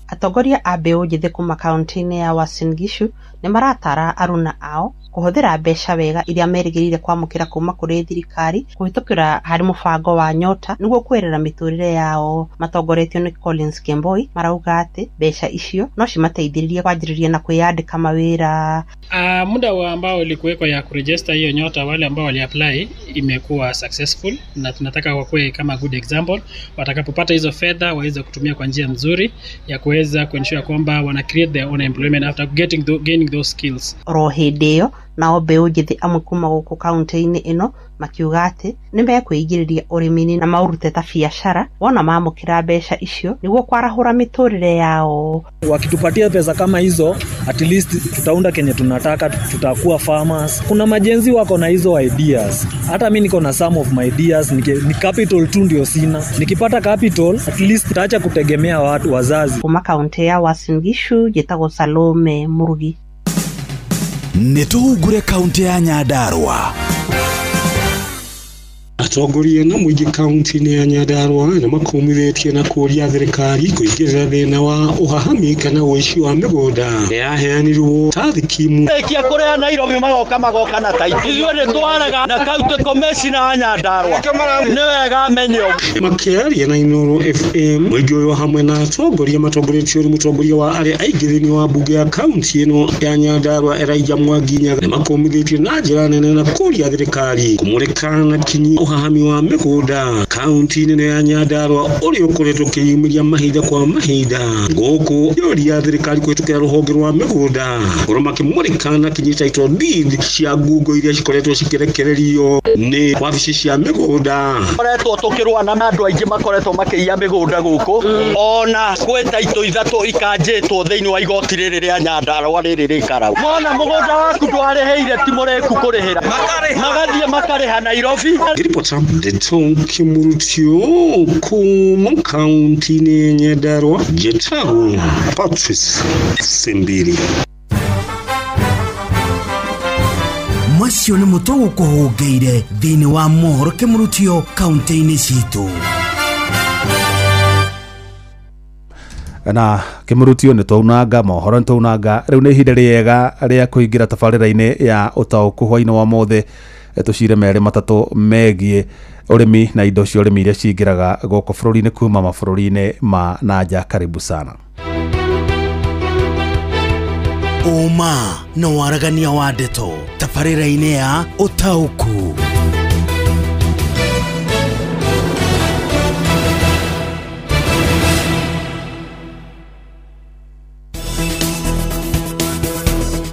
Atongoria a mbeũ njĩthĩ kuma kaunti-inĩ ya Uasin Gishu nĩ maratara aruna ao kuhũthĩra mbeca wega iria merĩgĩrĩire kwamũkĩra kuma kũrĩ thirikari kũhĩtũkĩra harĩ mũbango wa Nyota nĩguo kuerera mĩtũrĩre yao. Matongoretio nĩ Collins Kemboi marauga atĩ mbeca icio no cimateithĩrĩrie kwanjĩrĩria na kwĩyandĩka mawĩra. Muda ambao ulikuwekwa ya kuregister hiyo Nyota, wale ambao waliapply imekuwa successful na tunataka wakuwe kama good example. Watakapopata hizo fedha waweze kutumia kwa njia nzuri ya kuweza kuensure kwamba wana create their own employment after gaining those skills. Rohedeo nao mbeũ njĩthĩ amwe kuma gũkũ kaunti-inĩ ĩno makiuga atĩ nĩ mekwĩingĩrĩria ũrĩmi-inĩ na maũrute ta biashara wona mamũkĩra mbeca icio nĩguo kwarahũra mĩtũrĩre yao. Wakitupatia pesa kama hizo at least tutaunda kenye tunataka, tutakuwa farmers. Kuna majenzi wako na hizo ideas, hata mimi niko na some of my ideas, ni capital tu ndio sina. Nikipata capital at least tutaacha kutegemea watu wazazi. Kuma kaunti ya Uasin Gishu njĩtagwo Salome Murugi. Nĩtũhungure kaunti ya Nyandarua. Atongoria na mũingĩ kaunti-inĩ ya Nyandarua nĩ makumithĩtie na kũria thirikari kũingĩrĩra thĩna wa ũhahami kana ũici wa mĩgũnda yaheanirwo ta thikimu. Kia kũrĩa Nairobi magoka na taiti ithuĩ nĩ twaraga na county commissioner wa Nyandarua nĩ wega amenye ũguo. Makĩaria na Inooro FM mũingĩ ũyũ hamwe na atongoria matongoretio nĩ mũtongoria wa arĩa aingĩ thĩinĩ wa mbunge ya kaunti ĩno ya Nyandarua Elijah Mwangi nĩ makumithĩtie na njĩra nene na kũria thirikari kũmũrĩka na kinyi uhahami wa migunda kaunti nene ya Nyandarua uri ukoretwo kiyumiria mahinda kwa mahinda guku yori ya thirikari kwitukira ruhonge rwa migunda uroma kimurikana kinyita ito deed cia ngungo iria cikoretwo cikirekererio ni wabici cia migunda koretwo tukirwa na andu aingi makoretwo makiia migunda guku ona kweta ito ithatu ikanjitwo thiini wa igoti riri ria Nyandarua riri rikarau mona mugunda waku ndwareheire timoreku kurihira magathie makariha Nairobi ripota Detonki Murutio kuma kaunti ni Nyandarua Getaru Patrice Simbiri Macio nĩ mũtugo kũhũngĩire thĩinĩ wa mohoro Kĩmurutio kaunti-inĩ citũ. Na Kĩmurutio nĩ twaunanga mohoro nĩ twaunanga rĩu nĩ ihinda rĩega rĩa kũingĩra tabarĩra-inĩ ya ũtaũku hwainĩ wa mothe tũcire merĩ matatũ megiĩ ũrĩmi na indo cia ũrĩmi iria cingĩraga gũkũ bũrũri-inĩ kuma mabũrũri-inĩ ma nanja. Karibu sana. Uma na waragania wa ndeto tabarĩra-inĩ ya ũtaũku.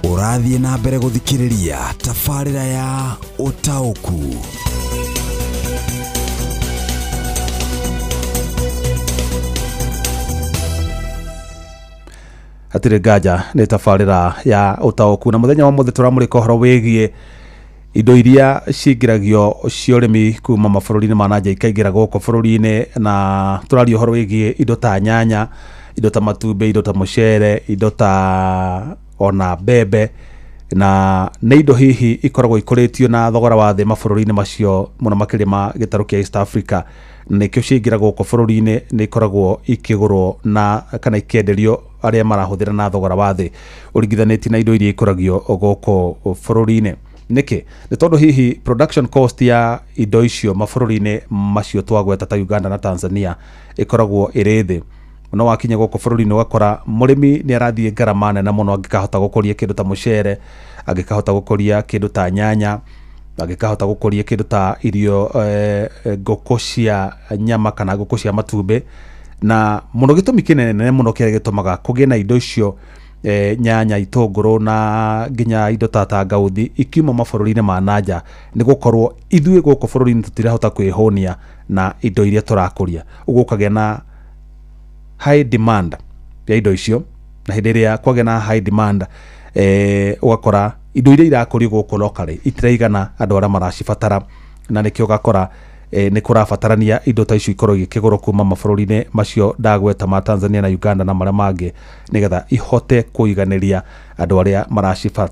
Ũrathiĩ na mbere gũthikĩrĩria tabarĩra ya ũtaũku. Hatirĩ nganja nĩ tabarĩra ya ũtaũku na mũthenya wa mũthĩ tũramũrĩka ũhoro wĩgiĩ indo iria cingĩragio cia ũrĩmi kuma mabũrũri-inĩ ma nanja ikaingĩra gũkũ bũrũri-inĩ, na tũraria ũhoro wĩgiĩ indo ta nyanya, indo ta matumbĩ, indo ta mũcere, indo ta ona mbembe, na nĩ indo hihi ikoragwo ikũrĩtio na thogora wa thĩ mabũrũri-inĩ macio mũno makĩria ma gĩtarũ kĩa East Africa, nĩkĩo cingĩra gũkũ bũrũri-inĩ nĩ ikoragwo ikĩgũrwo na kana ikĩenderio arĩa marahũthĩra na thogora wa thĩ ũringithanĩtie na indo iria ikũragio gũkũ bũrũri-inĩ. Nĩkĩ? Nĩ tondũ hihi production cost ya indo icio mabũrũri-inĩ macio twagweta ta Uganda na Tanzania ikoragwo ĩrĩ thĩ. No wakinya gũkũ bũrũri-inĩ ũgakora mũrĩmi nĩ arathiĩ ngarama nene mũno angĩkahota gũkũria kĩndũ ta mũcere, angĩkahota gũkũria kĩndũ ta nyanya, angĩkahota gũkũria kĩndũ ta irio ngũkũ cia nyama kana ngũkũ cia matumbĩ, na mũno gĩtũmi kĩnene mũno kĩrĩa gĩtũmaga kũgĩe na indo icio nyanya, itũngũrũ na nginya indo ta tangauthi ikiuma mabũrũri-inĩ ma nanja nĩ gũkorwo ithuĩ gũkũ bũrũri-inĩ tũtirahota kwĩhũnia na indo iria tũrakũria. Ũguo ũkagĩa na high demand ya indo icio, na hĩndĩ ĩrĩa kwagĩa na high demand ũgakora indo iria irakũrio gũkũ locally itiraigana andũ arĩa maracibatara, na nĩkĩo ũgakora nĩ kũrabatarania indo ta icio ikorwo igĩkĩgũrwo kuma mabũrũri-inĩ macio ndagweta ma Tanzania na Uganda na marĩa mangĩ nĩgetha ihote kũiganĩria andũ arĩa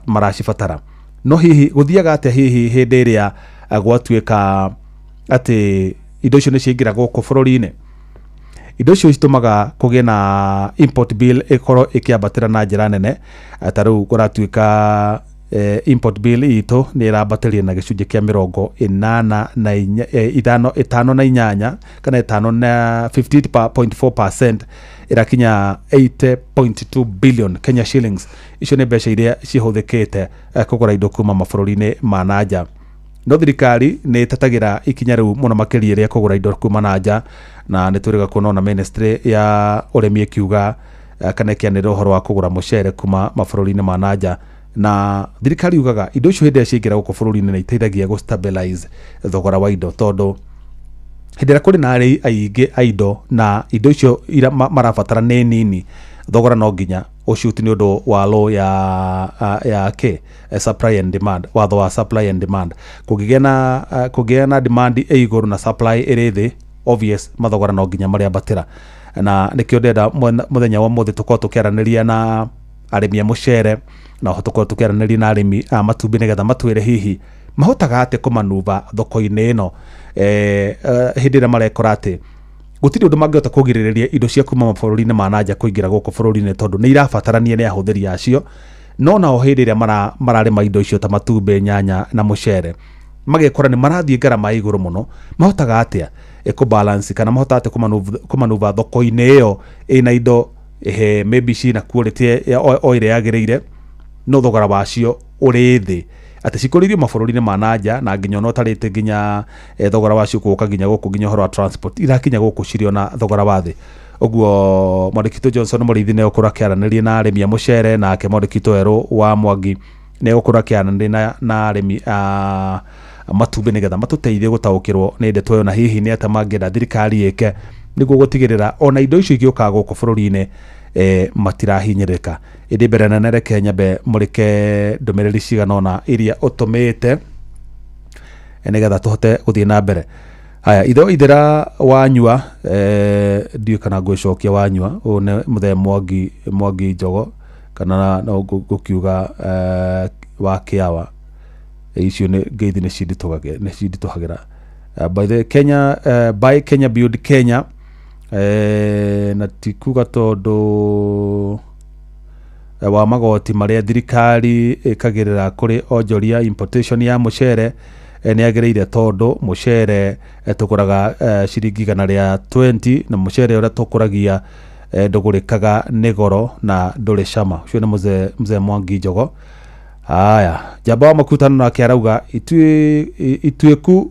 maracibatara. No hihi gũthiaga atĩa hihi hĩndĩ ĩrĩa gwatuĩka atĩ indo icio nĩ ciaingĩra gũkũ bũrũri-inĩ? Indo icio citũmaga kũgĩe na import bill ĩkorwo ĩkĩambatĩra na njĩra nene. Ta rĩu kũratuĩka import bill itũ nĩ ĩrambatĩria na gĩcunjĩ kĩa 58 kana 50.4% ĩrakinya 80.2 billion Kenya shillings. Icio nĩ mbeca iria cihũthĩkĩte kũgũra indo kuma mabũrũri-inĩ ma nanja. No thirikari nĩ ĩtetagĩra ikinya rĩu mũno makĩria rĩa kũgũra indo kuma nanja, na nĩ tũrĩga kuona na ministry ya ũrĩmi ĩkiuga kana ĩkĩanĩrĩra ũhoro wa kũgũra mũcere kuma mabũrũri-inĩ ma nanja, na thirikari yugaga indo icio hĩndĩ ĩrĩa ciaingĩra gũkũ bũrũri-inĩ nĩ iteithagia gũ stabilize thogora wa indo, tondũ hĩndĩ ĩrĩa kũrĩ na arĩi aingĩ a indo na indo icio marabatara nĩ nini, thogora no nginya ũcuti nĩ ũndũ wa law ya supply and demand, watho wa supply and demand. Kũgĩa na demand ĩ igũrũ na supply ĩrĩ thĩ, obvious mathogora no nginya marĩambatĩra, na nĩkĩo ndenda mũthenya wa mũthĩ tũkorwo tũkĩaranĩria na arĩmi a mũcere na tũkorwo tũkĩaranĩria na arĩmi a matumbĩ nĩgetha matwĩre hihi mahotaga atĩ kũmanuva thoko-inĩ ĩno hĩndĩ ĩrĩa marekora atĩ gũtirĩ ũndũ mangĩhota kũgirĩrĩria indo cia kuma mabũrũri-inĩ ma nanja kũingĩra gũkũ bũrũri-inĩ, tondũ nĩ irabatarania nĩ ahũthĩri acio. No nao hĩndĩ ĩrĩa mararĩma indo icio ta matumbĩ, nyanya na mũcere, magekora nĩ marathiĩ ngarama igũrũ mũno, mahotaga atĩa kũbalance kana mahotaga atĩa kũmanuva thoko-inĩ ĩyo ĩna indo maybe cina quality o ĩrĩa yagĩrĩire, no thogora wacio ũrĩ thĩ. ati cikurithio mabũrũri-inĩ ma nanja na nginya no tarĩte nginya thogora wacio gũka nginya gũkũ nginya horo wa transport irakinya gũkũ cirio na thogora wa thĩ. Ũguo Mwandĩkitũ Johnson Mũrĩithi nĩ ũkũra kĩaranĩria na arĩmi a mũcere, nake Mwandĩkitũ Erũ wa Mwangi nĩ ũkũra kĩaranĩria na arĩmi a matumbĩ nĩgetha matũteithie gũtaũkĩrwo nĩ ndeto ĩyo na hihi nĩ atĩa mangĩenda thirikari ĩke nĩguo gũtigĩrĩra ona indo icio igĩũka gũkũ bũrũri-inĩ matirahinyĩrĩka. Ĩndĩ mbere nene reke nyambe mũrĩke ndũmĩrĩri cigana ũna iria ũtũmĩte nĩgetha tũhote gũthiĩ na mbere. Haya, ithera wanyua ndiũ kana ngwĩcokia wanyua ũũ nĩ mũthee Mwangi Njogo kana no gũkiuga wa Kĩawa icio nĩ ngeithi nĩ cinditũhagĩra. By the Kenya by Kenya Build Kenya na tikuga tondũ wa magoti marĩa thirikari ĩkagĩrĩra kũrĩ onjoria importation ya mũcere nĩ agĩrĩire tondũ mũcere tũgũraga ciringi 120 na mũcere ũrĩa tũkũragia ndũgũrĩkaga nĩ goro na ndũrĩ cama. Ũcio nĩ mzee Mwangi Njogo. Haya, Njamba wa Makutano nake arauga ituĩku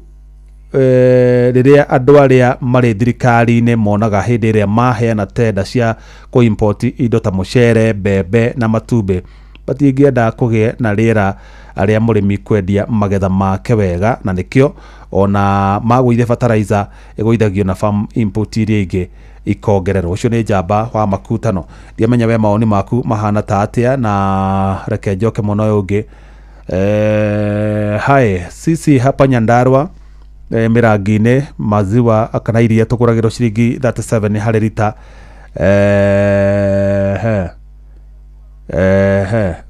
rĩrĩa andũ arĩa marĩ thirikari-inĩ monaga hĩndĩ ĩrĩa maheana tenda cia kũ-import indo ta mũcere, mbembe na matumbĩ matingĩenda kũgĩe na rĩera arĩa mũrĩmi kwendia magetha make wega, na nĩkĩo ona magũithia fertilizer ĩgũithagio na farm import iria ingĩ ikongererwo. Ũcio nĩ Njamba wa Makutano. Ndiamenya we maoni maku mahana ta atĩa na reke njoke mũno ũyũ ũngĩ. Hai sisi hapa Nyandarua Mirangi-inĩ maziwa kana iria tũgũragĩrwo ciringi 37 harĩ lita.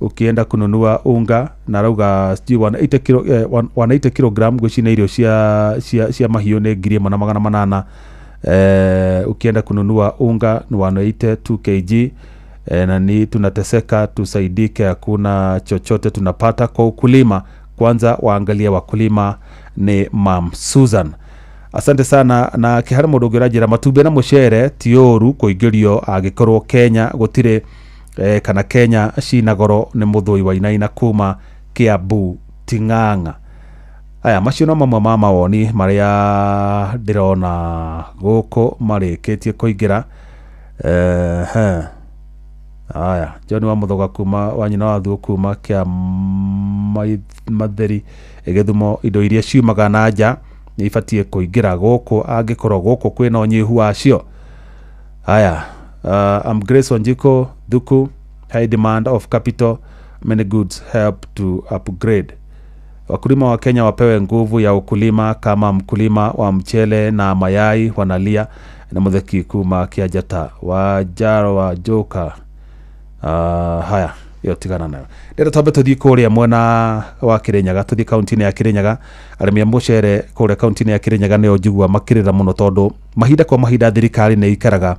Ukienda kununua unga na rauga sijui 180 kilogram gwĩcina irio cia mahiũ nĩ 1,800. Ukienda kununua unga ni 180 2 kg. Na ni tunateseka, tusaidike, hakuna chochote tunapata kwa ukulima. Kwanza waangalia wakulima ni Mam Susan. Asante sana. Na kĩhara mũndũ ũngĩ ũranjĩra matumbĩ na mũcere ti ũru kũingĩrio agĩkorwo Kenya gũtirĩ kana Kenya cina goro nĩ Mũthũi wa Inaina kuma Kiambu Ting'ang'a. Aya macio no mamwe ma mawoni marĩa ndĩrona gũkũ marĩkĩtie kũingĩra. Aya John wa Mũthoga kuma wa nyina wa Thuo kuma Kĩa Matheri Gĩthumo, indo iria ciumaga na nja nĩ ibatie kũingĩra gũkũ angĩkorwo gũkũ kwĩna ũnyihu wacio. Aya I'm Grace Wanjiko Thuku. High demand of capital, many goods help to upgrade. Wakulima wa Kenya wapewe nguvu ya ukulima kama mkulima wa mchele na mayai wanalia. Na Mutheki kuma Kiajata Wajaro wa Joka. Haya yo tigana nayo. Ndĩrenda twambe tũthiĩ kũrĩa mwena wa Kĩrĩnyaga, tũthiĩ kaunti-inĩ ya Kĩrĩnyaga. Arĩmi a mũcere kũrĩa kaunti-inĩ ya Kĩrĩnyaga nĩo njigua makĩrĩra mũno tondũ mahinda kwa mahinda thirikari nĩ ikaraga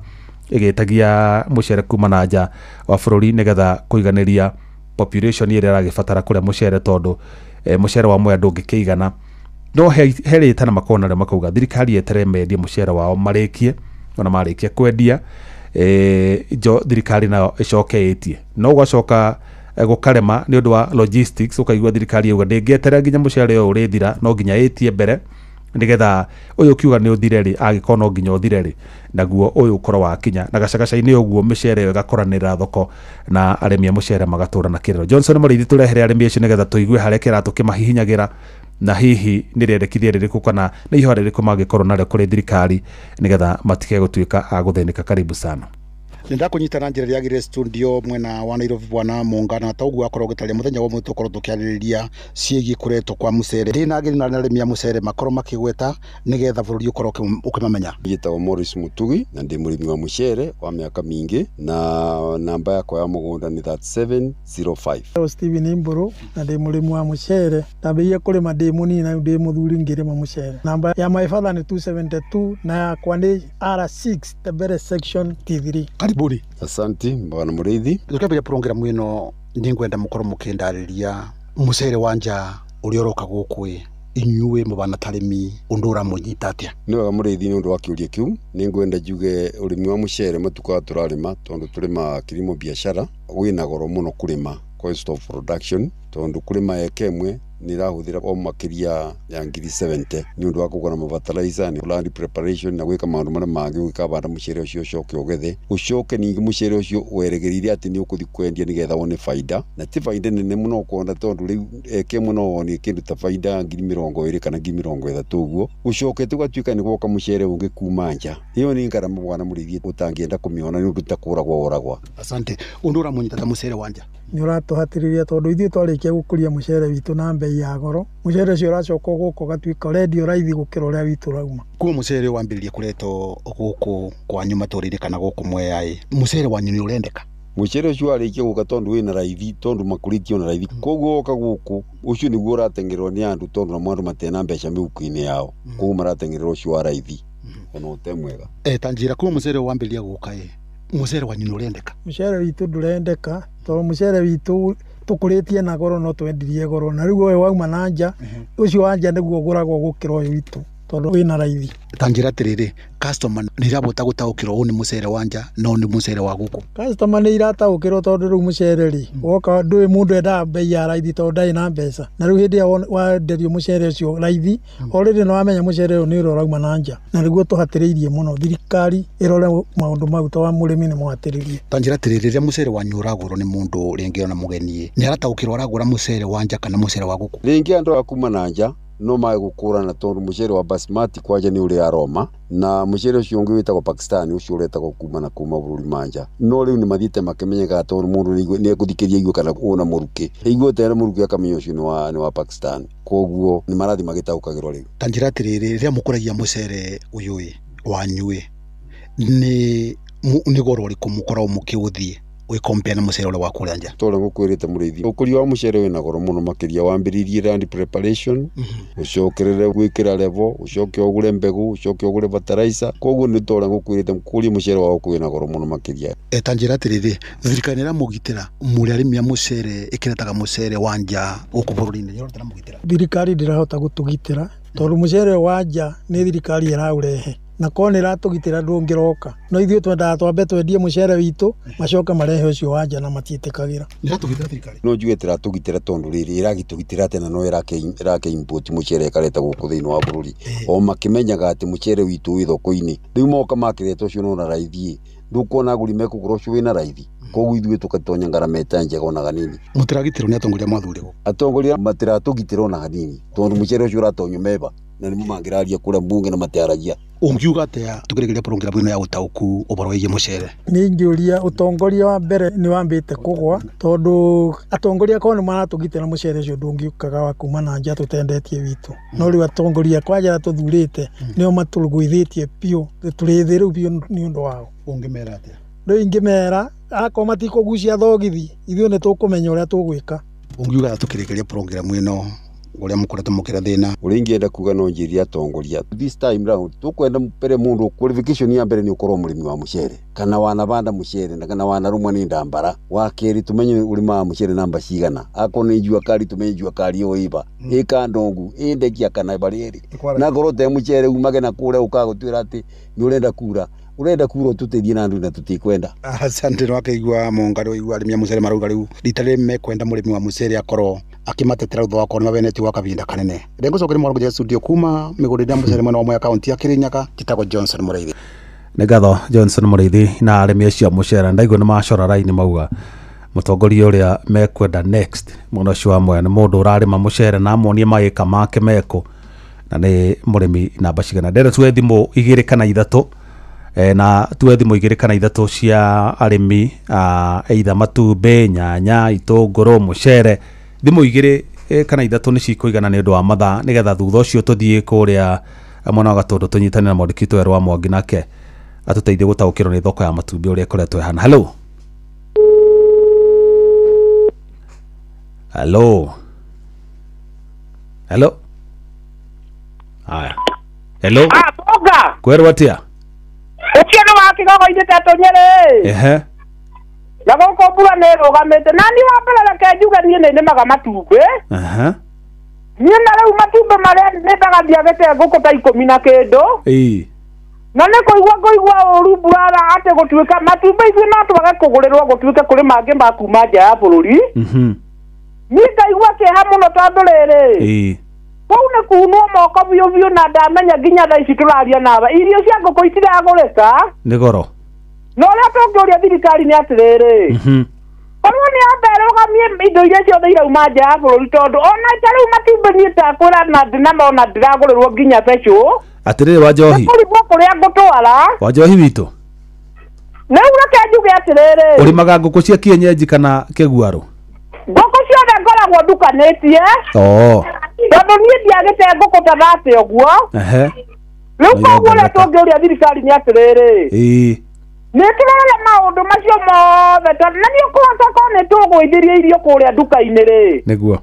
ĩgĩtagia mũcere kuma na nja wa bũrũri nĩgetha kũiganĩria population ĩrĩa ĩragĩbatara kũrĩa mũcere tondũ mũcere wa mwea ndũngĩkĩigana. No herĩte na makona rĩa makauga thirikari yetere mendie mũcere wao marĩkie, ona marĩkia kwendia thirikari nayo ĩcoketie. No gũcoka gũkarema nĩ ũndũ wa logistics, ũkaigua thirikari yauga ndĩngĩeterera nginya mũcere ũyũ ũrĩthira, no nginya ĩtie mbere nigetha uyu kiuga ni uthireri agikona no nginya uthireri naguo uyu ukoro wakinya na gacagaca-ini uguo micere igakoranira thoko na arĩmi a mũcere magatura na kirero. Johnson Mũrĩithi turehere arĩmi acio nigetha tuigue harĩa kĩratũ kĩmahihinyagira na hihi nĩ rĩendekithia rĩrĩkũ kana nĩ ihoya rĩrĩkũ mangĩkorwo narĩo kũrĩ thirikari nigetha matige gũtuĩka agũthĩnĩka. Karibu sana. Nenda kunyitana njĩra ya gire studio mwena wa Nairobi bwana Mungana ta uguo akorwo gĩtarĩ mũthenya wa mwĩto korwo tukiarĩrĩria ciĩgiĩ kũretwo kwa mũcere. Ndina ngiri na arĩmi a mũcere makorwo makĩgweta nigetha bũrũri ũkorwo ũkĩmamenya. Njĩtagwo Morris Mutugi na ndĩ mũrĩmi wa mũcere wa mĩaka mingĩ na namba yakwa ya mũgũnda nĩ 3705. Steven Mburu na ndĩ mũrĩmi wa mũcere ndambĩrĩirie kũrĩma ndĩ mũnini na ndĩ mũthuri ngĩrĩma mũcere. Namba ya my father nĩ 272 na yakwa nĩ R6 Tebere section T3. Karibuni. Asante bwana Mũrĩithi. Tukabia program ino ningwenda mukorwo mukindarĩria mũcere wanja ũrĩa ũroka gũkũ inyuĩ mubana tarĩmi ũndũra mũnyita atĩa. Nĩ wega Mũrĩithi nĩ ũndũ wa kĩũria kĩu. Ningwenda njuge ũrĩmi wa mũcere matuka turarĩma tondu turĩma kilimo biashara wĩna goro mũno kũrĩma cost of production tondu kũrĩma eka ĩmwe ni rahuthira o makiria ya ngiri 70 ni undu wa kugura mafertilizer ni land preparation na gwika maundu maria mangi gwikabanda mucere ucio ucoke ugethe ucoke ningi mucere ucio weregerire ati ni ukuthi kwendia nigetha wone faida na ti faida nene muno kuonda tondu riu eke muno woni kindu ta faida ngiri 20 kana ngiri 30 uguo ucoke tugatuika ni gwoka mucere ungi kuma nja iyo ni ngarama bwana murithie utangienda kumiona ni undu takuragwa oragwa. Asante. Undu uramunyita ta mucere wanja ni uratuhatiriria tondu ithie twarikia gukuria mucere witu na mbei ya goro mucere cio uracoka guko gatuika redio raithi gukira uria witu rauma ku mucere wambiririe kureto guku kwanyu maturire kana guku mweyai mucere wanyu ni urendeka mucere ucio arikia guka tondu wina raithi tondu makuritio na raithi koguo oka guku ucio niguo uratengererwo ni andu tondu na mwandu matena mbeca miuku-ini yao koguo maratengererwo ucio wa raithi ona utemwega tanjira ku mucere wambiririe guka mucere wanyu ni urendeka mucere witu ndurendeka tondu mucere witu tukuritie na goro no twendirie goro na riu we wauma na nja ucio wanja niguo guragwo gukira uyu witu tondu wina raithi tanjira tiriri customer ni rabota gutaukirwo u ni mucere wanja no ni mucere wa guku customer ni irataukirwo tondu riu mucere ri woka ndui mundu enda bei ya raithi tondu ndai na mbeca na riu hindi wa nderio mucere ucio raithi already no wamenya mucere uyu ni urauma na nja na riguo tuhatiriirie muno thirikari irore maundu mau to wa murimi ni muhatiriirie tanjira tiriri ria mucere wanyu uragurwo ni mundu ringi ona mugeni ni arataukirwo aragura mucere wanja kana mucere wa guku ringi andu akuma na nja no mae gukurana tondu mucere wa basmati kwaja ni uri aroma na mucere ucio ungi witagwo Pakistan ucio uretagwo kuma bururi manja no riu ni mathiite makimenyeka tondu mundu ni ekuthikiria igwe kana una muruki igwe tena muruki akamenya ucio ni wa Pakistan koguo ni marathi magitaukagirwo riu tanjira tiriri ria mukuragia mucere uyui wanyue ni goro ri kumukora mukiuthie compare na mucere wa kuranja tole ngukwirite murithi ukuri wa mucere wina goro muno makiria wambiririe land preparation ucokerere gwikira level ucoke ogure mbegu ucoke ogure fertilizer koguo ni tole ngukwirite mukuri mucere wa kwina goro muno makiria tanjira tiriri thirikari ra mugitira muri arimi ya mucere ikiretaga mucere wanja guku bururi-ini yorotera mugitira thirikari ndirahota gutugitira tondu mucere wanja ni thirikari iraurehe na kone ratugitira ndungiroka no ithio twendaga twambe twendie mucere witu macoka marehe ucio wanja na matitikagira iratugitira thirikari no njuge tiratugitira tondu riri iragitugitira tena no irake import mucere ikareta guku thiini wa bururi o makimenyaga ati mucere witu wi thoko-ini riu moka makireta ucio no na raithi ndukuona aguri mekugura ucio wina raithi koguo ithue tukatonya ngarameta njega ona ganini mutiragitirwo ni atongoria mathurigo atongoria matiratugitira ona ganini tondu mucere ucio uratonyo meba na ni mumangiraria kura mbunge na matiaragia ungiuga atia tukirigiria program ino ya utauku uboro wige mucere ni ngiuria utongoria wa mbere ni wambite kugwa tondu atongoria ko ni maratugitira mucere ucio ndungiukaga wa kuma na nja tutendetie witu no riu atongoria kwaja tuthurite nio matulugwithitie pio turithiru pio ni undu wao ungimera atia ndo ingimera ako matikugucia thogithi ithio ni tukumenya uria tugwika ungiuga tukirigiria program ino uria mukoretwo mukira thina uria ingienda kuga no njiria atongoria this time round tukwenda mbere mundu qualification ya mbere ni ukorwo murimi wa mucere kana wanabanda mucere na kana wanarumwa ni ndambara wakeri tumenye urima wa mucere namba cigana ako ni njua kari tumenye njua kari oiba ika ndongu indekia kana bariri na gorote mucere umage na kure ukagutwira ati ni urenda kura tutethie na andu na tutikwenda asante no akaigua mongaro igua arimi mucere marauga riu ritare mekwenda murimi wa mucere akorwo akimatetera utho wako na beneti wa kavinda kanene rengo cokeri mwargo je studio kuma migurira mucere mwena wa county ya Kirinyaga Titago Johnson Muriithi negatho Johnson Muriithi na arimi acio mucere ndaigua ni macora raini mauga mutongoria uria mekwenda next muno cio amwe ni mundu urarima mucere na amonie maika make meko na ni murimi namba cigana ndere twe thimu 2 kana 3 na tuwe thimu 2 kana 3 cia arimi either matumbe nyanya itunguru mucere thimu 2 kana 3 ni cikuigana ni undu wa mathaa nigetha thutha ucio tuthie kuria mwana wa Gatundu tunyitane na Mwandiki Werũ wa Mwangi nake atuteithie gutaukirwo ni thoko ya matumbi uria koretwo hana. Hello haya Boga kwerwo atia ukiona wakigogo inde tatonyere na goko bura ne rogamete nani wapela ke juga ni ne maga matumbe ni na rau matumbe mare ne daga diagete goko ta 12 na ne koigwa urubura ate gotwika matumbe icio no twaga kugurirwo gotwika kuri mange makuma nja ya bururi ngaigua kĩeha mũno tondũ rĩrĩ kũu nĩ kunwo moko biũ na ndamenya nginya thaa ici tũraria nawe irio cia ngũkũ itiragũrĩka nĩ goro na ũrĩa tũngĩũria thirikari nĩ atĩrĩrĩ korwo nĩ ambere ũgamie indo iria ciothe irauma nja ya bũrũri tondũ ona ta rĩu matumbĩ niĩ takwĩra na ndinamona ndiragũrĩrwo nginya becũ atĩrĩrĩ wa Njohi kũrigwo kũrĩa ngũtwara wa Njohi witũ rĩu reke njuge atĩrĩrĩ ũrĩmaga ngũkũ cia kienyeji kana kĩguarũ ngũkũ ciothe ngoragwo ndukanĩtie tondũ niĩ ndiagĩte ngũkũ ta thate ũguo rĩu koguo ũrĩa tũngĩũria thirikari nĩ atĩrĩrĩ nĩ tũrore maũndũ macio mothe tondũ na nĩ ũkũhota korwo nĩ tũgũithĩria irio kũrĩa nduka-inĩ rĩ nĩguo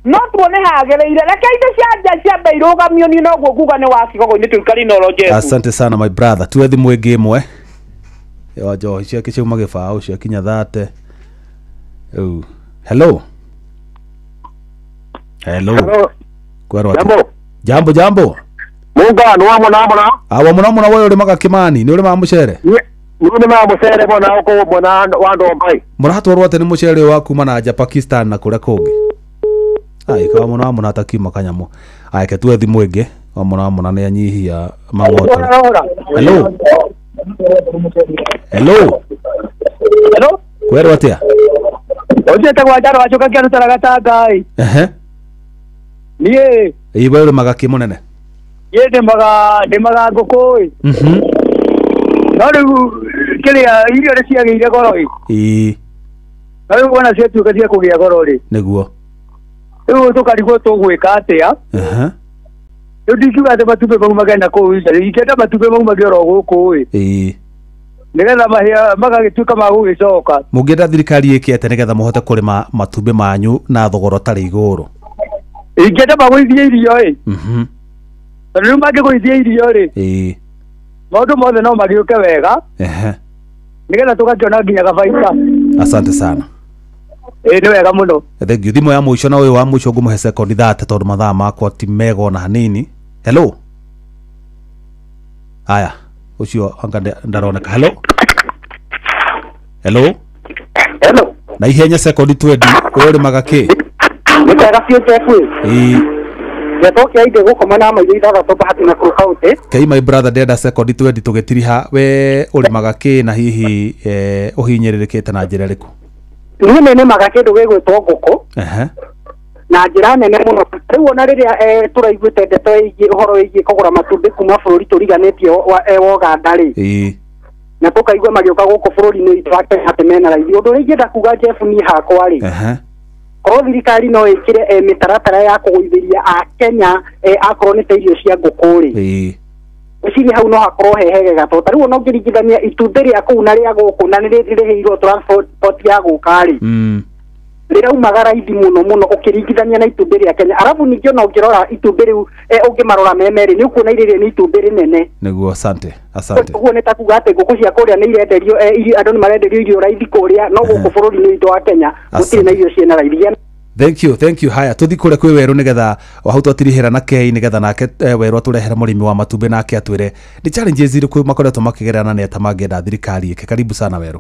no tuone hagĩrĩire reke indo cia nja ciambe irũgamio niĩ noguo nguga nĩ wa kigogo-inĩ tũikari noro Jeff. Asante sana my brother tuwe thimũ ĩngĩ ĩmwe wa Njohi ciake ciauma gĩbaũ ciakinya thate hello kwerwo jambo munga no amona awa muna wewe ũrĩmaga Kimani nĩ ũrĩmaga mũcere nĩ ma mũcere bona uko bona wando mbai mũratwarwo atĩ nĩ mũcere wa kuma na nja Pakistan na kũrĩa kũngĩ kawa muna atakiuma kanyamũ ke tuwe thimũ ĩngĩ wa muna nĩ anyihia mang'oto hello kwerwo atĩa ojete kwa jaro achoka kia nutaraga ngai niĩ iwe ũrĩmaga kĩ mũnene niĩ ndĩmaga ngũkũ no rĩu kĩrĩa irio nĩ ciagĩire goro na rĩu wona ciatuĩka cia kũgĩa goro nĩguo rĩu tũkarigwo tũgwĩka atĩa rĩu ndingiuga atĩ matumbĩ mau magenda kũu nja ingĩenda matumbĩ mau magĩ oro gũkũ nĩgetha mahĩa magagĩtuĩka ma gũgĩcoka mũngĩenda thirikari ĩkĩte nĩgetha mũhote kũrĩma matumbĩ manyu na thogoro tarĩ igũrũ ingĩenda magũithie irio tondũ rĩu mangĩgũithia irio maũndũ mothe no magĩũke wega nĩgetha tũgakĩona nginya gabaita. Asante sana nĩ wega mũno thengiũ thimũ ya mũico na ũyũ wa mũico ngũmũhe sekondi thate tondũ mathaa makwa ti mega ona hanini hello aya ucio anga ndaroneka hello na ihenya sekondi 20 ũyũ ũrĩmaga kĩ nĩ kwega biũ Jeff Netokia ide gũkoma na maitho ithathatũ bahati na county kei my brother ndenda sekondi 20 tũgĩtiriha we ũrĩmaga kĩ na hihi ũhinyĩrĩrĩkĩte na njĩra ĩrĩkũ niĩ nĩmaga kĩndũ gĩgwĩtwo ngũkũ na njĩra nene mũno rĩu ona rĩrĩa tũraiguĩte ndeto ĩgiĩ ũhoro wĩgiĩ kũgũra matumbĩ kuma bũrũri tũriganĩtie wa Uganda na tũkaigua magĩũka gũkũ bũrũri-inĩ witũ wa Kenya atĩ mena raithi ũndũ ũrĩa ingĩenda kuga Jeff niĩ hakwa korwo thirikari no ĩkĩre mĩtaratara ya kũgũithĩria a Kenya akorwo nĩ ta irio cia ngũkũ ũciri hau no hakorwo hehegega tondũ rĩu no ngĩringithania itumbĩ rĩa kũu na rĩa gũkũ na nĩrĩrĩhĩirwo transport ya gũka rĩraumaga raithi mũno ũkĩringithania na itumbĩ rĩa Kenya arabu ningĩ ona ũngĩrora itumbĩ rĩu ũngĩmarora memerĩ nĩ ũkuona irĩrĩ nĩ itumbĩ rĩnene nĩguo asante ũguo nĩ ta kuga atĩ ngũkũ cia kũrĩa nĩ irenderio andũ nĩ marenderio irio raithi kũrĩa no gũkũ bũrũri-inĩ witũ wa Kenya gũtirĩ na irio ciĩna raithi. Thank you haya tuthi kũrĩa kwĩ werũ nĩgetha wahau twatirihĩra na kei nĩgetha nake werũ atũrehera mũrĩmi wa matumbĩ nake atwĩre nĩ challenges irĩkũ makoretwo makĩgerana nĩ atamangĩenda thirikari ĩke karibu sana werũ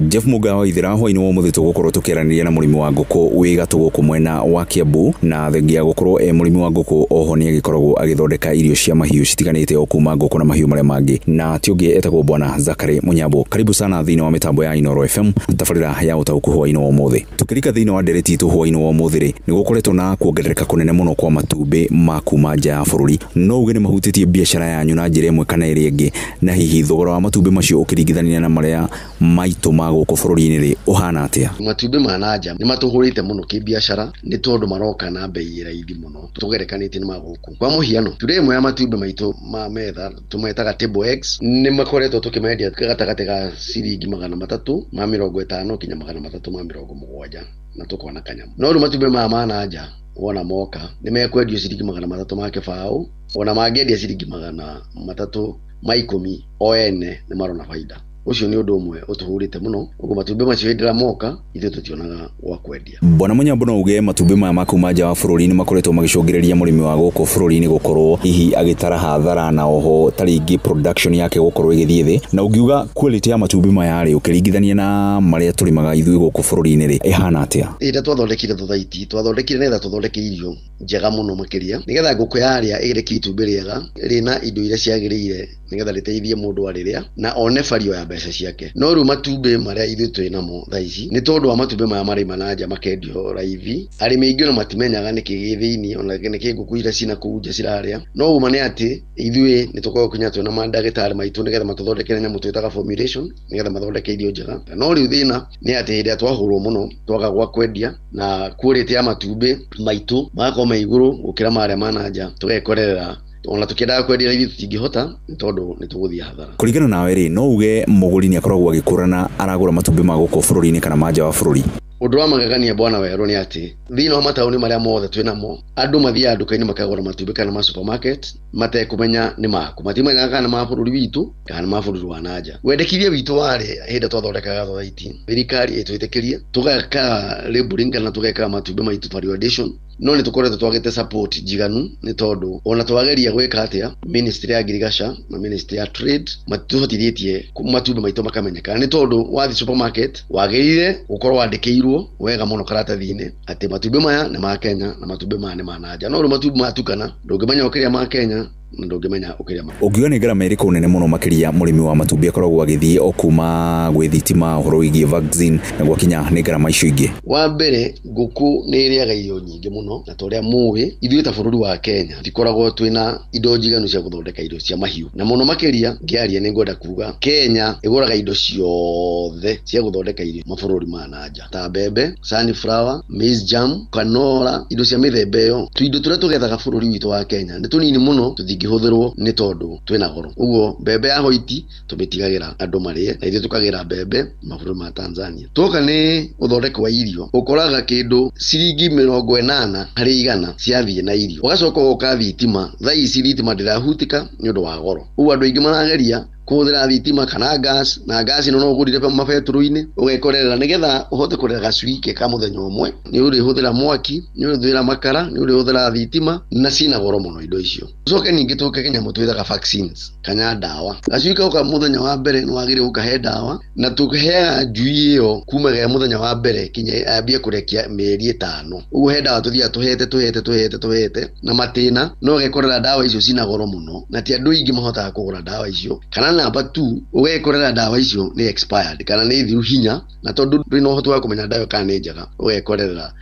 Jeff Mugawa ithira hwaini wa muthi tugũkorwo tukĩaranĩria na mũrĩmi wa ngũkũ wĩ gatũ gũkũ mwena wa Kiambu na thengia gũkorwo mũrĩmi wa ngũkũ oho nĩ agĩkoragwo agĩthondeka irio cia mahiũ citiganĩte o kuma ngũkũ na mahiũ marĩa mangĩ na ti ũngĩ etagwo bwana Zakari Munyambo karibu sana thĩinĩ wa mitambo ya Inooro FM tabarĩra ya ũtaũku hwainĩ wa ũmũthĩ tukĩrika thĩinĩ wa ndereti itũ hwainĩ wa ũmũthĩ rĩ nĩ gũkoretwo na kuongerereka kũnene mũno kwa matumbĩ ma kuma nja ya bũrũri no uge nĩ mahutĩtie biacara yanyu na njĩra ĩmwe kana ĩrĩa ĩngĩ na hihi thogora wa matumbĩ macio ũkĩringithania na marĩa maitũ ma gũkũ bũrũri-inĩ rĩ ũhana atĩa matumbĩ ma nanja nĩ matũhũrĩte mũno kĩbiacara nĩ tondũ maroka na bei raithi mũno tũgerekanĩtie nĩ magũkũ kwa mũhiano turĩ ĩmwe ya matumbĩ maitũ ma metha tũmetaga table eggs nĩ makoretwo tũkĩmendia gatagatĩ ga ciringi 350 kinya 370 na tũkona kanyamũ no rĩu matumbĩ ma nanja wona moka nĩ mekwendio ciringi 300 ma kĩbaũ ona mangĩendia ciringi 300 ma ikũmi o ene nĩ marona faida ucio ni undu umwe utuhurite muno ugo matumbi macio ndira moka ithu tutionaga gwa kwendia. Bwana Munyambo no uge matumbi maya makuma nja wa bururi ni makoretwo magicungiriria murimi wa guku bururi ni gukorwo hihi agitara hathara na oho taringi production yake gukorwo igithie thi na ugiuga quality ya matumbi maya ri ukiringithania na maria turimaga ithui guku bururi-ini ri ihana atia? Ira twathondekire tuthaiti twathondekire netha tuthondeke irio njega muno makiria nigetha nguku yaria igireke itumbi riega rina indo iria ciagirire nigetha riteithie mundu ariria na one fario ya mbeca ciake. No ru matumbi maria ithu twinamo thaici ni tondu wa matumbi maya mari mananja makendio raithi arimi ingi no matimenyaga niki githiini ona niki nguku iria cina kuunja ciraria. No uma ni ati ithui ni tukorwo kunya twina mandagitari maitu nigetha matuthondekere nyamu twitaga formulation nigetha mathondeke irio njega. No riu thina ni ati hĩndĩ twahurwo muno twaga gwa kwendia na quality ya matumbi maitu magakorwo me iguru gukira maria mananja tugekorera ona tukiendaga kwendia ithu tutingihota tondu ni tuguthia hathara. Kuringana nawe ri no uge muguri ni akoragwo agikũrana aragura matumbi ma guku bururi-ini kana manja wa bururi? Undu wa magegania bwana Werũ ni ati thina wa matauni maria mothe twinamo andu mathia nduka-ini makagura matumbi kana ma supermarket matekumenya ni maku matimenyaga kana ma bururi witu kana ma bururi wa nanja. Wendekithia witu wari hĩndĩ twathondekaga thothaiti thirikari itwitikirie tugeka labeling kana tugeka matumbi maitu validation no ni tukoretwo twagite support jiganu ni tondu ona twageria gwika atia ministry ya agriculture na ministry ya trade matuhotithietie matumbi maitu makamenyeka ni tondu wathi supermarket wagirire gukorwo wandikirwo wega muno karatathi-ini ati matumbi maya ni ma Kenya na matumbi maya ni ma nanja. No matumbi matukana ndungimenya ukiria ma Kenya ndungimenya ukiria ma. Ugiwa ni ngarama iriku nene muno makiria murimi wa matumbi akoragwo agithie okuma gwithitima uhoro wigie vaccine na gwakinya ni ngarama icio ingi? Wa mbere nguku ni iriaga irio nyingi muno na toria muwi ithuĩ ta bururi wa Kenya tikoragwo twina indo njiganu cia guthondeka irio cia mahiu na muno makiria ngiaria ni ngwenda kuga Kenya iguraga indo ciothe cia guthondeka irio mabũrũri ma nanja ta mbembe, sunflower, maize germ, canola, indo cia mĩthemba ĩyo. Tuindo turia tugethaga bururi witu wa Kenya ni tunini muno tutingihũthĩrwo ni tondu twina goro. Uguo mbembe ya hoiti tumitigagira andu marie na ithuĩ tukagira mbembe mabũrũri ma Tanzania. Tuoka ni uthondeki wa irio ukoraga kindu ciringi 80 harĩ 100 ciathie na irio ugacoka uka thitima thaa ici thitima ndirahutika ni undu wa goro. Uguo andu aingi marageria kuthira thitima kana gas na gas no ugurire mabetru-ini ugekorera nigetha uhote kurera gacwike ka muthenya umwe ni uri huthira mwaki ni uri huthira makara ni uri huthira thitima na cina goro muno indo icio. Ucoke ningi tuke Kenya mutwithaga vaccines kanya dawa gacwika uka muthenya wa mbere ni wagire ukahe dawa na tukihea njui iyo kuma ga muthenya wa mbere kinya ambie kurekia mieri 5. Uguo he dawa tuthia tuhete na matina no gekorera dawa icio cina goro muno na ti andu ingi mahotaga kugura dawa icio kana namba 2 ugekorera dawa icio ni expired kana ni thiru hinya na tondu rino hotu wa kumenya dawa kana ni njega ugekorera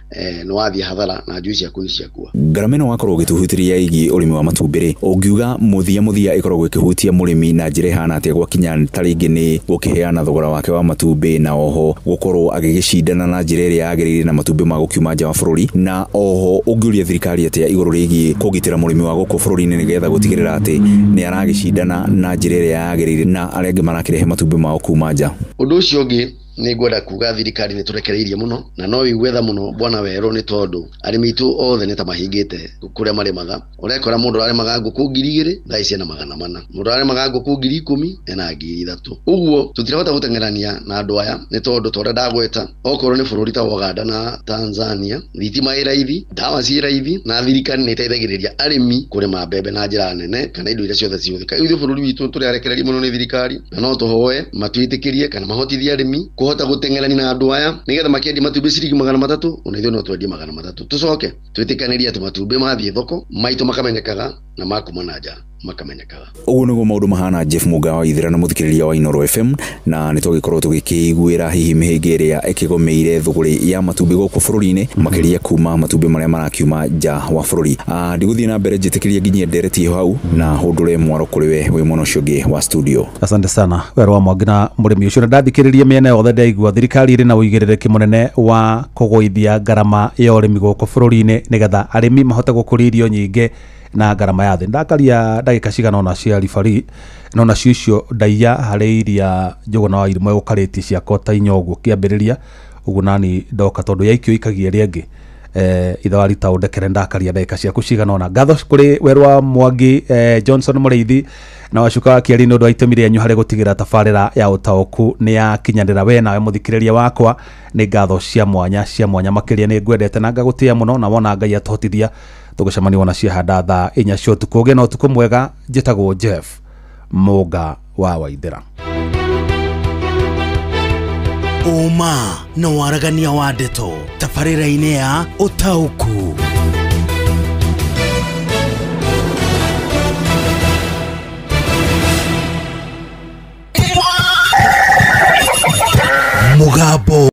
no wathia hathara na njui ciaku ni ciakua. Ngarama ĩno wakorwo ũgĩtũhutiria igi ũrĩmi wa matumbĩ rĩ ũngiuga muthia ikoragwo ĩkĩhutia mũrĩmi na njĩra ihana atĩa gwakinya taringi ni gũkĩheana thogora wake wa matumbĩ na oho gũkorwo agĩgĩcindana na njĩra ĩrĩa yagĩrĩire na matumbĩ ma gũkiuma nja wa bũrũri na oho ũngĩũria thirikari atĩa igũrũ rĩgiĩ kũgitĩra mũrĩmi wa gũkũ bũrũri-inĩ nĩgetha gũtigĩrĩra atĩ nĩ aragĩcindana na njĩra ĩrĩa yagĩrĩire na arĩa angĩ marakĩrehe matumbĩ mao kuma nja? Ũndũ ũcio ũngĩ ni ngwenda kuga thirikari ni turekereirie muno na no igwetha muno bwana Werũ ni tondu arimi itu othe ni ta mahingite kuria marimaga urekora mundu aremaga nguku 2,000 thaa ici na 400 mundu aremaga nguku 10,000 ena 3,000. Uguo tutirahota gutengerania na andu aya ni tondu tonda ndagweta okorwo ni bururi ta Uganda na Tanzania thitima ĩ raithi dawa ci raithi na thirikari ni iteithagiriria arimi kurima mbembe na njira nene kana indo iria ciothe ciuthika. Ithuĩ bururi witu turi arekereria muno ni thirikari na no tuhoe matwitikirie kana mahotithie arimi kuhota gutengerani na andu aya nigetha makiendi matumbi ciringi 300 ona ithuĩ no twendie 300. Tucoke twitikanirie ati matumbi mathie thoko maitu makamenyekaga na makuma na nja makamenyekaga. Uguo niguo maundu mahana Jeff Mugawa Ithira na muthikiriria wa Inooro FM na ni tũgĩkorwo tũgĩkĩiguĩra hihi mĩhĩnga ĩrĩa ĩkĩgomeire thũgũrĩ ya matumbĩ gũkũ bũrũri-inĩ makĩria kuma matumbĩ marĩa marakiuma nja wa bũrũri. Ndigũthiĩ na mbere njĩtĩkĩrie nginyie ndereti hau na hũndũre mwaro kũrĩ we wĩ mwena ũcio ũngĩ wa studio. Asante sana Werũ wa Mwangi na mũrĩmi ũcio. Na ndathikĩrĩria mĩena yothe ndaigua thirikari ĩrĩ na ũigĩrĩrĩki mũnene wa kũgũithia ngarama ya ũrĩmi gũkũ bũrũri-inĩ nĩgetha arĩmi mahote gũkũria irio nyingĩ na ngarama ya thĩ. Ndakaria ndagĩka cigana ona cia ribari no na cicio ndaiya harĩ iria Njũgũna wa Irimũ gũkarĩti ciakwa ta inya ũguo kĩambĩrĩria ũguo nani ndoka tondu yaikio ikagia ĩrĩa ĩngĩ itha warita ndekere ndakaria ndagika ciaku cigana ona. Ngatho kuri Werwa Mwangi Johnson Mureithi na wacuka wa Kiari nundu aitumire anyu hari gutigira tafarira ya utaoku ni ya kinyanira we nawe muthikiriria wakwa. Ni ngatho cia mwanya makiria ni ngwendete na ngagutia muno na wona Ngai atuhotithia tugucemania wona cia handa thaa 4 cia utuku. Ugie na utuku mwega. Njitagwo Jeff Muga wa Waithira. Uma na waragania wa ndeto tafarira-inĩ ya Ũtaũku.